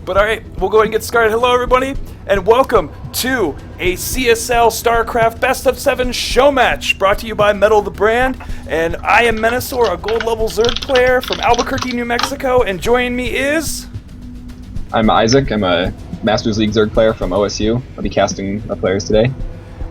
But alright, we'll go ahead and get started. Hello everybody, and welcome to a CSL STARCRAFT Best of 7 Showmatch, brought to you by Metal the Brand. And I am Menasor, a gold level Zerg player from Albuquerque, New Mexico, and joining me is... I'm Isaac. I'm a Masters League Zerg player from OSU. I'll be casting our players today.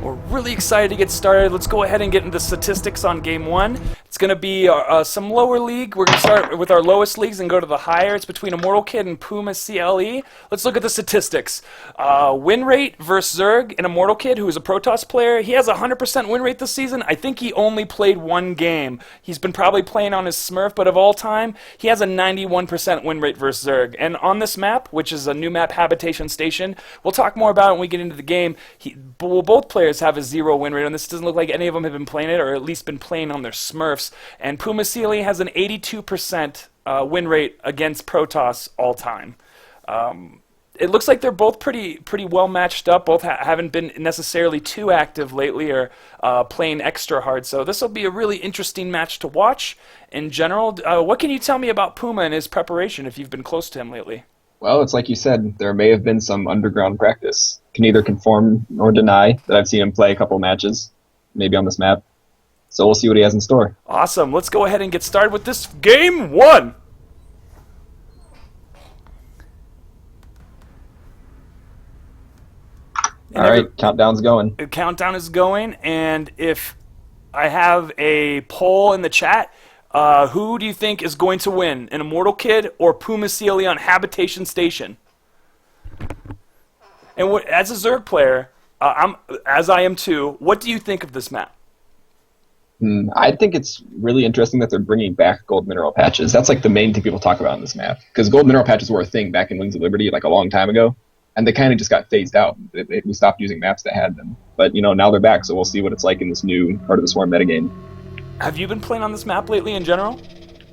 We're really excited to get started. Let's go ahead and get into statistics on Game 1. It's going to be some lower league. We're going to start with our lowest leagues and go to the higher. It's between Immortal Kid and Puma CLE. Let's look at the statistics. Win rate versus Zerg and Immortal Kid, who is a Protoss player. He has a 100% win rate this season. I think he only played one game. He's been probably playing on his Smurf, but of all time, he has a 91% win rate versus Zerg. And on this map, which is a new map, Habitation Station, we'll talk more about it when we get into the game. Both players have a 0 win rate on this. Doesn't look like any of them have been playing it, or at least been playing on their Smurfs. And Puma CLE has an 82% win rate against Protoss all time. It looks like they're both pretty well matched up. Both haven't been necessarily too active lately or playing extra hard. So this will be a really interesting match to watch in general. What can you tell me about Puma and his preparation if you've been close to him lately? Well, it's like you said, there may have been some underground practice. Can neither confirm nor deny that I've seen him play a couple matches, maybe on this map. So we'll see what he has in store. Awesome. Let's go ahead and get started with this Game 1. All right, countdown's going. The countdown is going, and if I have a poll in the chat, who do you think is going to win, an Immortal Kid or Puma CLE on Habitation Station? And as a Zerg player, as I am too, what do you think of this map? I think it's really interesting that they're bringing back gold mineral patches. That's like the main thing people talk about on this map. Because gold mineral patches were a thing back in Wings of Liberty like a long time ago. And they kind of just got phased out. We stopped using maps that had them. But, now they're back, so we'll see what it's like in this new part of the Swarm metagame. Have you been playing on this map lately in general?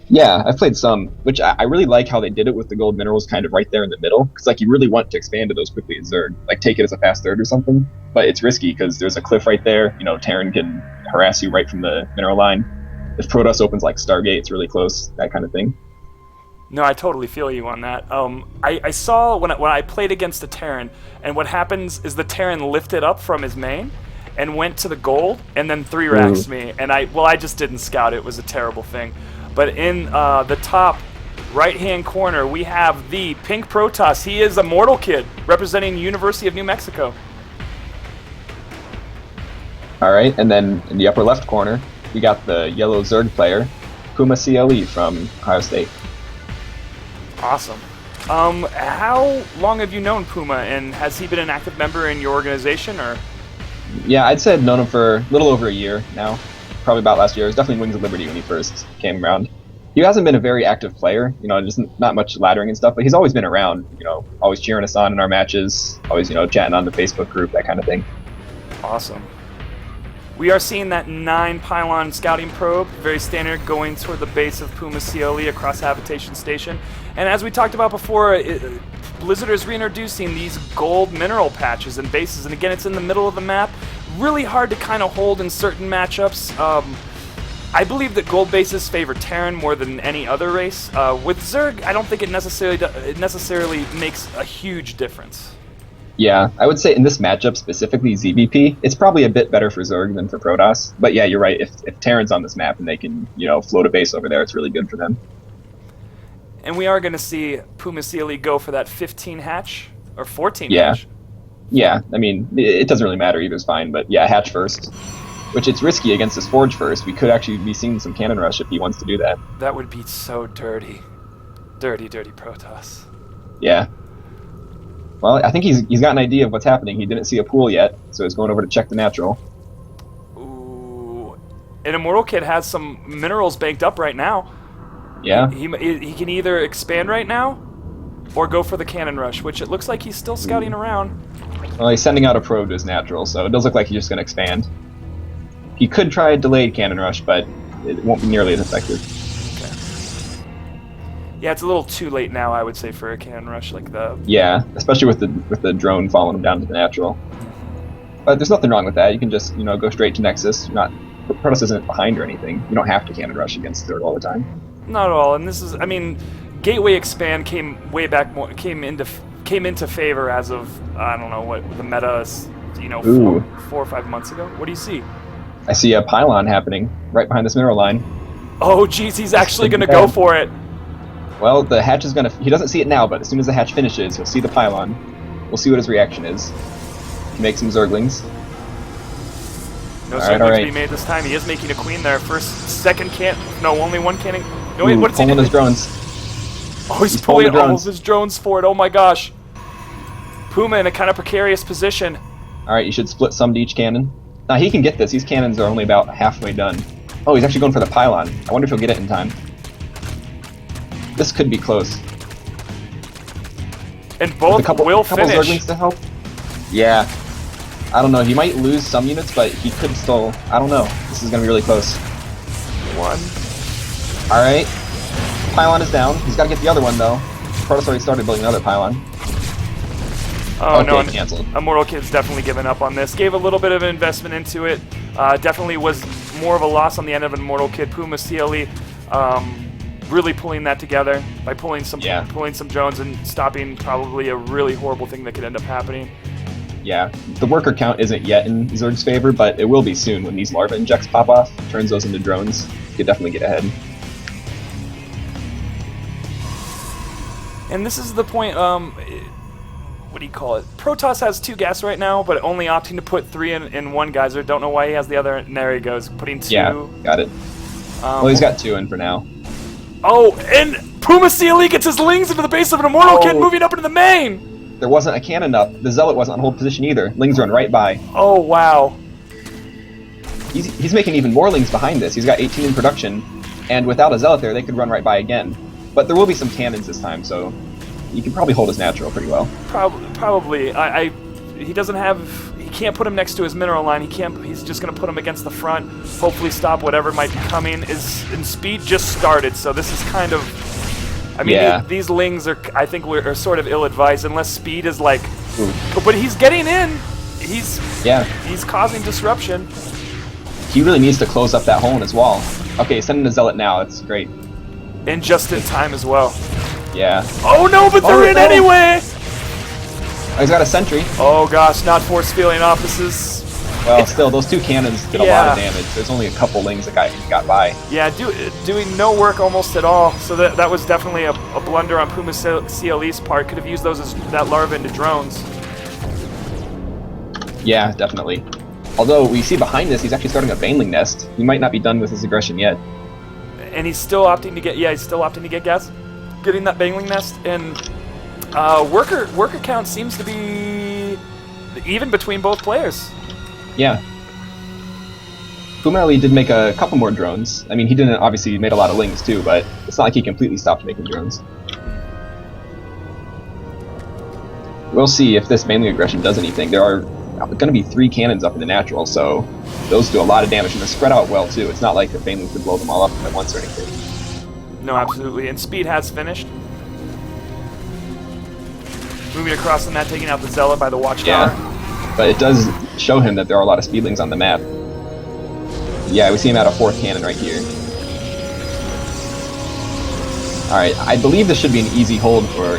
Yeah, I've played some, which I really like how they did it with the gold minerals kind of right there in the middle. Because, you really want to expand to those quickly as Zerg. Take it as a fast third or something. But it's risky because there's a cliff right there. Terran can harass you right from the mineral line. If Protoss opens Stargate, it's really close, that kind of thing. No, I totally feel you on that. I saw when I played against the Terran, and what happens is the Terran lifted up from his main and went to the gold, and then 3-raxed me. And I just didn't scout. It was a terrible thing. But in the top right-hand corner, we have the pink Protoss. He is a Immortal Kid, representing University of New Mexico. All right, and then in the upper left corner, we got the yellow Zerg player, Puma CLE from Ohio State. Awesome. How long have you known Puma, and has he been an active member in your organization, or? Yeah, I'd say I'd known him for a little over a year now. Probably about last year. It was definitely Wings of Liberty when he first came around. He hasn't been a very active player, just not much laddering and stuff, but he's always been around, always cheering us on in our matches, always, chatting on the Facebook group, that kind of thing. Awesome. We are seeing that 9-pylon scouting probe, very standard, going toward the base of Puma CLE across Habitation Station. And as we talked about before, Blizzard is reintroducing these gold mineral patches and bases. And again, it's in the middle of the map. Really hard to kind of hold in certain matchups. I believe that gold bases favor Terran more than any other race. With Zerg, I don't think it necessarily makes a huge difference. Yeah, I would say in this matchup, specifically ZBP, it's probably a bit better for Zerg than for Protoss. But yeah, you're right. If Terran's on this map and they can, float a base over there, it's really good for them. And we are going to see Puma CLE go for that 15 hatch, or 14 hatch. Yeah, I mean, it doesn't really matter. Either's fine. But yeah, hatch first. Which it's risky against his Forge first. We could actually be seeing some cannon rush if he wants to do that. That would be so dirty. Dirty, dirty Protoss. Yeah. Well, I think he's got an idea of what's happening. He didn't see a pool yet, so he's going over to check the natural. Ooh. And Immortal Kid has some minerals banked up right now. Yeah. He can either expand right now or go for the cannon rush, which it looks like he's still scouting around. Well, he's sending out a probe to his natural, so it does look like he's just going to expand. He could try a delayed cannon rush, but it won't be nearly as effective. Yeah, it's a little too late now, I would say, for a cannon rush like the... Yeah, especially with the drone following him down to the natural. But there's nothing wrong with that. You can just, go straight to Nexus. Protoss isn't behind or anything. You don't have to cannon rush against Zerg all the time. Not at all, and this is, Gateway Expand came way back, came into came into favor as of, I don't know what the meta is, you know, Ooh. 4 or 5 months ago. What do you see? I see a pylon happening right behind this mineral line. Oh, geez, he's actually could going be to go bad. for it. Well, the hatch is gonna. He doesn't see it now, but as soon as the hatch finishes, he'll see the pylon. We'll see what his reaction is. Make some zerglings. No All zerglings right. to be made this time. He is making a queen there. Second can't. No, only one canning. No, wait, Ooh, what's he pulling doing? his drones. Oh, he's pulling pulling the all drones. of his drones for it. Oh my gosh. Puma in a kind of precarious position. All right, you should split some to each cannon. Now he can get this. These cannons are only about halfway done. Oh, he's actually going for the pylon. I wonder if he'll get it in time. This could be close. And With both will couple finish. zerglings to help. Yeah. I don't know. He might lose some units, but he could still. I don't know. This is gonna be really close. One. All right. Pylon is down. He's got to get the other one though. Protoss already started building another pylon. Oh Okay, no, canceled. Immortal Kid's definitely given up on this. Gave a little bit of investment into it. Definitely was more of a loss on the end of Immortal Kid. Puma CLE really pulling that together by pulling some drones and stopping probably a really horrible thing that could end up happening. Yeah, the worker count isn't yet in Zerg's favor, but it will be soon when these larva injects pop off. Turns those into drones. You could definitely get ahead. And this is the point, what do you call it? Protoss has 2 gas right now, but only opting to put 3 in one geyser. Don't know why he has the other, and there he goes, putting 2. Yeah, got it. Well, he's got 2 in for now. Oh, and Puma CLE gets his lings into the base of an Immortal Kid, moving up into the main! There wasn't a cannon up. The Zealot wasn't on hold position either. Lings run right by. Oh, wow. He's making even more Lings behind this. He's got 18 in production, and without a Zealot there, they could run right by again. But there will be some cannons this time, so he can probably hold his natural pretty well. Probably. He doesn't have. He can't put him next to his mineral line. He can't. He's just gonna put him against the front. Hopefully, stop whatever might be coming. And speed just started, so this is kind of. I mean, these Lings are. I think are sort of ill-advised unless speed is like. Ooh. But he's getting in. He's causing disruption. He really needs to close up that hole in his wall. Okay, send in a Zealot now. That's great. And just in time as well. Yeah. Oh no, but they're in anyway! Oh, he's got a sentry. Oh gosh, not force fielding offices. Well, still, those 2 cannons did a lot of damage. There's only a couple Lings that got by. Yeah, doing no work almost at all. So that was definitely a blunder on Puma CLE's part. Could have used those as that larva into drones. Yeah, definitely. Although we see behind this, he's actually starting a Baneling nest. He might not be done with his aggression yet. And he's still opting to get. Yeah, he's still opting to get gas, getting that Baneling nest, and worker count seems to be even between both players. Yeah. Puma did make a couple more drones. I mean, he didn't obviously made a lot of Lings too, but it's not like he completely stopped making drones. We'll see if this Baneling aggression does anything. There are going to be 3 cannons up in the natural, so those do a lot of damage, and they're spread out well too. It's not like the Baneling could blow them all up at once or anything. No, absolutely. And speed has finished. Moving across on that, taking out the Zealot by the watchtower. Yeah, but it does show him that there are a lot of speedlings on the map. Yeah, we see him at a 4th cannon right here. Alright, I believe this should be an easy hold for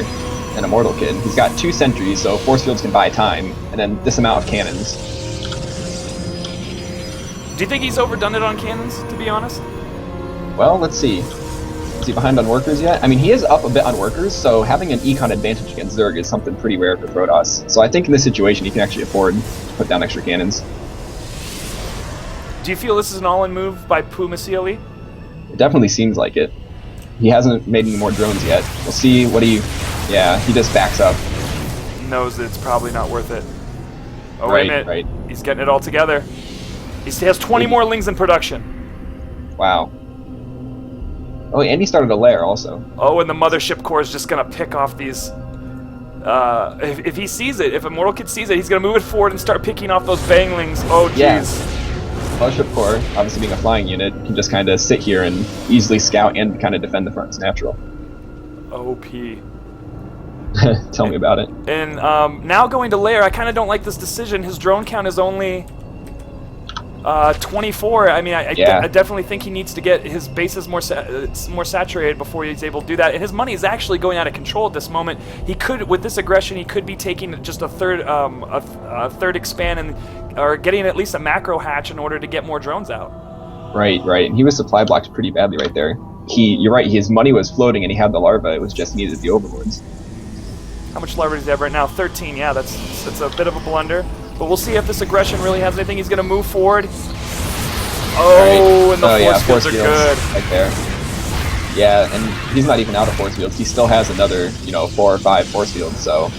an Immortal Kid. He's got 2 sentries, so force fields can buy time, and then this amount of cannons. Do you think he's overdone it on cannons, to be honest? Well, let's see. Is he behind on workers yet? I mean, he is up a bit on workers, so having an econ advantage against Zerg is something pretty rare for Protoss. So I think in this situation he can actually afford to put down extra cannons. Do you feel this is an all-in move by Puma CLE? It definitely seems like it. He hasn't made any more drones yet. We'll see what he... Yeah, he just backs up. Knows that it's probably not worth it. Oh, Right, wait a minute. right. He's getting it all together. He has 20 more Lings in production. Wow. Oh, and he started a lair also. Oh, and the Mothership Core is just going to pick off these... if he sees it, if Immortal Kid sees it, he's going to move it forward and start picking off those Banglings. Oh, jeez. Yeah. Mothership Core, obviously being a flying unit, can just kind of sit here and easily scout and kind of defend the front's natural. OP. Tell me about it. And now going to lair, I kind of don't like this decision. His drone count is only 24. I mean, I Yeah. definitely think he needs to get his bases more saturated before he's able to do that. And his money is actually going out of control at this moment. He could, with this aggression, he could be taking just a third expand or getting at least a macro hatch in order to get more drones out. Right. And he was supply blocked pretty badly right there. You're right. His money was floating, and he had the larva. It was just needed the overlords. How much larva does he have right now? 13. Yeah, that's a bit of a blunder. But we'll see if this aggression really has anything. He's going to move forward. Oh, and the force fields are good. Right there. Yeah, and he's not even out of force fields. He still has another, 4 or 5 force fields, so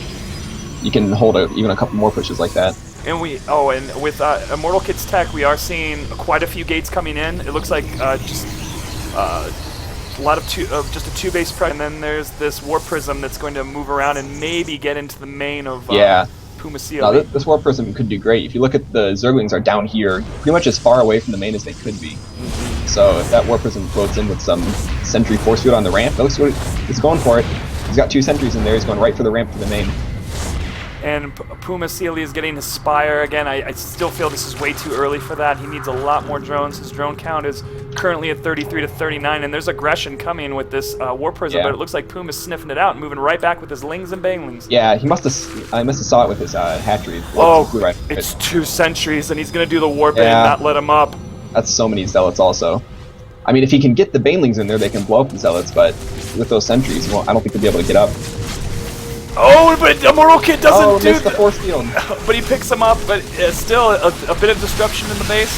you can hold even a couple more pushes like that. And with Immortal Kid's tech, we are seeing quite a few gates coming in. It looks like just a lot of just a 2-base press, and then there's this Warp Prism that's going to move around and maybe get into the main of Puma CLE. No, this Warp Prism could do great. If you look at the Zerglings are down here, pretty much as far away from the main as they could be. So if that Warp Prism floats in with some Sentry Force Field on the ramp, he's going for it. He's got 2 sentries in there. He's going right for the ramp for the main. And Puma CLE is getting his Spire again. I still feel this is way too early for that. He needs a lot more drones. His drone count is currently at 33 to 39, and there's aggression coming with this War Prism, but it looks like Puma's sniffing it out and moving right back with his Lings and Banglings. Yeah, he must have saw it with his hatchery. It's 2 sentries, and he's going to do the Warp and not let him up. That's so many Zealots also. I mean, if he can get the Banelings in there, they can blow up the Zealots, but with those sentries, I don't think he'll be able to get up. Oh, but Immortal Kid doesn't do the force field. But he picks him up, but still a bit of disruption in the base.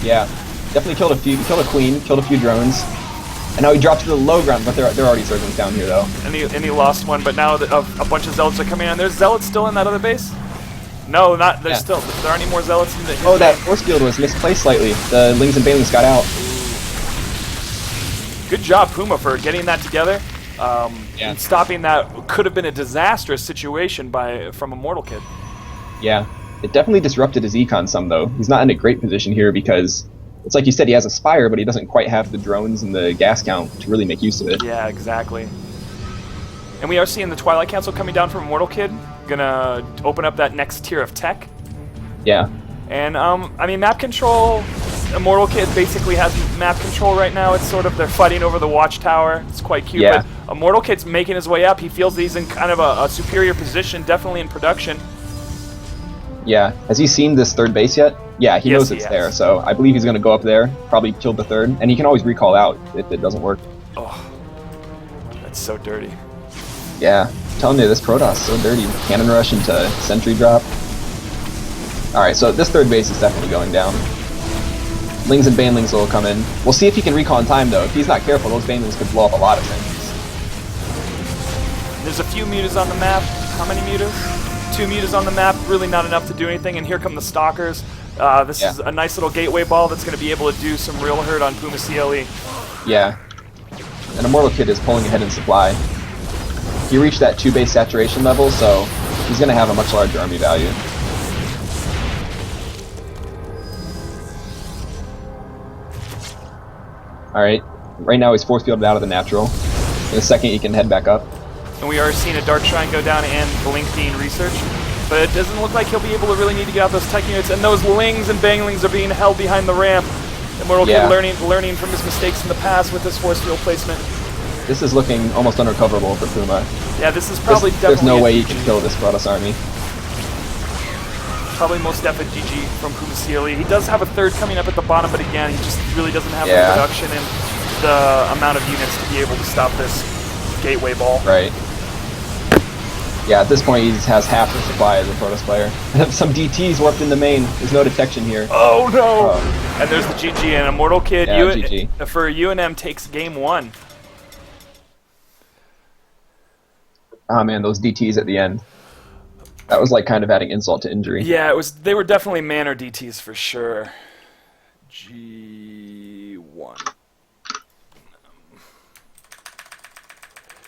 Yeah, definitely killed a few. Killed a queen, killed a few drones, and now he drops to the low ground. But they're already Zerglings down here though. And he lost one, but now a bunch of Zealots are coming in. There's Zealots still in that other base. No, not there's still. There aren't any more Zealots in the. Oh, that force field was misplaced slightly. The Lings and Banelings got out. Good job, Puma, for getting that together. And stopping that could have been a disastrous situation from Immortal Kid. Yeah, it definitely disrupted his econ some though. He's not in a great position here because it's like you said, he has a Spire, but he doesn't quite have the drones and the gas count to really make use of it. Yeah, exactly. And we are seeing the Twilight Council coming down from Immortal Kid, gonna open up that next tier of tech. Yeah. And I mean, map control. Immortal Kid basically has map control right now. It's sort of they're fighting over the watchtower. It's quite cute. Yeah. But Immortal Kid's making his way up. He feels that he's in kind of a superior position, definitely in production. Yeah. Has he seen this 3rd base yet? Yeah, he knows it's there. So I believe he's going to go up there, probably kill the 3rd, and he can always recall out if it doesn't work. Oh, that's so dirty. Yeah, I'm telling you, this Protoss is so dirty. Cannon rush into sentry drop. All right, so this 3rd base is definitely going down. Lings and Banelings will come in. We'll see if he can recall in time, though. If he's not careful, those Banelings could blow up a lot of sentries. There's a few mutas on the map. How many mutas? 2 mutas on the map. Really not enough to do anything. And here come the Stalkers. This is a nice little gateway ball that's going to be able to do some real hurt on Puma CLE. Yeah. And Immortal Kid is pulling ahead in supply. He reached that 2-base saturation level, so he's going to have a much larger army value. Alright, right now he's force fielded out of the natural. In a second he can head back up. And we are seeing a Dark Shrine go down and Blink being researched. But it doesn't look like he'll be able to really need to get out those tech units. And those Lings and Banglings are being held behind the ramp. Immortal Kid learning from his mistakes in the past with this force field placement. This is looking almost unrecoverable for Puma. Yeah, this is probably There's no way he can kill this Protoss army. Probably most definitely GG from Puma CLE. He does have a 3rd coming up at the bottom, but again, he just really doesn't have the production and the amount of units to be able to stop this gateway ball. Right. Yeah, at this point he has half the supply as a Protoss player. Some DTs warped in the main. There's no detection here. Oh no! And there's the GG and Immortal Kid. GG. For UNM takes game 1. Oh man, those DTs at the end. That was like kind of adding insult to injury. Yeah, it was. They were definitely manner DTs for sure. G1.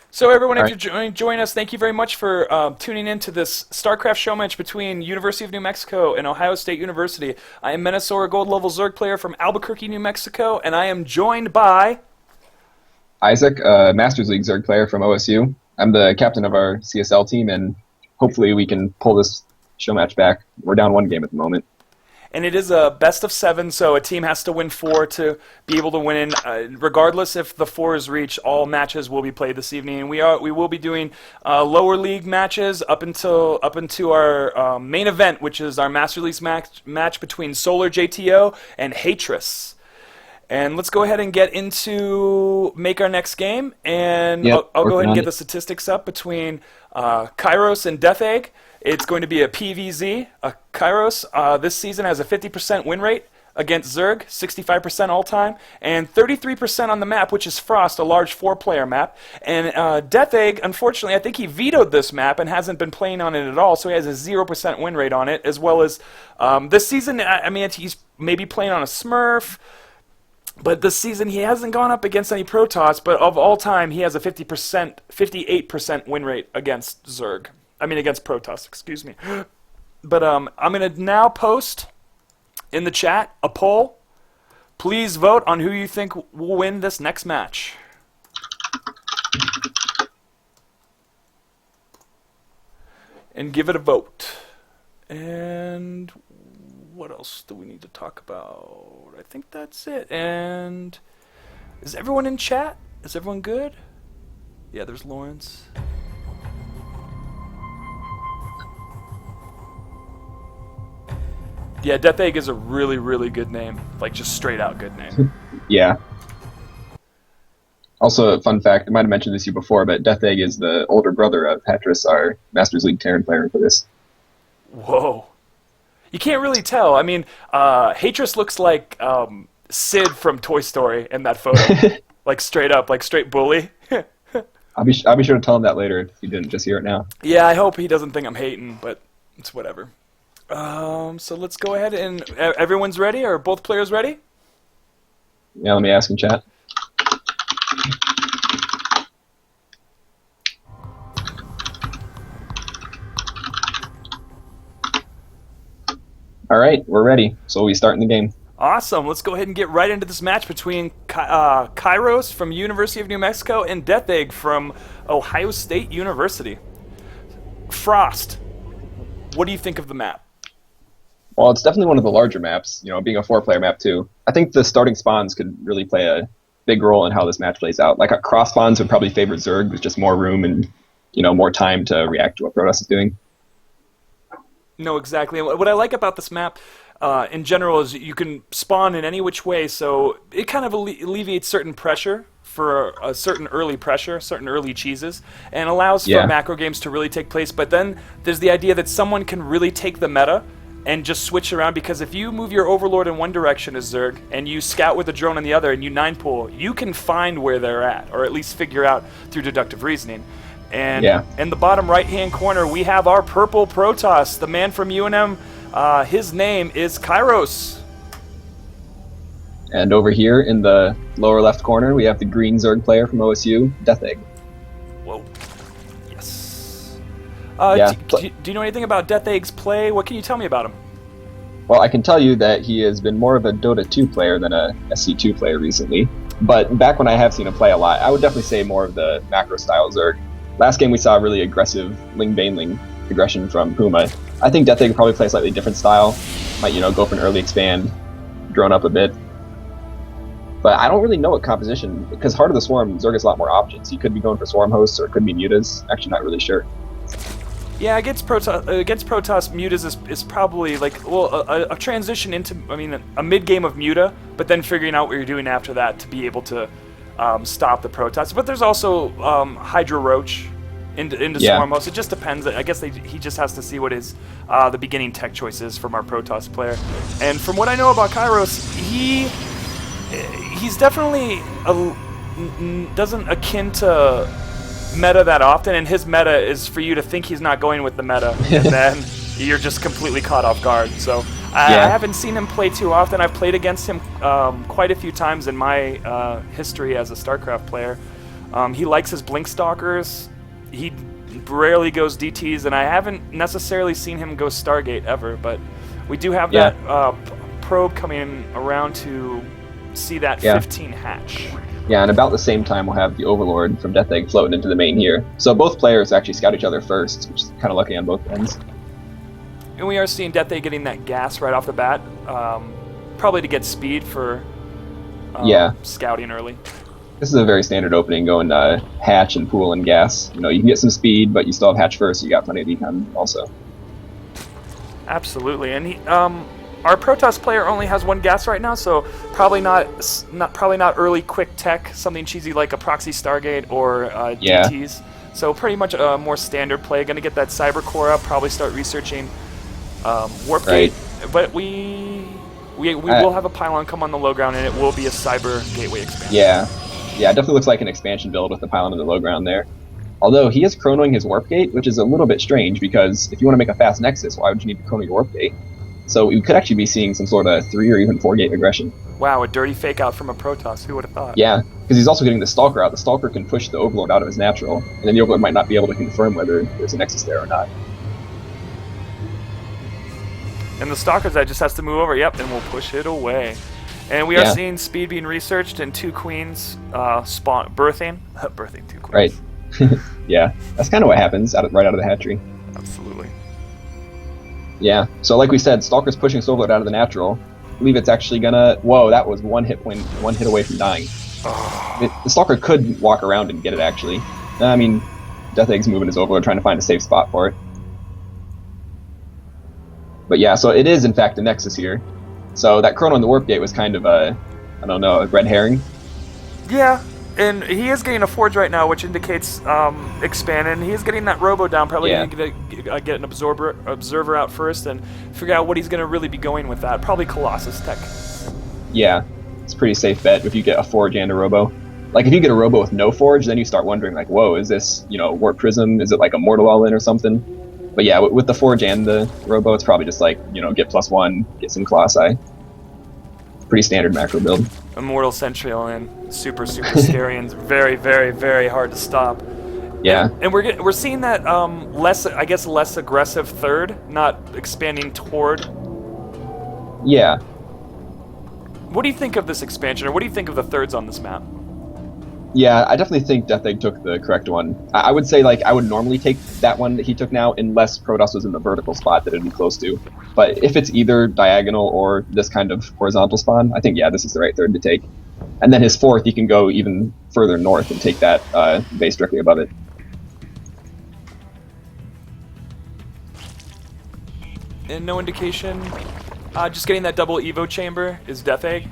So everyone, if you're joining us, thank you very much for tuning in to this StarCraft show match between University of New Mexico and Ohio State University. I am Minnesota Gold Level Zerg player from Albuquerque, New Mexico, and I am joined by... Isaac, Masters League Zerg player from OSU. I'm the captain of our CSL team, and hopefully we can pull this show match back. We're down 1 game at the moment. and it is a best of 7, so a team has to win 4 to be able to win. Regardless if the 4 is reached, all matches will be played this evening. And we will be doing lower league matches up into our main event, which is our Master League match between Solar JTO and Hatris. And let's go ahead and get into make our next game, and Yep, I'll go ahead and get it. the statistics up between Kairos and Death Egg. It's going to be a PVZ. Kairos this season has a 50% win rate against Zerg, 65% all-time, and 33% on the map, which is Frost, a large 4-player map. And Death Egg, unfortunately, I think he vetoed this map and hasn't been playing on it at all, so he has a 0% win rate on it, as well as this season, I mean, he's maybe playing on a Smurf, but this season he hasn't gone up against any Protoss, but of all time, he has a 58% win rate against Zerg. I mean, against Protoss, excuse me. But I'm going to now post in the chat a poll. Please vote on who you think will win this next match. And give it a vote. And what else do we need to talk about? I think that's it. And is everyone in chat? Is everyone good? Yeah, there's Lawrence. Yeah, Death Egg is a really, really good name. Like, just straight out good name. Yeah. Also, a fun fact, I might have mentioned this to you before, but Death Egg is the older brother of Hatris, our Masters League Terran player for this. Whoa. You can't really tell. I mean, Hatris looks like Sid from Toy Story in that photo. Like, straight up, like straight bully. I'll be sure to tell him that later if you didn't just hear it now. Yeah, I hope he doesn't think I'm hating, but it's whatever. So let's go ahead and everyone's ready, or both players ready? Yeah, let me ask in chat. All right, we're ready. So we start in the game. Awesome. Let's go ahead and get right into this match between Kairos from University of New Mexico and Death Egg from Ohio State University. Frost, what do you think of the map? Well, it's definitely one of the larger maps, you know, being a 4-player map too. I think the starting spawns could really play a big role in how this match plays out. Like, cross spawns would probably favor Zerg with just more room and, you know, more time to react to what Protoss is doing. No, exactly. What I like about this map in general is you can spawn in any which way, so it kind of alleviates certain pressure for a certain early cheeses, and allows for macro games to really take place. But then there's the idea that someone can really take the meta and just switch around, because if you move your Overlord in one direction as Zerg, and you scout with a drone in the other, and you 9-pull, you can find where they're at, or at least figure out through deductive reasoning. And in the bottom right-hand corner, we have our purple Protoss, the man from UNM. His name is Kairos. And over here in the lower left corner, we have the green Zerg player from OSU, Death Egg. Whoa. Yes. Do you know anything about Death Egg's play? What can you tell me about him? Well, I can tell you that he has been more of a Dota 2 player than a SC2 player recently. But back when I have seen him play a lot, I would definitely say more of the macro-style Zerg. Last game we saw a really aggressive Ling-Baneling aggression from Puma. I think Death Egg probably play a slightly different style. Might, you know, go for an early expand, drone up a bit. But I don't really know what composition, because Heart of the Swarm, Zerg has a lot more options. He could be going for Swarm hosts, or it could be mutas. Actually, not really sure. Yeah, against Protoss, mutas is probably like, well, a transition into, I mean, a mid-game of muta, but then figuring out what you're doing after that to be able to stop the Protoss. But there's also Hydra Roach into Swarm host. It just depends. I guess he just has to see what his the beginning tech choice is from our Protoss player. And from what I know about Kairos, he's definitely doesn't akin to meta that often, and his meta is for you to think he's not going with the meta, and then you're just completely caught off guard. So I haven't seen him play too often. I've played against him quite a few times in my history as a StarCraft player. He likes his Blink Stalkers. He rarely goes DTs, and I haven't necessarily seen him go Stargate ever, but we do have that probe coming around to see that 15 hatch. Yeah, and about the same time we'll have the Overlord from Death Egg floating into the main here. So both players actually scout each other first, which is kind of lucky on both ends. And we are seeing Death Egg getting that gas right off the bat, probably to get speed for scouting early. This is a very standard opening, going hatch and pool and gas. You know, you can get some speed, but you still have hatch first, so you got plenty of econ also. Absolutely, and our Protoss player only has 1 gas right now, so probably not early quick tech, something cheesy like a proxy Stargate or DTs. So pretty much a more standard play. Going to get that Cyber Core up, probably start researching Warp Gate, but we will have a pylon come on the low ground, and it will be a Cyber Gateway expansion. Yeah, it definitely looks like an expansion build with the pylon in the low ground there. Although he is chronoing his Warp Gate, which is a little bit strange, because if you want to make a fast Nexus, why would you need to chrono your Warp Gate? So we could actually be seeing some sort of 3 or even 4 gate aggression. Wow, a dirty fake out from a Protoss. Who would have thought? Yeah, because he's also getting the Stalker out. The Stalker can push the Overlord out of his natural, and then the Overlord might not be able to confirm whether there's a Nexus there or not. And the Stalker's that just has to move over, yep, and we'll push it away. And we are seeing speed being researched and 2 queens birthing 2 queens. Right. Yeah, that's kind of what happens right out of the hatchery. Absolutely. Yeah, so like we said, Stalker's pushing Overlord out of the natural. I believe it's actually gonna... Whoa, that was 1 hit point, 1 hit away from dying. The Stalker could walk around and get it, actually. I mean, Death Egg's moving his Overlord, trying to find a safe spot for it. But yeah, so it is in fact a Nexus here. So that chrono in the Warp Gate was kind of a, I don't know, a red herring. Yeah, and he is getting a Forge right now, which indicates expanding. He is getting that Robo down, probably going to get an observer out first and figure out what he's going to really be going with that. Probably Colossus tech. Yeah, it's a pretty safe bet if you get a Forge and a Robo. Like, if you get a Robo with no Forge, then you start wondering, like, whoa, is this, you know, Warp Prism? Is it like a Mortal All-In or something? But yeah, with the Forge and the Robo, it's probably just like, you know, get +1, get some Colossi. Pretty standard macro build. Immortal Sentry All-In, super scary and very, very, very hard to stop. Yeah. And we're seeing that less aggressive third, not expanding toward. Yeah. What do you think of this expansion, or what do you think of the thirds on this map? Yeah, I definitely think Death Egg took the correct one. I would say, like, I would normally take that one that he took now unless Protoss was in the vertical spot that it'd be close to. But if it's either diagonal or this kind of horizontal spawn, I think, yeah, this is the right third to take. And then his fourth, he can go even further north and take that base directly above it. And no indication. Just getting that double Evo chamber is Death Egg.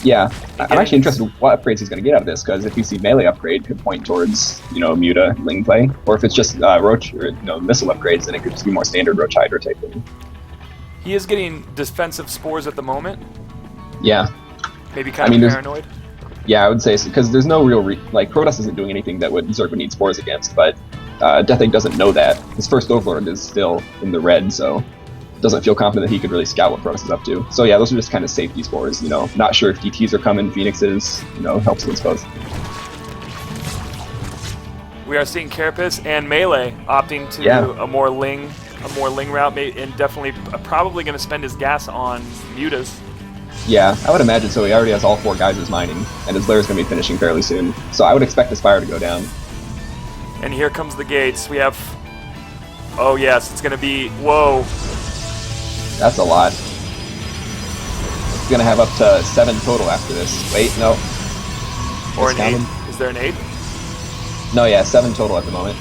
Yeah, I'm actually interested in what upgrades he's going to get out of this, because if you see melee upgrade, it could point towards, you know, Muta Ling play, or if it's just Roach or, you know, missile upgrades, then it could just be more standard Roach Hydra type thing. He is getting defensive spores at the moment. Yeah. Maybe kind of paranoid. Yeah, I would say so, because there's no real like Protoss isn't doing anything that would Zerg would need spores against, but Death Egg doesn't know that. His first Overlord is still in the red, so doesn't feel confident that he could really scout what Protoss is up to. So yeah, those are just kind of safety spores, you know. Not sure if DTs are coming, Phoenixes, you know, helps against both. We are seeing Carapace and Melee opting to a more Ling route, and definitely probably going to spend his gas on Mutas. Yeah, I would imagine so. He already has all 4 geysers mining, and his lair is going to be finishing fairly soon. So I would expect his fire to go down. And here comes the gates. We have... Oh yes, it's going to be... Whoa. That's a lot. He's going to have up to 7 total after this. Wait, no. Or an 8. Is there an 8? No, yeah, 7 total at the moment.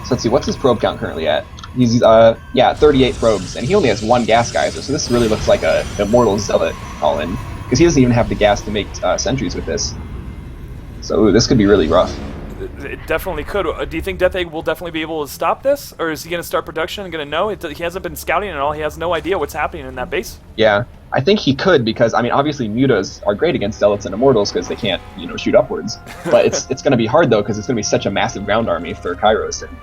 So let's see, what's his probe count currently at? He's, 38 probes, and he only has 1 gas geyser, so this really looks like a Immortal Zealot all-in. Because he doesn't even have the gas to make sentries with this. So this could be really rough. It definitely could. Do you think Death Egg will definitely be able to stop this? Or is he going to start production and going to know? He hasn't been scouting at all. He has no idea what's happening in that base. Yeah, I think he could, because, I mean, obviously Mutas are great against Zealots and Immortals because they can't, you know, shoot upwards. But it's going to be hard, though, because it's going to be such a massive ground army for Kairos. And,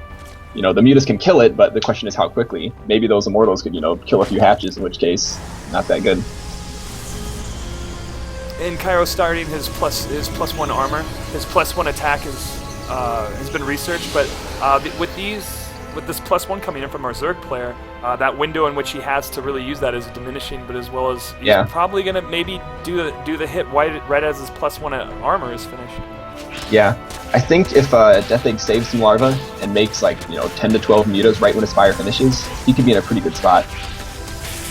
you know, the Mutas can kill it, but the question is how quickly. Maybe those Immortals could, you know, kill a few hatches, in which case, not that good. And Kairos starting his +1 armor. His +1 attack has been researched, but with this +1 coming in from our Zerg player, that window in which he has to really use that is diminishing, but as well as he's probably gonna maybe do the hit right as his +1 armor is finished. Yeah. I think if Death Egg saves some larva and makes like, 10 to 12 mutas right when his fire finishes, he could be in a pretty good spot.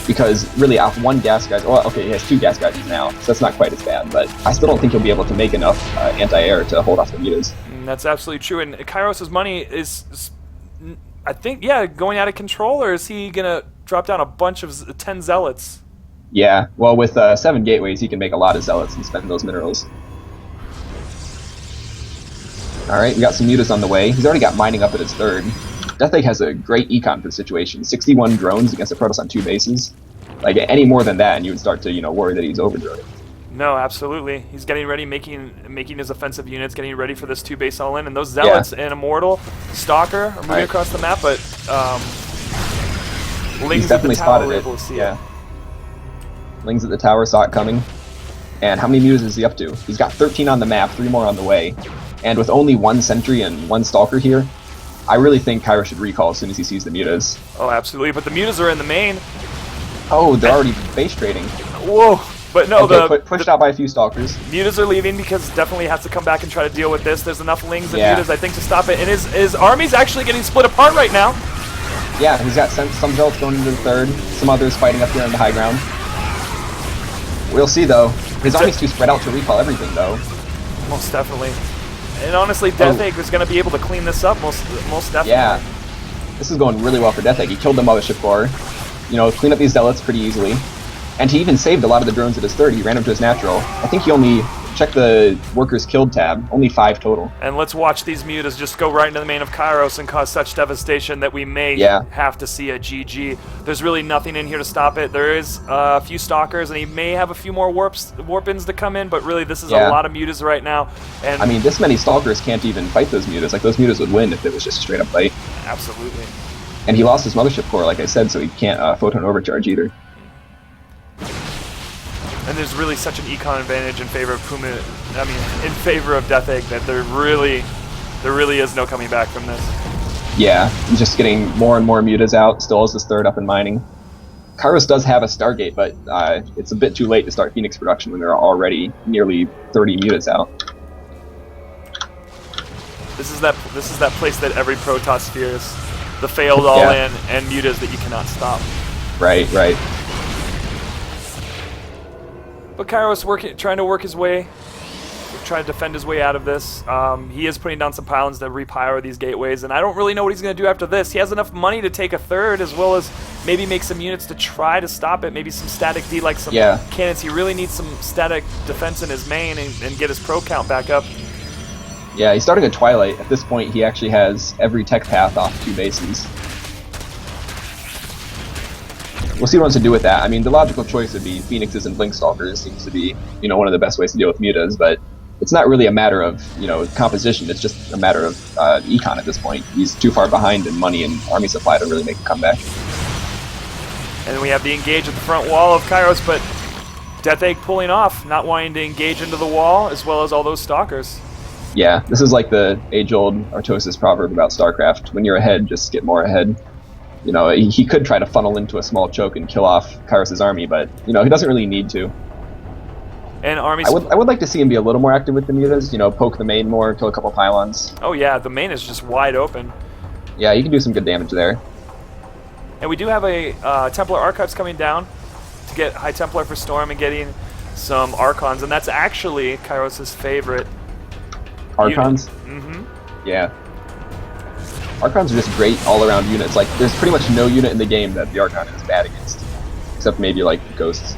Because really, off one gas geyser, well, okay, he has 2 gas geysers now, so that's not quite as bad, but I still don't think he'll be able to make enough anti-air to hold off the mutas. That's absolutely true, and Kairos' money is, I think, yeah, going out of control, or is he going to drop down a bunch of 10 zealots? Yeah, well, with 7 gateways, he can make a lot of zealots and spend those minerals. Alright, we got some mutas on the way. He's already got mining up at his 3rd. Death Egg has a great econ for the situation. 61 drones against a Protoss on 2 bases. Like, any more than that, and you would start to, worry that he's overdroning. No, absolutely. He's getting ready, making his offensive units, getting ready for this 2-base all-in, and those zealots and Immortal, Stalker are moving across the map, but Lings at the tower were able to see it. Lings at the tower saw it coming. And how many mutas is he up to? He's got 13 on the map, 3 more on the way. And with only 1 sentry and 1 stalker here, I really think Kairos should recall as soon as he sees the mutas. Oh, absolutely. But the mutas are in the main. Oh, they're already base trading. Whoa. But no, okay, pushed out by a few stalkers. Mutas are leaving because definitely has to come back and try to deal with this. There's enough Lings and mutas, I think, to stop it. And his army's actually getting split apart right now. Yeah, he's got some zealots going into the 3rd, some others fighting up here on the high ground. We'll see, though. His army's too spread out to recall everything, though. Most definitely. And honestly, Death Egg is going to be able to clean this up most definitely. Yeah. This is going really well for Death Egg. He killed the Mothership Core. Clean up these zealots pretty easily. And he even saved a lot of the drones at his 3rd. He ran them to his natural. I think he only checked the workers killed tab. Only 5 total. And let's watch these mutas just go right into the main of Kairos and cause such devastation that we may have to see a GG. There's really nothing in here to stop it. There is a few stalkers, and he may have a few more warp-ins to come in, but really this is a lot of mutas right now. And I mean, this many stalkers can't even fight those mutas. Like, those mutas would win if it was just a straight-up fight. Absolutely. And he lost his Mothership Core, like I said, so he can't photon overcharge either. And there's really such an econ advantage in favor of Puma. I mean, in favor of Death Egg, that there really is no coming back from this. Yeah, he's just getting more and more mutas out. Still has his 3rd up and mining. Kairos does have a Stargate, but it's a bit too late to start Phoenix production when there are already nearly 30 mutas out. This is that place that every Protoss fears: the failed all-in and mutas that you cannot stop. Right. But Kairos trying to work his way, trying to defend his way out of this. He is putting down some pylons to repower these gateways, and I don't really know what he's going to do after this. He has enough money to take a 3rd, as well as maybe make some units to try to stop it. Maybe some static D, like some cannons. He really needs some static defense in his main and get his pro count back up. Yeah, he's starting a Twilight. At this point, he actually has every tech path off 2 bases. We'll see what he wants to do with that. I mean, the logical choice would be Phoenixes and Blink Stalkers. Seems to be, one of the best ways to deal with mutas, but it's not really a matter of, composition. It's just a matter of econ at this point. He's too far behind in money and army supply to really make a comeback. And then we have the engage at the front wall of Kairos, but Death Egg pulling off, not wanting to engage into the wall, as well as all those stalkers. Yeah, this is like the age-old Artosis proverb about StarCraft. When you're ahead, just get more ahead. He could try to funnel into a small choke and kill off Kairos' army, but, he doesn't really need to. And armies. I would like to see him be a little more active with the mutas, poke the main more, kill a couple pylons. Oh yeah, the main is just wide open. Yeah, you can do some good damage there. And we do have a Templar Archives coming down to get High Templar for Storm and getting some Archons, and that's actually Kairos' favorite. Archons? Yeah. Archons are just great all-around units. Like, there's pretty much no unit in the game that the Archon is bad against. Except maybe, like, Ghosts.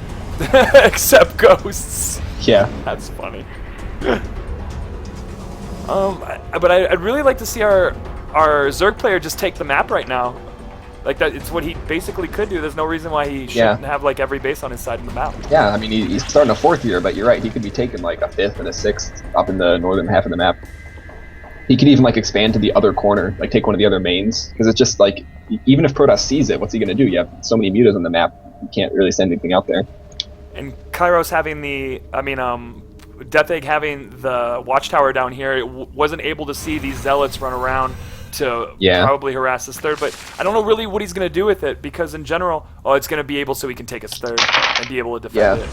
Except Ghosts. Yeah. That's funny. But I'd really like to see our Zerg player just take the map right now. Like, that, it's what he basically could do. There's no reason why he shouldn't have, like, every base on his side of the map. Yeah, I mean, he's starting a 4th year, but you're right. He could be taking, like, a 5th and a 6th up in the northern half of the map. He could even, like, expand to the other corner, like, take one of the other mains. Because it's just, like, even if Protoss sees it, what's he going to do? You have so many mutas on the map, you can't really send anything out there. And Kairos having Death Egg having the watchtower down here, it wasn't able to see these zealots run around to probably harass his 3rd, but I don't know really what he's going to do with it, because in general, it's going to be able so he can take his 3rd and be able to defend it.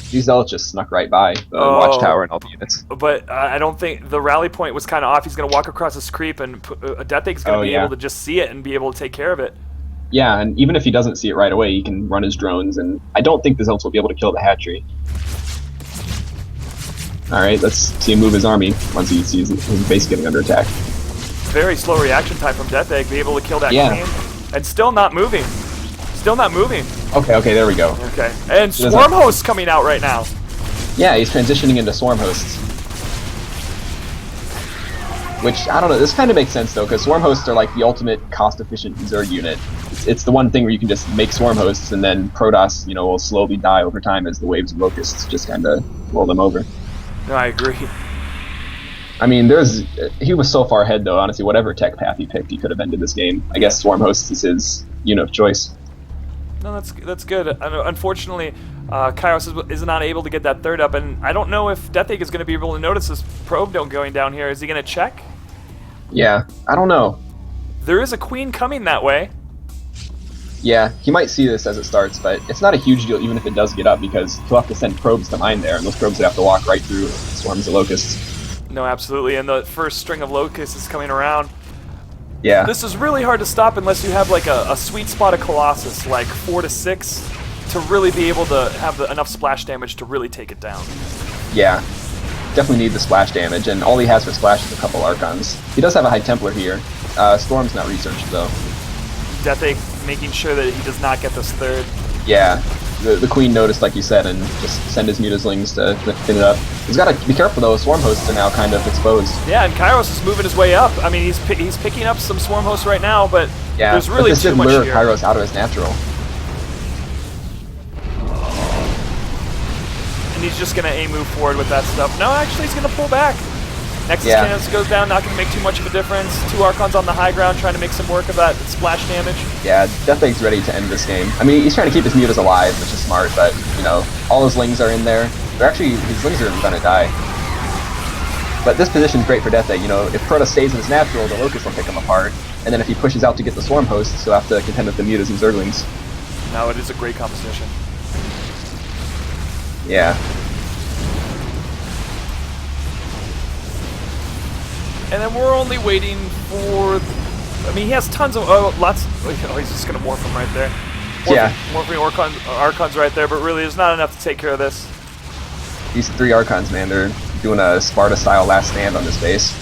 These zealots just snuck right by the watchtower and all the units. But I don't think the rally point was kind of off. He's going to walk across this creep, and Death Egg's going to be able to just see it and be able to take care of it. Yeah, and even if he doesn't see it right away, he can run his drones, and I don't think the zealots will be able to kill the hatchery. Alright, let's see him move his army once he sees his base getting under attack. Very slow reaction time from Death Egg, be able to kill that queen, and still not moving. Still not moving. Okay, there we go. Okay, and Swarm Host's coming out right now. Yeah, he's transitioning into Swarm Hosts. Which, I don't know, this kind of makes sense though, because Swarm Hosts are like the ultimate cost-efficient Zerg unit. It's the one thing where you can just make Swarm Hosts and then Protoss, will slowly die over time as the waves of Locusts just kind of roll them over. No, I agree. I mean, he was so far ahead though, honestly, whatever tech path he picked, he could have ended this game. I guess Swarm Hosts is his unit of choice. No, that's good. Unfortunately, Kairos is not able to get that third up, and I don't know if Death Egg is going to be able to notice this probe going down here. Is he going to check? Yeah, I don't know. There is a queen coming that way. Yeah, he might see this as it starts, but it's not a huge deal even if it does get up, because he'll have to send probes to mine there, and those probes would have to walk right through swarms of locusts. No, absolutely, and the first string of locusts is coming around. Yeah. This is really hard to stop unless you have like a sweet spot of Colossus, like 4 to 6, to really be able to have enough splash damage to really take it down. Yeah. Definitely need the splash damage, and all he has for splash is a couple Archons. He does have a High Templar here. Storm's not researched though. Death Egg making sure that he does not get this third. Yeah. The Queen noticed, like you said, and just send his Mutazlings to clean it up. He's got to be careful though, Swarm Hosts are now kind of exposed. Yeah, and Kairos is moving his way up. I mean, he's picking up some Swarm Hosts right now, but yeah, there's really this too did much lure here. Kairos out of his natural. And he's just going to move forward with that stuff. No, actually, he's going to pull back. Nexus Cannons goes down, not going to make too much of a difference. 2 Archons on the high ground trying to make some work of that splash damage. Yeah, Death Egg's ready to end this game. I mean, he's trying to keep his mutas alive, which is smart, but, all his lings are in there. They're actually, his lings are going to die. But this position's great for Death Egg. If Protoss stays in his natural, the Locust will pick him apart. And then if he pushes out to get the Swarm Hosts, he'll have to contend with the mutas and Zerglings. No, it is a great composition. Yeah. And then we're only waiting for... I mean, he has tons of... lots... Oh, he's just going to morph him right there. Morphing Archons right there, but really there's not enough to take care of this. These 3 Archons, man, they're doing a Sparta-style last stand on this base.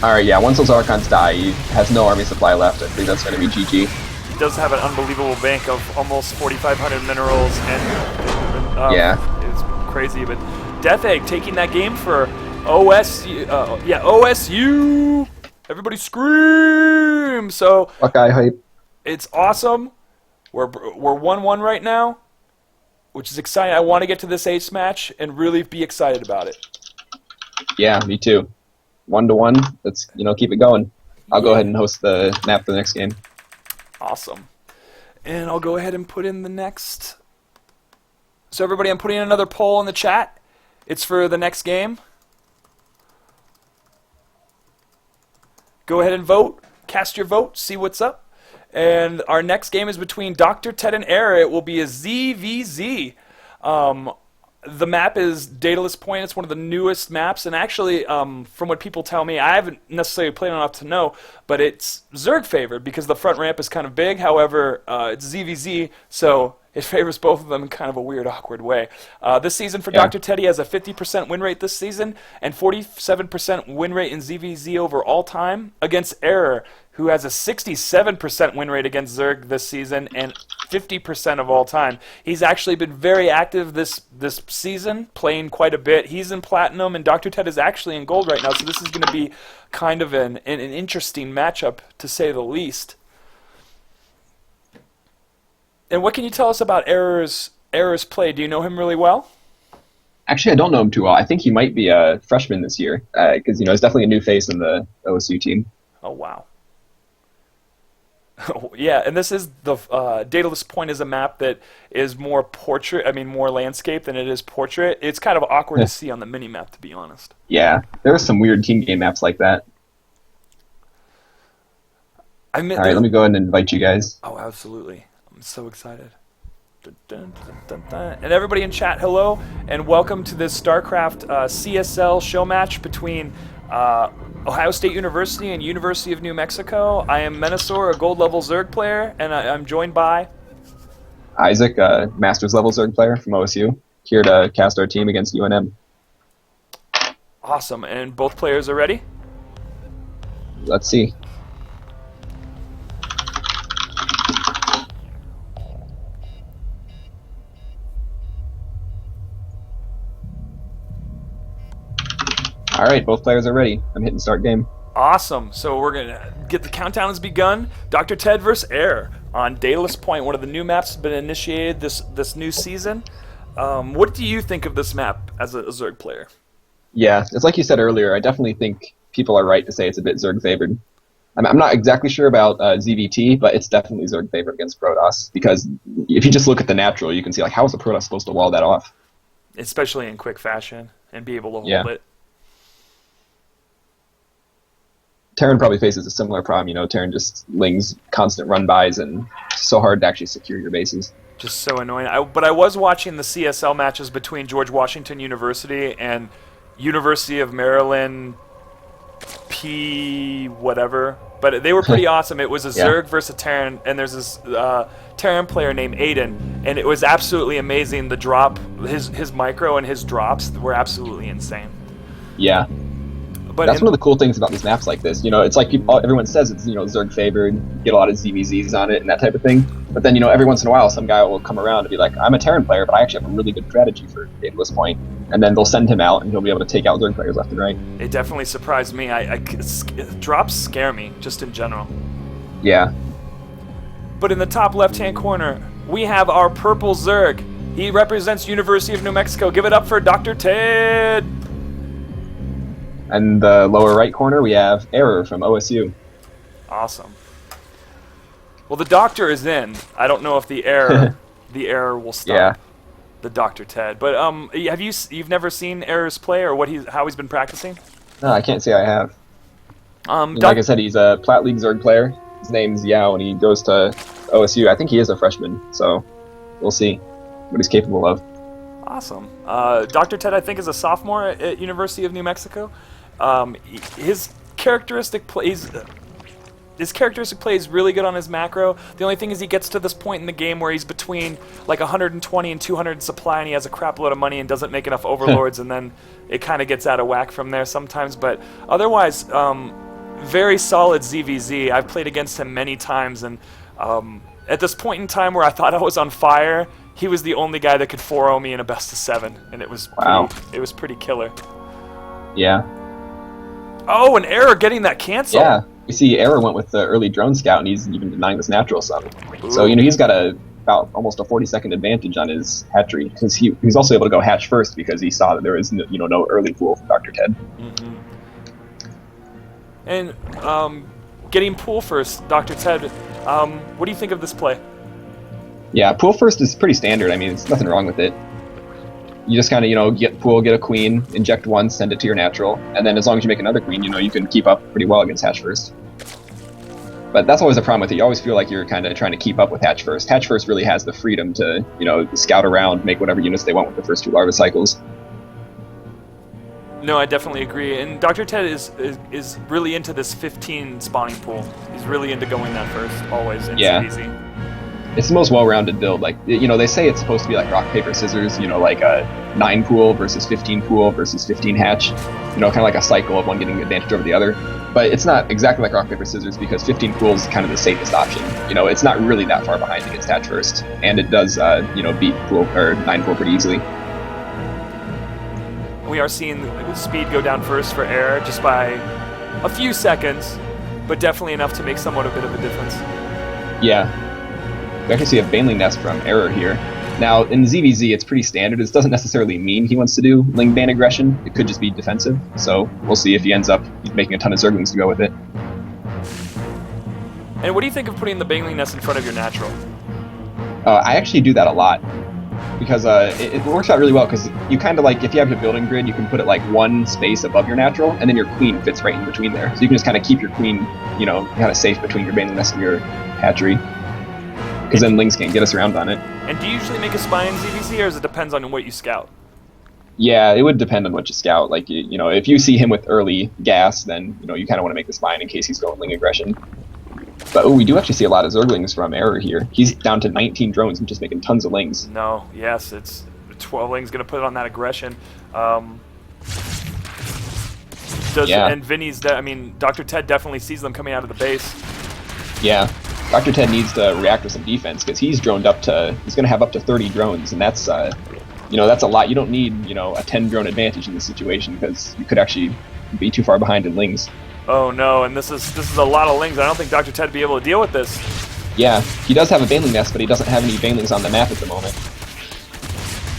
Alright, yeah, once those Archons die, he has no army supply left. I think that's going to be GG. He does have an unbelievable bank of almost 4,500 minerals, and it's crazy. But Death Egg taking that game for OSU. OSU. Everybody scream! So Buckeye hype. It's awesome. We're 1-1 right now, which is exciting. I want to get to this ace match and really be excited about it. Yeah, me too. 1-1. Let's keep it going. I'll go ahead and host the map for the next game. Awesome. And I'll go ahead and put in the next. So everybody, I'm putting in another poll in the chat. It's for the next game. Go ahead and vote. Cast your vote. See what's up. And our next game is between Dr. Ted and Error. It will be a ZVZ. The map is Daedalus Point. It's one of the newest maps, and actually, from what people tell me, I haven't necessarily played enough to know, but it's Zerg favored because the front ramp is kind of big. However, it's ZVZ, so it favors both of them in kind of a weird, awkward way. This season for Dr. Teddy has a 50% win rate this season and 47% win rate in ZVZ over all time against Error, who has a 67% win rate against Zerg this season and 50% of all time. He's actually been very active this season, playing quite a bit. He's in Platinum, and Dr. Ted is actually in Gold right now, so this is going to be kind of an interesting matchup, to say the least. And what can you tell us about Error's play? Do you know him really well? Actually, I don't know him too well. I think he might be a freshman this year, because he's definitely a new face in the OSU team. Oh, wow. Yeah, and this is the Daedalus Point is a map that is more more landscape than it is portrait. It's kind of awkward to see on the mini map, to be honest. Yeah, there are some weird team game maps like that. I mean, All right, let me go ahead and invite you guys. oh, absolutely. I'm so excited. Dun, dun, dun, dun, dun. And everybody in chat, hello, and welcome to this StarCraft CSL show match between Ohio State University and University of New Mexico. I am Menasor, a gold level Zerg player, and I'm joined by Isaac, Masters level Zerg player from OSU, here to cast our team against UNM. Awesome, and both players are ready? Let's see. All right, both players are ready. I'm hitting start game. Awesome. So we're going to get the countdown has begun. Dr. Ted versus Air on Daedalus Point. One of the new maps has been initiated this new season. What do you think of this map as a Zerg player? Yeah, it's like you said earlier. I definitely think people are right to say it's a bit Zerg favored. I'm not exactly sure about ZVT, but it's definitely Zerg favored against Protoss, because if you just look at the natural, you can see, like, how is a Protoss supposed to wall that off? Especially in quick fashion and be able to hold it. Terran probably faces a similar problem. You know, Terran just lings constant run-bys, and it's so hard to actually secure your bases. Just so annoying. But I was watching the CSL matches between George Washington University and University of Maryland P whatever. But they were pretty awesome. It was a Zerg versus a Terran, and there's this Terran player named Aiden, and it was absolutely amazing. The drop, his micro and his drops were absolutely insane. Yeah. But that's one of the cool things about these maps like this. You know, it's like everyone says it's, you know, Zerg favored, get a lot of ZVZs on it and that type of thing. But then, you know, every once in a while, some guy will come around and be like, I'm a Terran player, but I actually have a really good strategy for Daedalus Point. And then they'll send him out, and he'll be able to take out Zerg players left and right. It definitely surprised me. Drops scare me, just in general. Yeah. But in the top left-hand corner, we have our purple Zerg. He represents University of New Mexico. Give it up for Dr. Ted! And the lower right corner, we have Error from OSU. Awesome. Well, the doctor is in. I don't know if the error will stop the Dr. Ted. But you've never seen Error's play or how he's been practicing? No, I can't say I have. Like I said, he's a Plat League Zerg player. His name's Yao, and he goes to OSU. I think he is a freshman, so we'll see what he's capable of. Awesome. Dr. Ted, I think, is a sophomore at University of New Mexico. His characteristic play is really good on his macro. The only thing is he gets to this point in the game where he's between like 120 and 200 supply, and he has a crap load of money and doesn't make enough overlords, and then it kind of gets out of whack from there sometimes. But otherwise, very solid ZVZ. I've played against him many times, and at this point in time where I thought I was on fire, he was the only guy that could 4-0 me in a best-of-7, and it was pretty killer. Yeah. Oh, and Error getting that cancel. Yeah, you see Error went with the early drone scout, and he's even denying this natural some. Ooh. So, you know, he's got about almost a 40-second advantage on his hatchery, because he's also able to go hatch first because he saw that there was no early pool from Dr. Ted. Mm-hmm. And getting pool first, Dr. Ted, what do you think of this play? Yeah, pool first is pretty standard. I mean, there's nothing wrong with it. You just kind of, get pool, get a queen, inject one, send it to your natural, and then as long as you make another queen, you can keep up pretty well against hatch first. But that's always a problem with it. You always feel like you're kind of trying to keep up with hatch first. Hatch first really has the freedom to, scout around, make whatever units they want with the first 2 larva cycles. No, I definitely agree. And Dr. Ted is really into this 15 spawning pool. He's really into going that first, always. It's easy. It's the most well-rounded build. Like, they say it's supposed to be like rock, paper, scissors, like a 9 pool versus 15 pool versus 15 hatch, kind of like a cycle of one getting the advantage over the other. But it's not exactly like rock, paper, scissors, because 15 pool is kind of the safest option. It's not really that far behind against hatch first, and it does, beat pool or 9 pool pretty easily. We are seeing the speed go down first for Error just by a few seconds, but definitely enough to make somewhat a bit of a difference. Yeah. We actually see a Baneling Nest from Error here. Now, in ZVZ, it's pretty standard. It doesn't necessarily mean he wants to do Ling Bane aggression. It could just be defensive. So we'll see if he ends up making a ton of Zerglings to go with it. And what do you think of putting the Baneling Nest in front of your natural? I actually do that a lot. because it works out really well because you kind of like, if you have your building grid, you can put it like one space above your natural, and then your queen fits right in between there. So you can just kind of keep your queen, you know, kind of safe between your baneling nest and your hatchery. Because then lings can't get us around on it. And do you usually make a spy in ZVZ, or does it depends on what you scout? Yeah, it would depend on what you scout. Like, you know, if you see him with early gas, then, you know, you kind of want to make the spine in case he's going ling aggression. But, oh, we do actually see a lot of Zerglings from Error here. He's down to 19 drones and just making tons of lings. No, yes, it's 12 lings going to put it on that aggression. And Vinny's, I mean, Dr. Ted definitely sees them coming out of the base. Yeah, Dr. Ted needs to react with some defense because he's droned up to, he's going to have up to 30 drones, and that's, you know, that's a lot. You don't need, you know, a 10 drone advantage in this situation because you could actually be too far behind in lings. Oh no, and this is a lot of lings. I don't think Dr. Ted would be able to deal with this. Yeah, he does have a baneling nest, but he doesn't have any banelings on the map at the moment.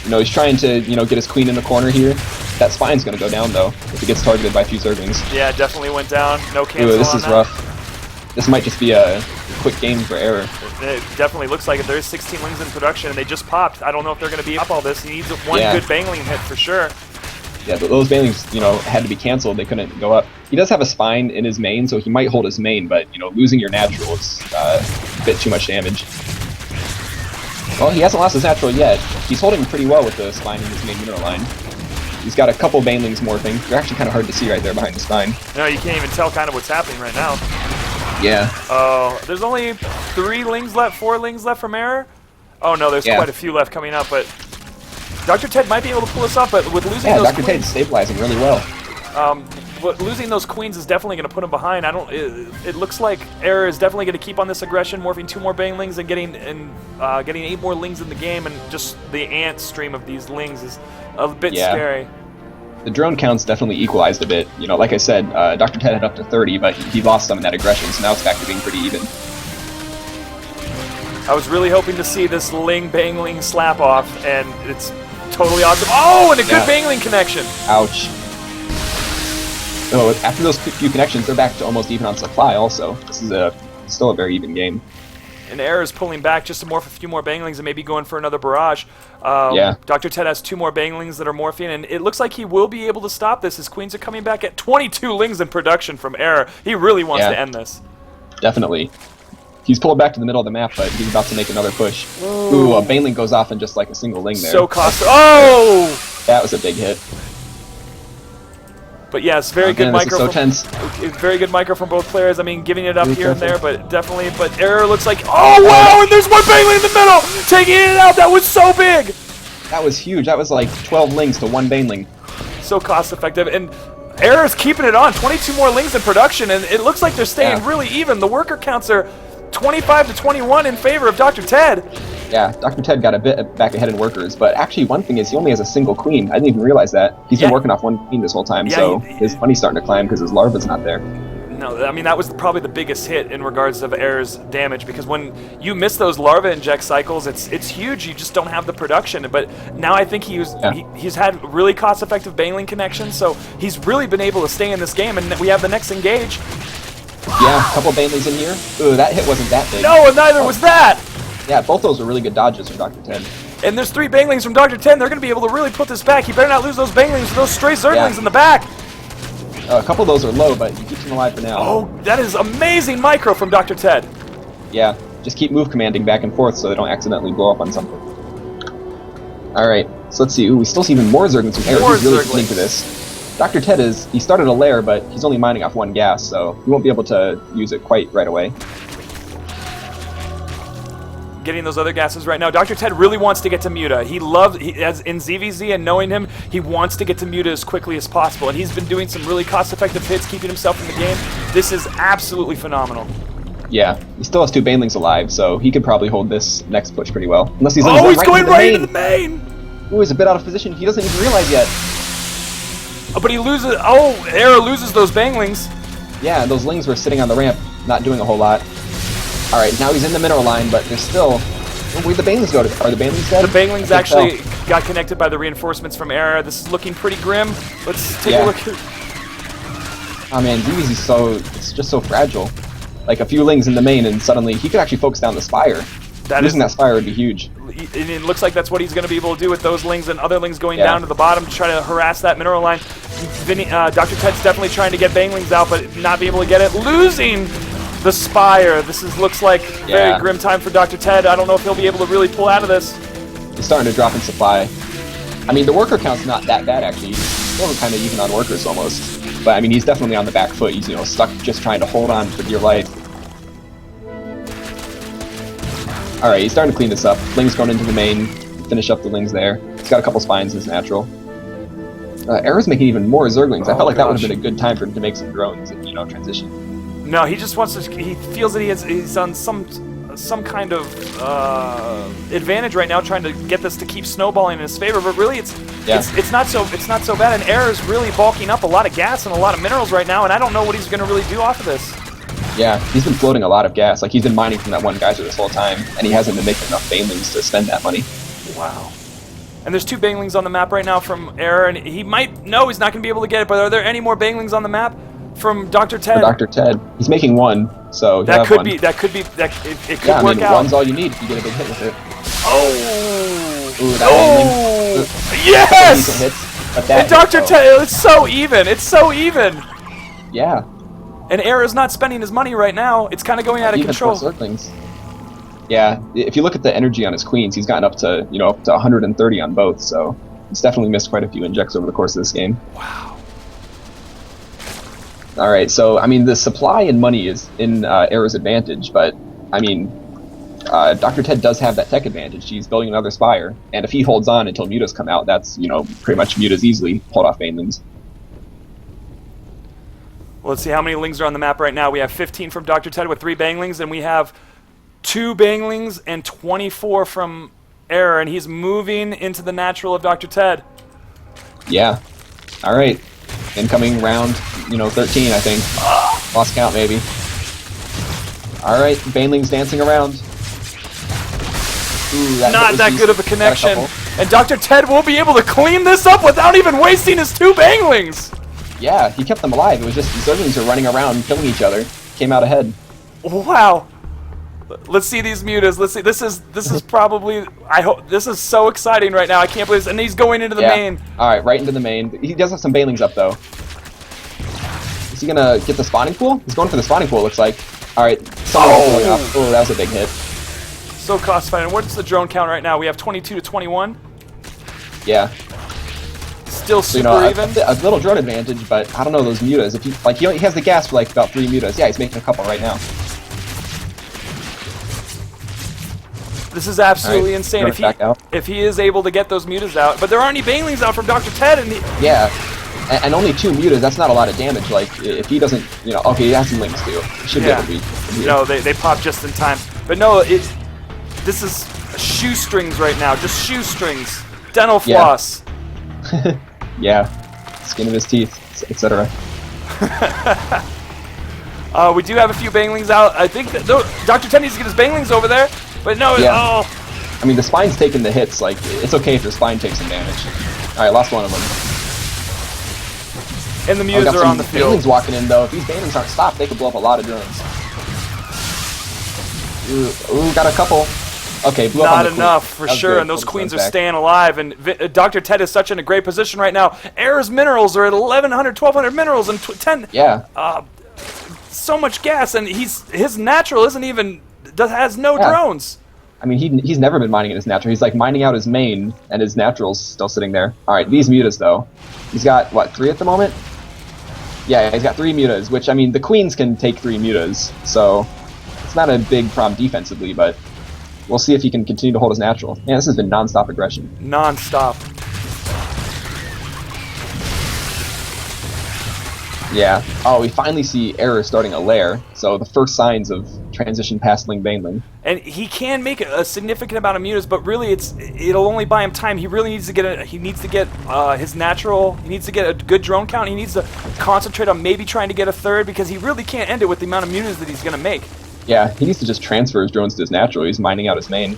You know, he's trying to, you know, get his queen in the corner here. That spine's going to go down, though, if he gets targeted by a few Zerglings. Yeah, it definitely went down. No cancel. Ooh, this on is that. rough. This might just be a quick game for Error. It definitely looks like it. There's 16 lings in production, and they just popped. I don't know if they're going to be up all this. He needs one good bangling hit for sure. Yeah, but those banelings, you know, had to be canceled. They couldn't go up. He does have a spine in his main, so he might hold his main, but, you know, losing your natural is a bit too much damage. Well, he hasn't lost his natural yet. He's holding pretty well with the spine in his main mineral line. He's got a couple banelings morphing. They're actually kind of hard to see right there behind the spine. No, you can't even tell kind of what's happening right now. Yeah. Oh, there's only 3 lings left, 4 lings left from Error. Oh no, there's quite a few left coming up, but Dr. Ted might be able to pull us up, but with losing those Dr. Ted's stabilizing really well. But losing those queens is definitely going to put him behind. It looks like Error is definitely going to keep on this aggression, morphing 2 more banelings and getting 8 more lings in the game, and just the ant stream of these lings is a bit scary. The drone count's definitely equalized a bit. You know, like I said, Dr. Ted had up to 30, but he lost some in that aggression, so now it's back to being pretty even. I was really hoping to see this ling-bangling slap-off, and it's totally awesome. Oh, and a good bangling connection! Ouch. So after those few connections, they're back to almost even on supply also. This is still a very even game. And Error is pulling back just to morph a few more banglings and maybe going for another barrage. Dr. Ted has 2 more banglings that are morphing, and it looks like he will be able to stop this. His queens are coming back at 22 lings in production from Error. He really wants to end this. Definitely. He's pulled back to the middle of the map, but he's about to make another push. Ooh, a baneling goes off in just like a single ling there. So costly. Oh! That was a big hit. But yes, very good micro. This is so tense. Very good micro from both players. I mean, giving it up here and there, but definitely. But Error looks like, oh wow! And there's one bangling in the middle, taking it out. That was so big. That was huge. That was like 12 lings to 1 baneling. So cost effective, and Error's keeping it on. 22 more lings in production, and it looks like they're staying really even. The worker counts are 25 to 21 in favor of Dr. Ted. Yeah, Dr. Ted got a bit back ahead in workers, but actually one thing is he only has a single queen. I didn't even realize that. He's been working off 1 queen this whole time, so his money's starting to climb because his larva's not there. No, I mean, that was probably the biggest hit in regards of Error's damage, because when you miss those larva inject cycles, it's huge. You just don't have the production. But now I think he's had really cost-effective bangling connections, so he's really been able to stay in this game, and we have the next engage. Yeah, a couple banelings in here. Ooh, that hit wasn't that big. No, and neither was that! Yeah, both those were really good dodges from Dr. Ted. And there's 3 banglings from Dr. Ted. They're going to be able to really put this back. He better not lose those banglings or those stray Zerglings in the back. A couple of those are low, but he keeps them alive for now. Oh, that is amazing micro from Dr. Ted. Yeah, just keep move commanding back and forth so they don't accidentally blow up on something. Alright, so let's see. Ooh, we still see even more Zerglings from Error. He's really into this. Dr. Ted he started a lair, but he's only mining off 1 gas, so he won't be able to use it quite right away. Getting those other gases right now. Dr. Ted really wants to get to Muta. As in ZVZ and knowing him, he wants to get to Muta as quickly as possible, and he's been doing some really cost-effective hits, keeping himself in the game. This is absolutely phenomenal. Yeah, he still has 2 banelings alive, so he could probably hold this next push pretty well. Unless he's he's going right into the main! Ooh, he's a bit out of position. He doesn't even realize yet. Oh, but he loses. Oh, Error loses those banglings. Yeah, those lings were sitting on the ramp, not doing a whole lot. Alright, now he's in the mineral line, but there's still... Where'd the banelings go? Are the banelings dead? The banglings actually got connected by the reinforcements from Error. This is looking pretty grim. Let's take a look here. Oh man, it's just so fragile. Like a few lings in the main, and suddenly he could actually focus down the Spire. Losing that Spire would be huge. It looks like that's what he's going to be able to do with those Lings and other Lings going Yeah. down to the bottom to try to harass that mineral line. Dr. Ted's definitely trying to get Banglings out, but not be able to get it. Losing the Spire. Looks like very grim time for Dr. Ted. I don't know if he'll be able to really pull out of this. He's starting to drop in supply. I mean, the worker count's not that bad, actually. He's still kind of even on workers, almost. But, I mean, he's definitely on the back foot. He's, stuck just trying to hold on for dear life. Alright, he's starting to clean this up. Ling's going into the main, finish up the Lings there. He's got a couple spines as natural. Era's making even more Zerglings. I felt like that would have been a good time for him to make some drones and, transition. No, he just wants to. He feels that he's on some kind of advantage right now, trying to get this to keep snowballing in his favor. But really, it's not so bad. And Era's really bulking up a lot of gas and a lot of minerals right now, and I don't know what he's going to really do off of this. Yeah, he's been floating a lot of gas. Like, he's been mining from that one geyser this whole time, and he hasn't been making enough Banelings to spend that money. Wow. And there's 2 Banglings on the map right now from Era, and he might know he's not going to be able to get it, but are there any more Banglings on the map from Dr. Ted? For Dr. Ted. He's making 1, so it could work out. 1's all you need if you get a big hit with it. Oh! Ooh, that Bangling. Yes! Hits, and Dr. Ted, it's so even. It's so even. Yeah. And Era's not spending his money right now. It's kind of going out of control. Zerglings. Yeah, if you look at the energy on his queens, he's gotten up to, up to 130 on both, so he's definitely missed quite a few injects over the course of this game. Wow. Alright, so, I mean, the supply and money is in Era's advantage, but, I mean, Dr. Ted does have that tech advantage. He's building another Spire, and if he holds on until Mutas come out, that's, pretty much Mutas easily pulled off Banelings. Well, let's see how many Lings are on the map right now. We have 15 from Dr. Ted with 3 Banglings, and we have 2 Banglings and 24 from Era, and he's moving into the natural of Dr. Ted. Yeah. Alright. Incoming round, 13, I think. Lost count, maybe. Alright, Banelings dancing around. Ooh, not that good of a connection. And Dr. Ted will be able to clean this up without even wasting his 2 Banglings. Yeah, he kept them alive. It was just the Zerglings are running around, killing each other. Came out ahead. Wow. Let's see these Mutas. Let's see. This is probably. I hope this is so exciting right now. I can't believe this. And he's going into the main. All right, right into the main. He does have some Banelings up though. Is he gonna get the spawning pool? He's going for the spawning pool. Looks like. All right. Oh, that was a big hit. So cost fighting. What's the drone count right now? We have 22 to 21. Yeah. Still super even. A little drone advantage, but I don't know those Mutas. If he has the gas for like about 3 Mutas. Yeah, he's making a couple right now. This is absolutely insane. If he is able to get those Mutas out, but there aren't any Banelings out from Dr. Ted, and yeah, and only 2 Mutas. That's not a lot of damage. Like if he doesn't, okay, he has some Lings too. He should be able to beat. No, they pop just in time. But no, this is shoestrings right now. Just shoestrings, dental floss. Yeah, skin of his teeth, etc. We do have a few Banglings out. I think that Dr. Ted needs to get his Banglings over there, but no. Yeah. I mean, the spine's taking the hits. Like, it's okay if your spine takes some damage. All right, lost one of them. And the Mutas are on the field. Banelings walking in though. If these Banelings aren't stopped, they could blow up a lot of drones. Ooh, got a couple. Okay, blew up on the queen. Not enough for sure, and those queens are staying alive. And Dr. Ted is such in a great position right now. Era's minerals are at 1,100, 1,200 minerals and 10. Yeah. So much gas, and his natural isn't even has no drones. I mean, he's never been mining in his natural. He's like mining out his main, and his natural's still sitting there. All right, these Mutas though. He's got what, 3 at the moment? Yeah, he's got 3 Mutas, which I mean, the queens can take 3 Mutas, so it's not a big problem defensively, but we'll see if he can continue to hold his natural. Man, this has been non-stop aggression. Non-stop. Yeah. Oh, we finally see Era starting a lair, so the first signs of transition past Ling Baneling. And he can make a significant amount of Mutas, but really it'll only buy him time. He really needs to get his natural. He needs to get a good drone count. He needs to concentrate on maybe trying to get a 3rd, because he really can't end it with the amount of Mutas that he's going to make. Yeah, he needs to just transfer his drones to his natural. He's mining out his main.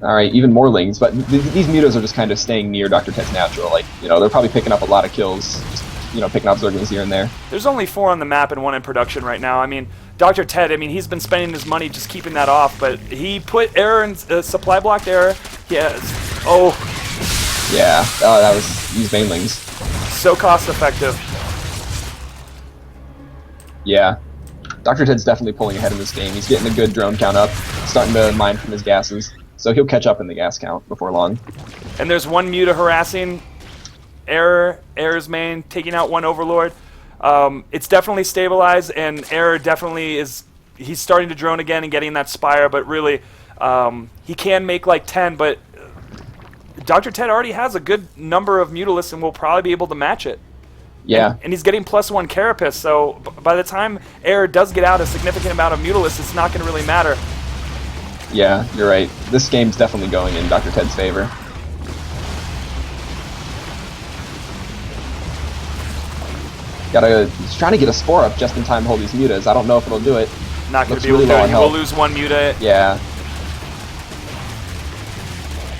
Alright, even more Lings, but these Mutas are just kind of staying near Dr. Ted's natural. Like, they're probably picking up a lot of kills, just, picking up Zerglings here and there. There's only 4 on the map and 1 in production right now. I mean, Dr. Ted, I mean, he's been spending his money just keeping that off, but he put error in supply blocked error. Yes. Oh. Yeah. Oh, that was these banelings. So cost effective. Yeah. Dr. Ted's definitely pulling ahead in this game. He's getting a good drone count up, starting to mine from his gases. So he'll catch up in the gas count before long. And there's one Muta harassing Error's main, taking out one Overlord. It's definitely stabilized, and Error definitely is... He's starting to drone again and getting that Spire, but really, he can make like 10, but Dr. Ted already has a good number of Mutalisks and will probably be able to match it. Yeah. And he's getting +1 Carapace, so by the time Error does get out a significant amount of Mutalisks, it's not going to really matter. Yeah, you're right. This game's definitely going in Dr. Ted's favor. He's trying to get a Spore up just in time to hold these Mutas. I don't know if it'll do it. Not going to be able to do it. He will lose one Muta. Yeah.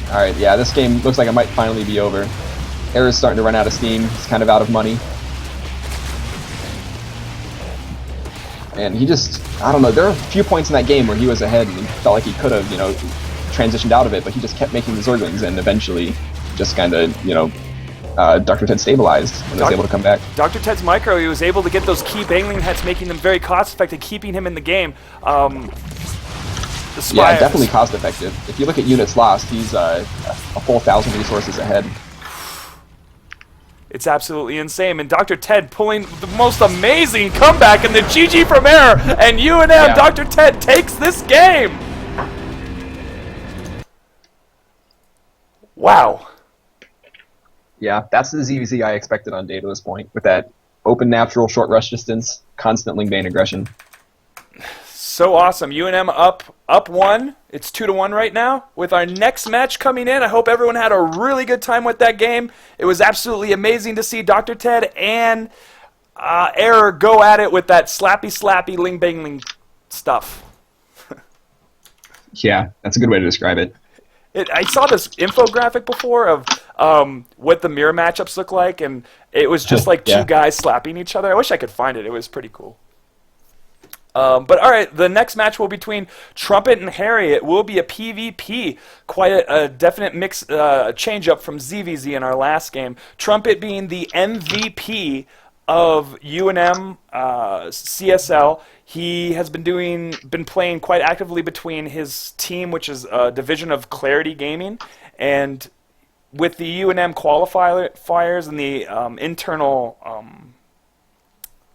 Alright, yeah, this game looks like it might finally be over. Error's starting to run out of steam. He's kind of out of money. And he just, I don't know, there were a few points in that game where he was ahead and he felt like he could have, transitioned out of it, but he just kept making the Zerglings and eventually just kind of, Dr. Ted stabilized and was able to come back. Dr. Ted's micro, he was able to get those key Bangling heads, making them very cost-effective, keeping him in the game. Yeah, definitely cost-effective. If you look at units lost, he's a full 1,000 resources ahead. It's absolutely insane. And Dr. Ted pulling the most amazing comeback in the GG from Error, and UNM, yeah. Dr. Ted takes this game! Wow. Yeah, that's the ZVZ I expected on day to this point, with that open natural short rush distance, constant link bane aggression. So awesome. UNM up 1. It's 2-1 right now. With our next match coming in, I hope everyone had a really good time with that game. It was absolutely amazing to see Dr. Ted and Error go at it with that slappy ling bangling stuff. Yeah, that's a good way to describe it. I saw this infographic before of what the mirror matchups look like, and it was just like two guys slapping each other. I wish I could find it. It was pretty cool. But all right, the next match will be between Trumpet and Harry. It will be a PvP, quite a definite mix, change-up from ZVZ in our last game. Trumpet being the MVP of UNM CSL. He has been playing quite actively between his team, which is a division of Clarity Gaming, and with the UNM qualifiers and the internal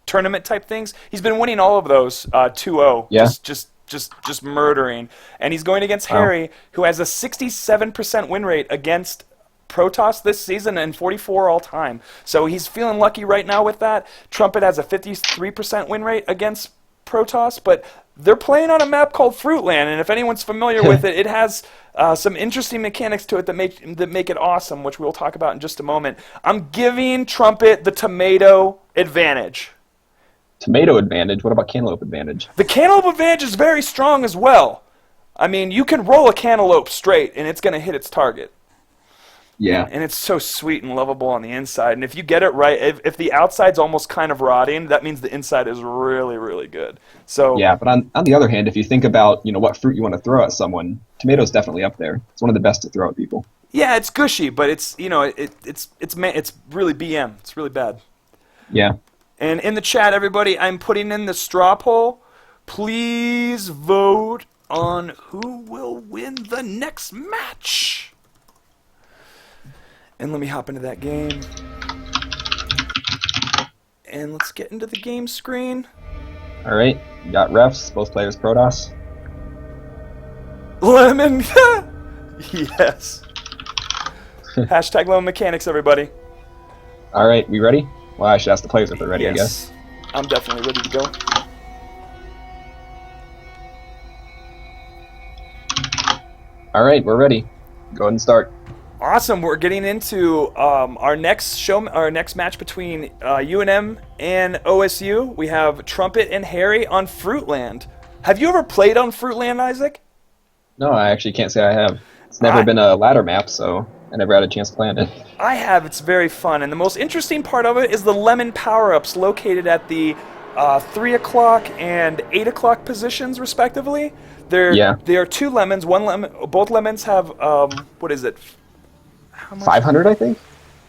tournament type things, he's been winning all of those 2-0, yeah. just murdering. And he's going against Harry, who has a 67% win rate against Protoss this season and 44 all time. So he's feeling lucky right now with that. Trumpet has a 53% win rate against Protoss, but they're playing on a map called Fruitland, and if anyone's familiar with it, it has some interesting mechanics to it that make it awesome, which we'll talk about in just a moment. I'm giving Trumpet the tomato advantage. Tomato advantage? What about cantaloupe advantage? The cantaloupe advantage is very strong as well. I mean, you can roll a cantaloupe straight, and it's going to hit its target. Yeah. And it's so sweet and lovable on the inside. And if you get it right, if the outside's almost kind of rotting, that means the inside is really, really good. So yeah, but on the other hand, if you think about what fruit you want to throw at someone, tomato's definitely up there. It's one of the best to throw at people. Yeah, it's gushy, but it's it's really BM. It's really bad. Yeah. And in the chat, everybody, I'm putting in the straw poll. Please vote on who will win the next match. And let me hop into that game. And let's get into the game screen. All right, you got refs, both players Protoss. Lemon! Yes. Hashtag Lemon Mechanics, everybody. All right, we ready? Well, I should ask the players if they're ready, yes. I guess. I'm definitely ready to go. All right, we're ready. Go ahead and start. Awesome. We're getting into our next match between UNM and OSU. We have Trumpet and Harry on Fruitland. Have you ever played on Fruitland, Isaac? No, I actually can't say I have. It's never been a ladder map, so I never had a chance to play on it. I have. It's very fun, and the most interesting part of it is the lemon power-ups located at the 3 o'clock and 8 o'clock positions, respectively. There are 2 lemons. One lemon, both lemons have what is it? How much? 500, I think.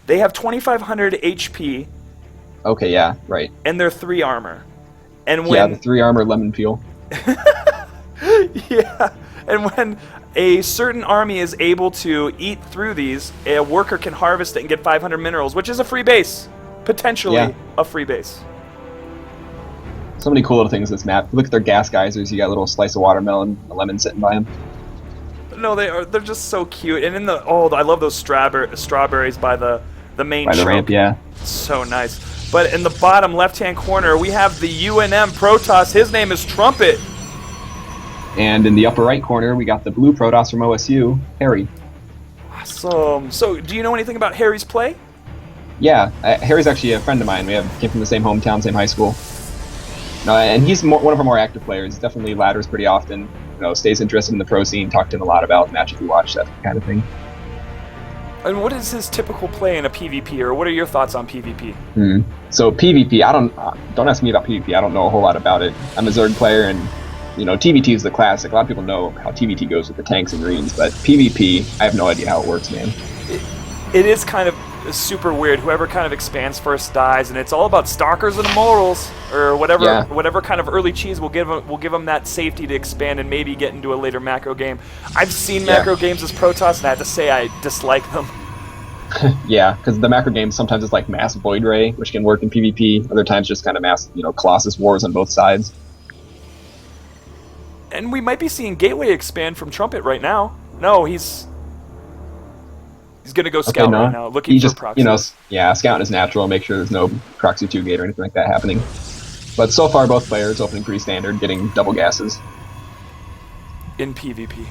They have 2,500 HP, Okay, yeah, right. and they're 3 armor. And Yeah, when the 3 armor lemon peel. yeah, and when a certain army is able to eat through these, a worker can harvest it and get 500 minerals, which is a free base, potentially a free base. So many cool little things in this map. Look at their gas geysers. You got a little slice of watermelon, a lemon sitting by them. No, they're just so cute. And in the I love those strawberries by the main By the trunk. ramp, yeah. So nice. But in the bottom left-hand corner, we have the UNM Protoss. His name is Trumpet. And in the upper right corner, we got the blue Protoss from OSU, Harry. Awesome. So, do you know anything about Harry's play? Yeah, Harry's actually a friend of mine. Came from the same hometown, same high school. And he's one of our more active players. Definitely ladders pretty often. Stays interested in the pro scene. Talked to him a lot about matches we watch, that kind of thing. And what is his typical play in a PvP, or what are your thoughts on PvP? So PvP, don't ask me about PvP. I don't know a whole lot about it. I'm a Zerg player, and TVT is the classic. A lot of people know how TVT goes with the tanks and marines, but PvP, I have no idea how it works, man. It is kind of super weird. Whoever kind of expands first dies, and it's all about stalkers and immortals, or whatever kind of early cheese will give them that safety to expand and maybe get into a later macro game. I've seen macro games as Protoss, and I have to say I dislike them. Yeah, because the macro games sometimes it's like mass void ray, which can work in PvP. Other times just kind of mass, Colossus wars on both sides. And we might be seeing Gateway expand from Trumpet right now. No, he's gonna go scout right now, looking for proxies. Scouting is natural. Make sure there's no proxy 2 gate or anything like that happening. But so far, both players opening pretty standard, getting double gases. In PvP.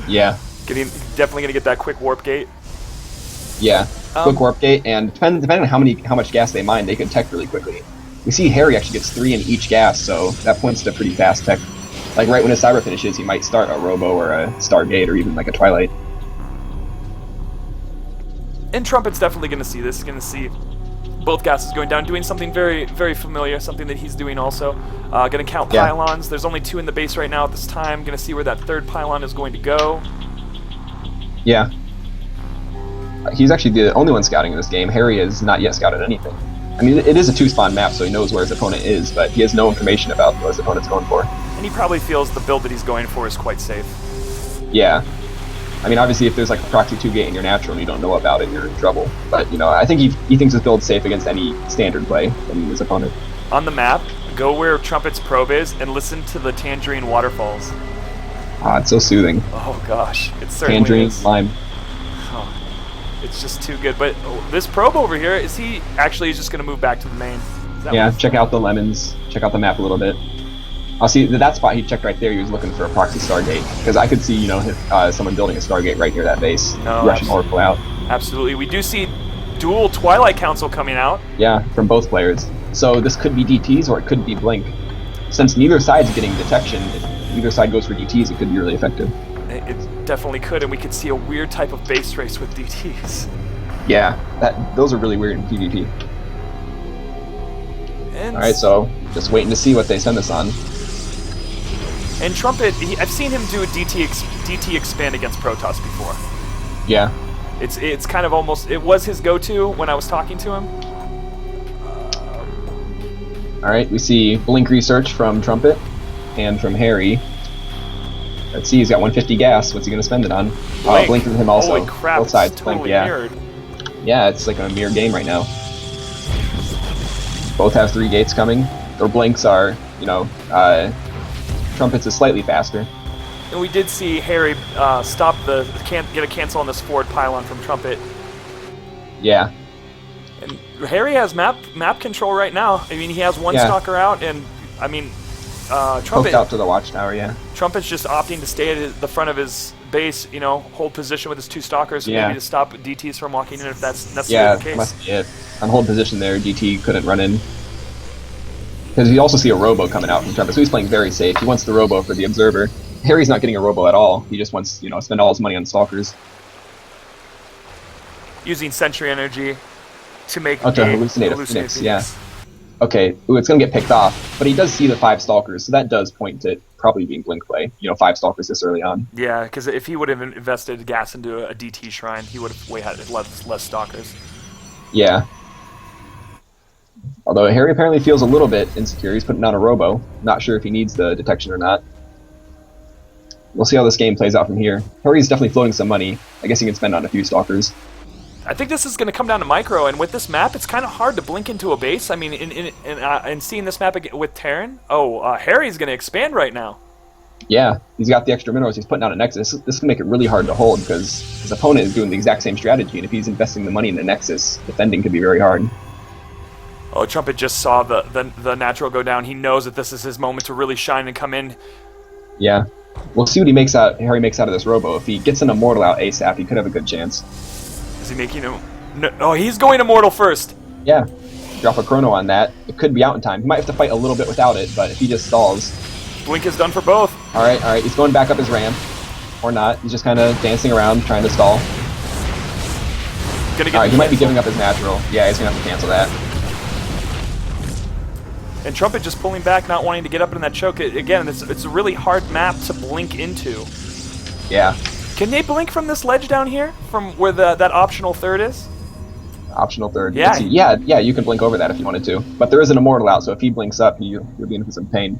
Yeah. Definitely gonna get that quick warp gate. Yeah, quick warp gate, and depending on how much gas they mine, they can tech really quickly. We see Harry actually gets 3 in each gas, so that points to pretty fast tech. Like right when his cyber finishes, he might start a Robo or a Stargate or even like a Twilight. And Trumpet's definitely going to see this. He's going to see both gases going down, doing something very, very familiar, something that he's doing also. Going to count pylons. There's only 2 in the base right now at this time. Going to see where that 3rd pylon is going to go. Yeah. He's actually the only one scouting in this game. Harry has not yet scouted anything. I mean, it is a 2-spawn map, so he knows where his opponent is, but he has no information about what his opponent's going for. And he probably feels the build that he's going for is quite safe. Yeah. I mean, obviously, if there's like a proxy 2 gate and you're natural and you don't know about it, you're in trouble. But, I think he thinks his build's safe against any standard play from his opponent. On the map, go where Trumpet's probe is and listen to the Tangerine waterfalls. It's so soothing. Oh, gosh. It certainly Tangerine, is. lime. Oh, it's just too good. But this probe over here, is he actually just going to move back to the main? Yeah, check out the lemons. Check out the map a little bit. I'll see that spot he checked right there. He was looking for a proxy Stargate because I could see, someone building a Stargate right near that base, rushing Oracle out. Absolutely, we do see dual Twilight Council coming out. Yeah, from both players. So this could be DTs or it could be Blink. Since neither side's getting detection, if either side goes for DTs, it could be really effective. It definitely could, and we could see a weird type of base race with DTs. Yeah, those are really weird in PvP. And all right, so just waiting to see what they send us on. And Trumpet, I've seen him do a DT expand against Protoss before. Yeah. It's kind of almost, it was his go-to when I was talking to him. All right, we see Blink research from Trumpet and from Harry. Let's see, he's got 150 gas. What's he going to spend it on? Blink with him also. Holy crap, both sides. totally Blink, yeah. mirrored. Yeah, it's like a mirror game right now. Both have 3 gates coming. Their Blinks are, Trumpets is slightly faster. And we did see Harry get a cancel on this forward pylon from Trumpet. Yeah. And Harry has map control right now. I mean, he has one stalker out, and I mean, Trumpet poked out to the watchtower. Yeah. Trumpet's just opting to stay at the front of his base. Hold position with his 2 stalkers, maybe to stop DTs from walking in if that's necessarily the case. Yeah, must be it. On hold position there, DT couldn't run in. Because you also see a Robo coming out from Trumpet, so he's playing very safe. He wants the Robo for the Observer. Harry's not getting a Robo at all. He just wants, spend all his money on Stalkers. Using Sentry Energy to make hallucinate a Phoenix, yeah. Okay, ooh, it's going to get picked off, but he does see the 5 Stalkers, so that does point to it probably being Blink play. 5 Stalkers this early on. Yeah, because if he would have invested gas into a DT shrine, he would have had less stalkers. Yeah. Although Harry apparently feels a little bit insecure. He's putting down a Robo. Not sure if he needs the detection or not. We'll see how this game plays out from here. Harry's definitely floating some money. I guess he can spend on a few Stalkers. I think this is going to come down to micro, and with this map, it's kind of hard to blink into a base. I mean, in seeing this map with Terran, Harry's going to expand right now. Yeah, he's got the extra minerals. He's putting out a Nexus. This can make it really hard to hold because his opponent is doing the exact same strategy, and if he's investing the money in the Nexus, defending could be very hard. Oh, Trumpet just saw the natural go down. He knows that this is his moment to really shine and come in. Yeah. We'll see what Harry makes out of this Robo. If he gets an Immortal out ASAP, he could have a good chance. Is he making him? No, oh, he's going Immortal first. Yeah. Drop a Chrono on that. It could be out in time. He might have to fight a little bit without it, but if he just stalls... Blink is done for both. Alright. He's going back up his ramp. Or not. He's just kind of dancing around, trying to stall. Alright, he might be giving up his natural. Yeah, he's going to have to cancel that. And Trumpet just pulling back, not wanting to get up in that choke. Again, it's a really hard map to blink into. Yeah. Can they blink from this ledge down here? From where that optional third is? Optional third. Yeah. Yeah, you can blink over that if you wanted to. But there is an Immortal out, so if he blinks up, you'll be in for some pain.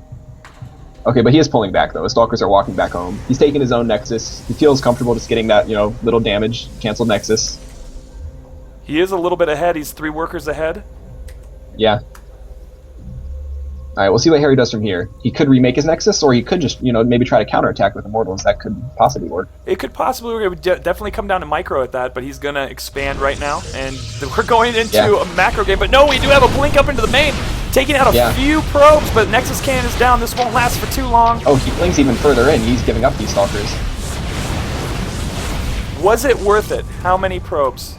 Okay, but he is pulling back, though. His Stalkers are walking back home. He's taking his own Nexus. He feels comfortable just getting that, little damage, canceled Nexus. He is a little bit ahead. He's 3 workers ahead. Yeah. Alright, we'll see what Harry does from here. He could remake his Nexus, or he could just, maybe try to counterattack with Immortals. That could possibly work. It could possibly work. It would definitely come down to micro at that, but he's going to expand right now. And we're going into a macro game. But no, we do have a blink up into the main, taking out a few probes, but Nexus Cannon is down. This won't last for too long. Oh, he blinks even further in. He's giving up these Stalkers. Was it worth it? How many probes?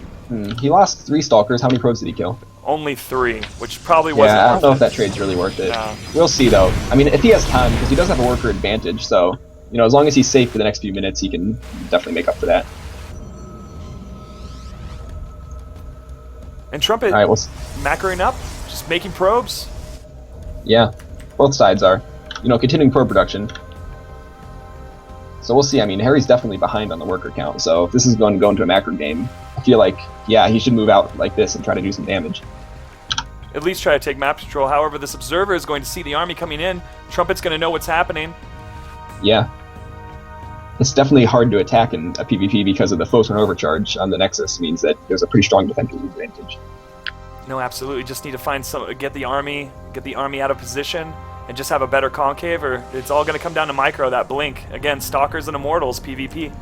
He lost 3 Stalkers. How many probes did he kill? Only 3, which probably wasn't I don't worth know it. if that trade's really worth it. No. We'll see, though. I mean, if he has time, because he does have a worker advantage, so, as long as he's safe for the next few minutes, he can definitely make up for that. And Trumpet macroing up, just making probes. Yeah, both sides are. Continuing probe production. So we'll see. I mean, Harry's definitely behind on the worker count, so if this is going to go into a macro game, I feel like, he should move out like this and try to do some damage. At least try to take map control. However, this observer is going to see the army coming in. Trumpet's going to know what's happening. Yeah. It's definitely hard to attack in a PvP because of the Photon Overcharge on the Nexus means that there's a pretty strong defensive advantage. No, absolutely. Just need to find get the army out of position, and just have a better concave, or it's all going to come down to micro, that blink. Again, Stalkers and Immortals, PvP.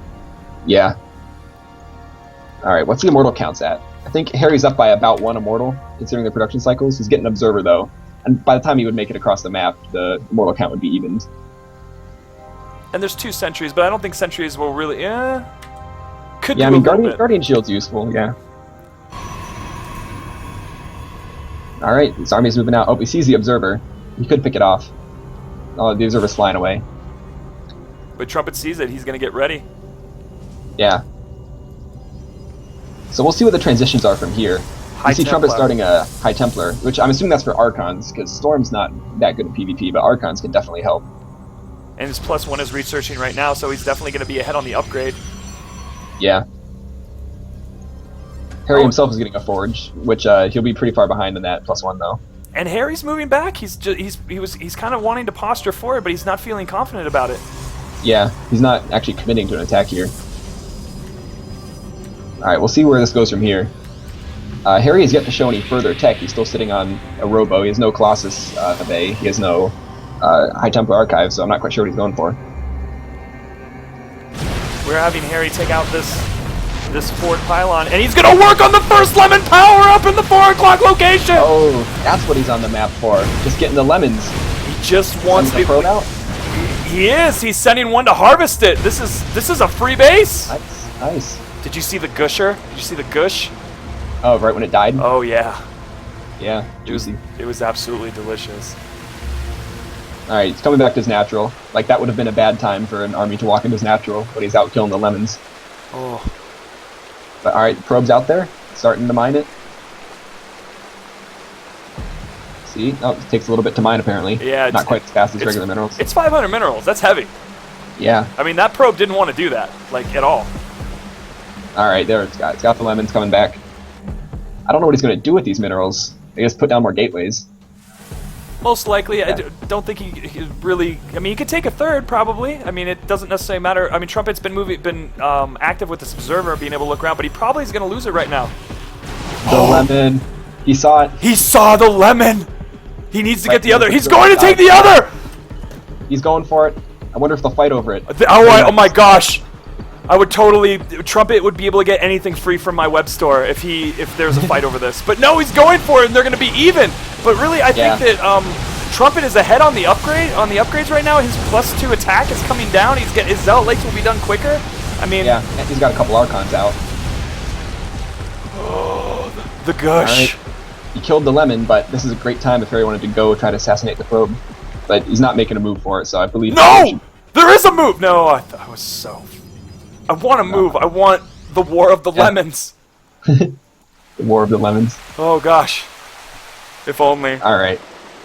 Yeah. Alright, what's the Immortal counts at? I think Harry's up by about 1 Immortal, considering the production cycles. He's getting Observer, though. And by the time he would make it across the map, the Immortal count would be evened. And there's 2 sentries, but I don't think sentries will really... could do I mean, a little bit. Guardian Shield's useful, yeah. Alright, this army's moving out. Oh, he sees the Observer. He could pick it off. Oh, the Observer's flying away. But Trumpet sees it. He's going to get ready. Yeah. So we'll see what the transitions are from here. We see Trumpet starting a High Templar, which I'm assuming that's for Archons, because Storm's not that good at PvP, but Archons can definitely help. And his +1 is researching right now, so he's definitely going to be ahead on the upgrade. Yeah. Harry himself is getting a Forge, which he'll be pretty far behind in that +1, though. And Harry's moving back. He's kind of wanting to posture forward, but he's not feeling confident about it. Yeah, he's not actually committing to an attack here. Alright, we'll see where this goes from here. Harry has yet to show any further tech. He's still sitting on a Robo. He has no Colossus Bay. He has no High Templar Archive, so I'm not quite sure what he's going for. We're having Harry take out this forward pylon, and he's going to work on the first lemon power up in the 4 o'clock location! Oh, that's what he's on the map for. Just getting the lemons. He just wants the probe out? He is. He's sending one to harvest it. This is a free base. Nice. Did you see the gusher? Did you see the gush? Oh, right when it died? Oh, yeah. Yeah, juicy. It was absolutely delicious. Alright, he's coming back to his natural. Like, that would have been a bad time for an army to walk into his natural, but he's out killing the lemons. Oh. But alright, the probe's out there, starting to mine it. Let's See? Oh, it takes a little bit to mine, apparently. Yeah. Not quite as fast as regular minerals. It's 500 minerals. That's heavy. Yeah. I mean, that probe didn't want to do that, like, at all. All right, there it's got the lemons coming back. I don't know what he's going to do with these minerals. I guess put down more gateways. Most likely, Yeah. I don't think he really. I mean, he could take a third, probably. I mean, it doesn't necessarily matter. I mean, Trumpet's been active with this observer, being able to look around, but he probably is going to lose it right now. The lemon. He saw it. He saw the lemon. He needs to get the other. He's going to take the other. He's going for it. I wonder if they'll fight over it. Oh my gosh. I would totally. Trumpet would be able to get anything free from my web store if there's a fight over this. But no, he's going for it, and they're going to be even. But really, I think that Trumpet is ahead on the upgrades right now. His +2 attack is coming down. His Zealot Lakes will be done quicker. I mean, yeah, and he's got a couple Archons out. Oh, the gush. Right. He killed the lemon, but this is a great time if Harry wanted to go try to assassinate the probe. But he's not making a move for it, so I believe. No, there is a move. No, I was so. I want to move. I want the War of the Lemons. The War of the Lemons. Oh gosh. If only. All right.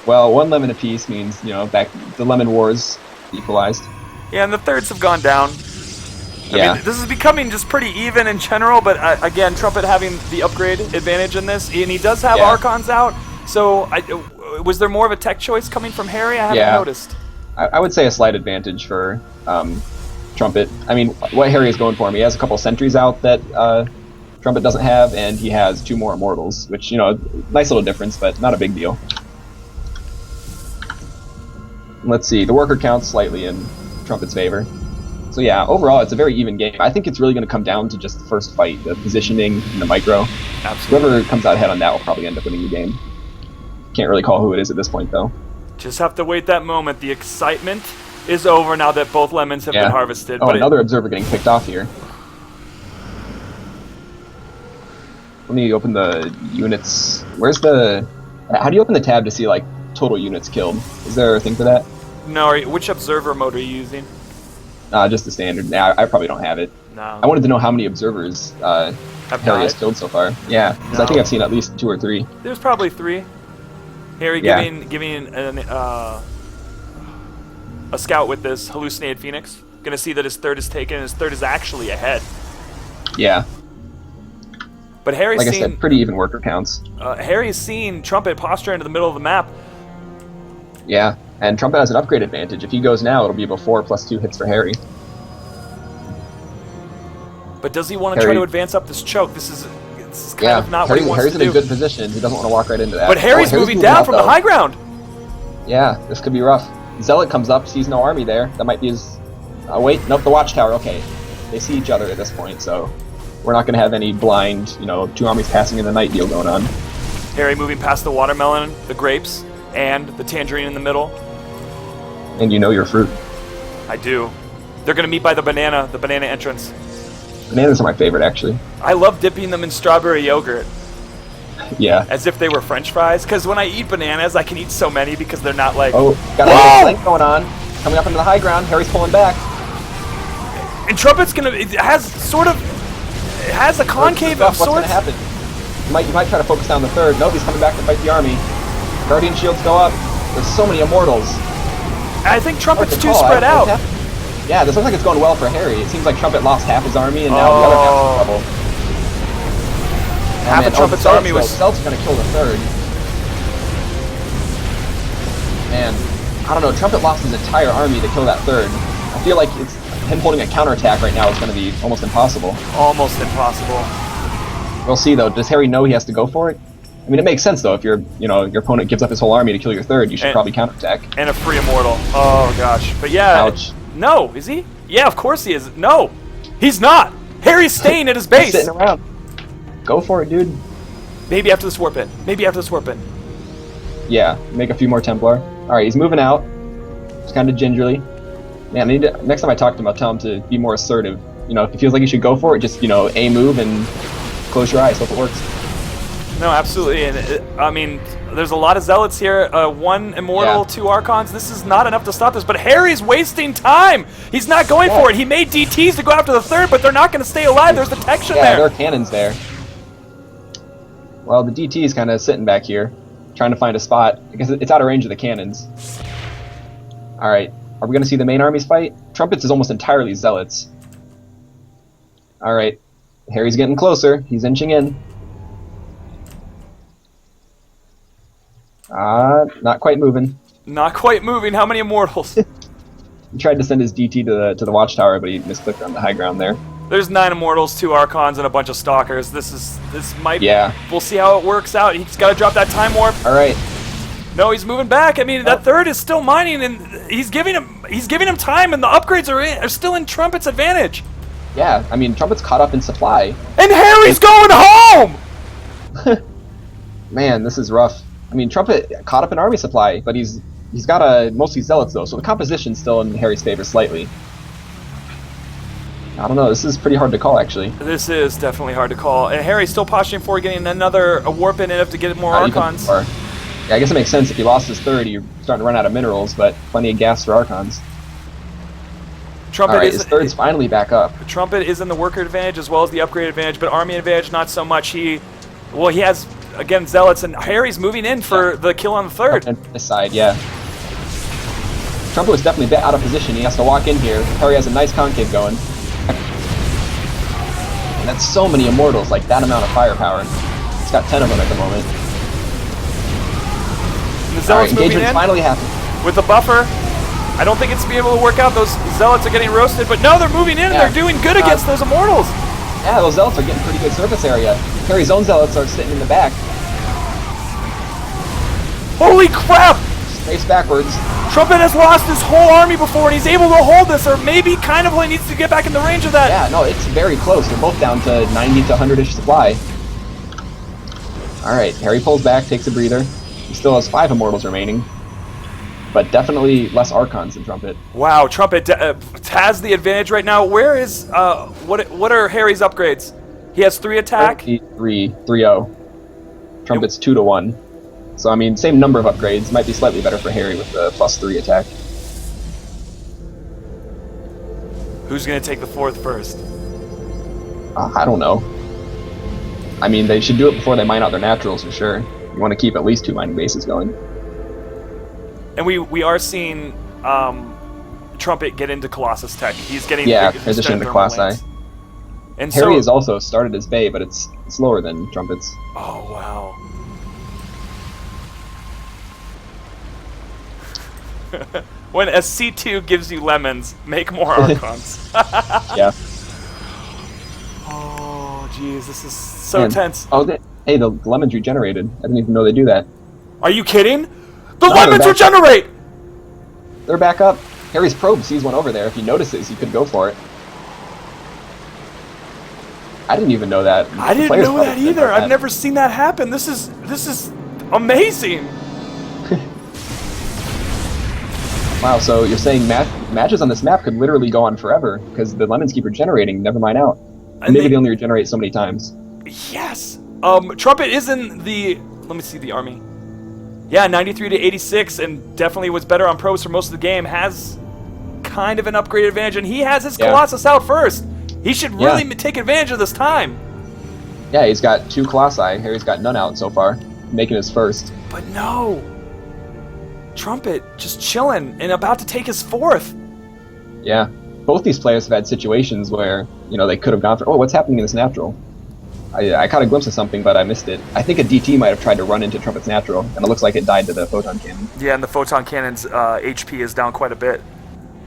Well, one lemon apiece means, back the lemon wars equalized. Yeah, and the thirds have gone down. I mean, this is becoming just pretty even in general, but again, Trumpet having the upgrade advantage in this, and he does have Archons out. So, was there more of a tech choice coming from Harry? I haven't noticed. I would say a slight advantage for Trumpet. I mean, what Harry is going for him, he has a couple sentries out that Trumpet doesn't have, and he has 2 more immortals, which, nice little difference, but not a big deal. Let's see, the worker counts slightly in Trumpet's favor. So yeah, overall, it's a very even game. I think it's really going to come down to just the first fight, the positioning and the micro. Absolutely. Whoever comes out ahead on that will probably end up winning the game. Can't really call who it is at this point, though. Just have to wait that moment. The excitement is over now that both lemons have been harvested. Oh, another observer getting picked off here. Let me open the units. Where's the... How do you open the tab to see, like, total units killed? Is there a thing for that? No, which observer mode are you using? Just the standard. Nah, I probably don't have it. No. I wanted to know how many observers Harry has killed so far. Yeah, because I think I've seen at least 2 or 3. There's probably 3. Harry giving a scout with this hallucinated Phoenix. Gonna see that his third is taken, and his third is actually ahead. Yeah. But Harry's like I said, pretty even worker counts. Harry's seen Trumpet posture into the middle of the map. Yeah, and Trumpet has an upgrade advantage. If he goes now, it'll be before +2 hits for Harry. But does he want to try to advance up this choke? This is kind of not what he wants Harry's to do. in a good position. He doesn't want to walk right into that. But Harry's moving down from the high ground. Yeah, this could be rough. Zealot comes up, sees no army there. That might be his... wait, nope, the watchtower. Okay, they see each other at this point, so we're not going to have any blind, 2 armies passing in the night deal going on. Harry moving past the watermelon, the grapes, and the tangerine in the middle. And you know your fruit. I do. They're going to meet by the banana entrance. Bananas are my favorite, actually. I love dipping them in strawberry yogurt. Yeah. As if they were French fries, because when I eat bananas, I can eat so many because they're not like... Oh, got a flank going on. Coming up into the high ground. Harry's pulling back. And Trumpet's going to... It has a concave of sorts. What's going to happen? You might try to focus down the third. Nope, he's coming back to fight the army. Guardian shields go up. There's so many immortals. I think Trumpet's too spread out. Yeah, this looks like it's going well for Harry. It seems like Trumpet lost half his army, and now the other half's in trouble. Half of Trumpet's army was... Stealth's going to kill the third. Man, I don't know. Trumpet lost his entire army to kill that third. I feel like him holding a counterattack right now is going to be almost impossible. Almost impossible. We'll see, though. Does Harry know he has to go for it? I mean, it makes sense, though. If your opponent gives up his whole army to kill your third, you should probably counterattack. And a free immortal. Oh, gosh. But yeah. Ouch. No, is he? Yeah, of course he is. No, he's not. Harry's staying at his base. He's sitting around. Go for it, dude. Maybe after the Swarp Pit. Yeah, make a few more Templar. Alright, he's moving out. Just kind of gingerly. Man, next time I talk to him, I'll tell him to be more assertive. If he feels like he should go for it, just, A move and close your eyes. Hope it works. No, absolutely. And I mean, there's a lot of Zealots here. 1 Immortal, 2 Archons. This is not enough to stop this. But Harry's wasting time. He's not going for it. He made DTs to go after the third, but they're not going to stay alive. There's detection there. Yeah, there are cannons there. Well, the DT is kind of sitting back here. trying to find a spot. I guess it's out of range of the cannons. All right, are we going to see the main armies fight? Trumpets is almost entirely Zealots. All right, Harry's getting closer. He's inching in. Not quite moving. Not quite moving. How many Immortals? He tried to send his DT to the watchtower, but he misclicked on the high ground there. There's 9 Immortals, 2 Archons, and a bunch of Stalkers. This might. Yeah. We'll see how it works out. He's got to drop that Time Warp. All right. No, he's moving back. I mean, that third is still mining, and he's giving him time, and the upgrades are still in Trumpet's advantage. Yeah, I mean, Trumpet's caught up in supply. And Harry's going home. Man, this is rough. I mean, Trumpet caught up in army supply, but he's got mostly Zealots though, so the composition's still in Harry's favor slightly. I don't know. This is pretty hard to call, actually. This is definitely hard to call. And Harry's still posturing for getting another warp in enough to get more Archons. Yeah, I guess it makes sense if he lost his third, you're starting to run out of minerals, but plenty of gas for Archons. Trumpet Alright, his third's finally back up. Trumpet is in the worker advantage as well as the upgrade advantage, but army advantage not so much. He has, again, Zealots, and Harry's moving in for the kill on the third. And this side, yeah. Trumpet was definitely a bit out of position. He has to walk in here. Harry has a nice concave going. And that's so many Immortals, like that amount of firepower. He's got 10 of them at the moment. And the Zealots moving in finally happened. with the buffer. I don't think it's be able to work out. Those Zealots are getting roasted, but no, they're moving in and they're doing good against those Immortals. Yeah, those Zealots are getting pretty good surface area. Harry's own Zealots are sitting in the back. Holy crap! Face backwards. Trumpet has lost his whole army before, and he's able to hold this, or maybe kind of needs to get back in the range of that. Yeah, no, it's very close. They're both down to 90 to 100-ish supply. Alright, Harry pulls back, takes a breather. He still has 5 Immortals remaining. But definitely less Archons than Trumpet. Wow, Trumpet has the advantage right now. Where is, what are Harry's upgrades? He has 3 attack? 3-0. Trumpet's 2-1. So, I mean, same number of upgrades. Might be slightly better for Harry with the +3 attack. Who's going to take the 4th first? I don't know. I mean, they should do it before they mine out their naturals for sure. You want to keep at least 2 mining bases going. And we are seeing Trumpet get into Colossus tech. He's getting transition to Colossi. And Harry has also started his Bay, but it's slower than Trumpet's. Oh wow. When a C2 gives you lemons, make more Archons. Yeah. Oh jeez, this is so tense. Oh, hey, the lemons regenerated. I didn't even know they do that. Are you kidding? The lemons regenerate! They're back up. Harry's probe sees one over there. If he notices, he could go for it. I didn't even know that. I didn't know that either. I've never seen that happen. This is amazing. Wow, so you're saying matches on this map could literally go on forever because the lemons keep regenerating, never mind out. And maybe they only regenerate so many times. Yes. Trumpet is in the. Let me see the army. Yeah, 93 to 86, and definitely was better on probes for most of the game. Has kind of an upgrade advantage, and he has his Colossus out first. He should really take advantage of this time. Yeah, he's got 2 Colossi. Harry's got none out so far, making his first. But no. Trumpet just chilling and about to take his 4th. Yeah, both these players have had situations where, they could have gone for, what's happening in this natural? I caught a glimpse of something, but I missed it. I think a DT might have tried to run into Trumpet's natural, and it looks like it died to the photon cannon. Yeah, and the photon cannon's HP is down quite a bit.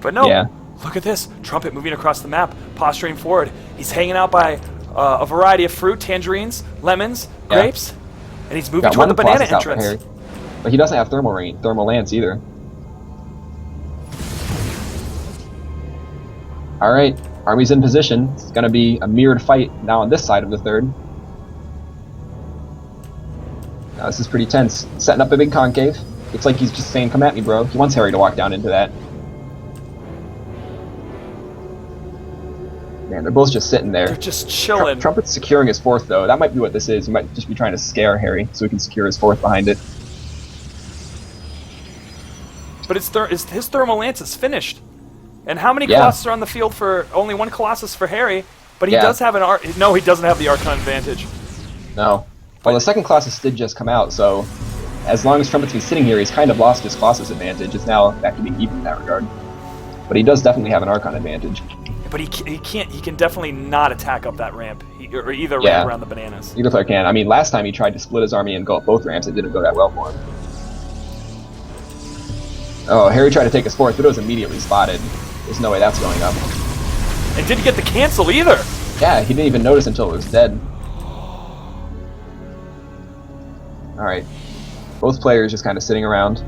But no, look at this. Trumpet moving across the map, posturing forward. He's hanging out by a variety of fruit, tangerines, lemons, grapes, and he's moving toward the banana entrance. But he doesn't have thermal lance either. Alright, army's in position. It's going to be a mirrored fight now on this side of the third. Now this is pretty tense. Setting up a big concave. Looks like he's just saying, come at me, bro. He wants Harry to walk down into that. Man, they're both just sitting there. They're just chilling. Trumpet's securing his 4th, though. That might be what this is. He might just be trying to scare Harry so he can secure his 4th behind it. But his thermal lance is finished. And how many Colossus are on the field for only 1 Colossus for Harry? But he does have no, he doesn't have the Archon advantage. No. Well, the second Colossus did just come out, so as long as Trumpet's been sitting here, he's kind of lost his Colossus advantage. It's now back to being even in that regard. But he does definitely have an Archon advantage. But he can't. He can definitely not attack up that ramp, or either ramp around the bananas. Either player can. I mean, last time he tried to split his army and go up both ramps. It didn't go that well for him. Oh, Harry tried to take his fourth, but it was immediately spotted. There's no way that's going up. And didn't get the cancel either. Yeah, he didn't even notice until it was dead. Alright. Both players just kind of sitting around.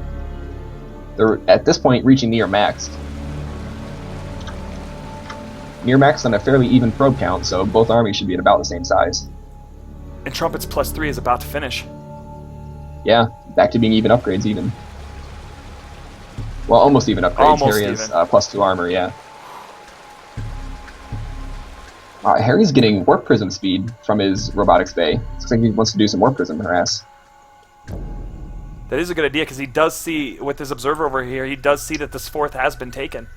They're, at this point, reaching near maxed. Near maxed on a fairly even probe count, so both armies should be at about the same size. And Trumpet's +3 is about to finish. Yeah, back to being even upgrades even. Well, almost even upgrades. Almost Harry has even. +2 armor, yeah. Harry's getting Warp Prism speed from his Robotics Bay. Looks like he wants to do some Warp Prism harass. That is a good idea, because he does see, with his observer over here, he does see that this fourth has been taken.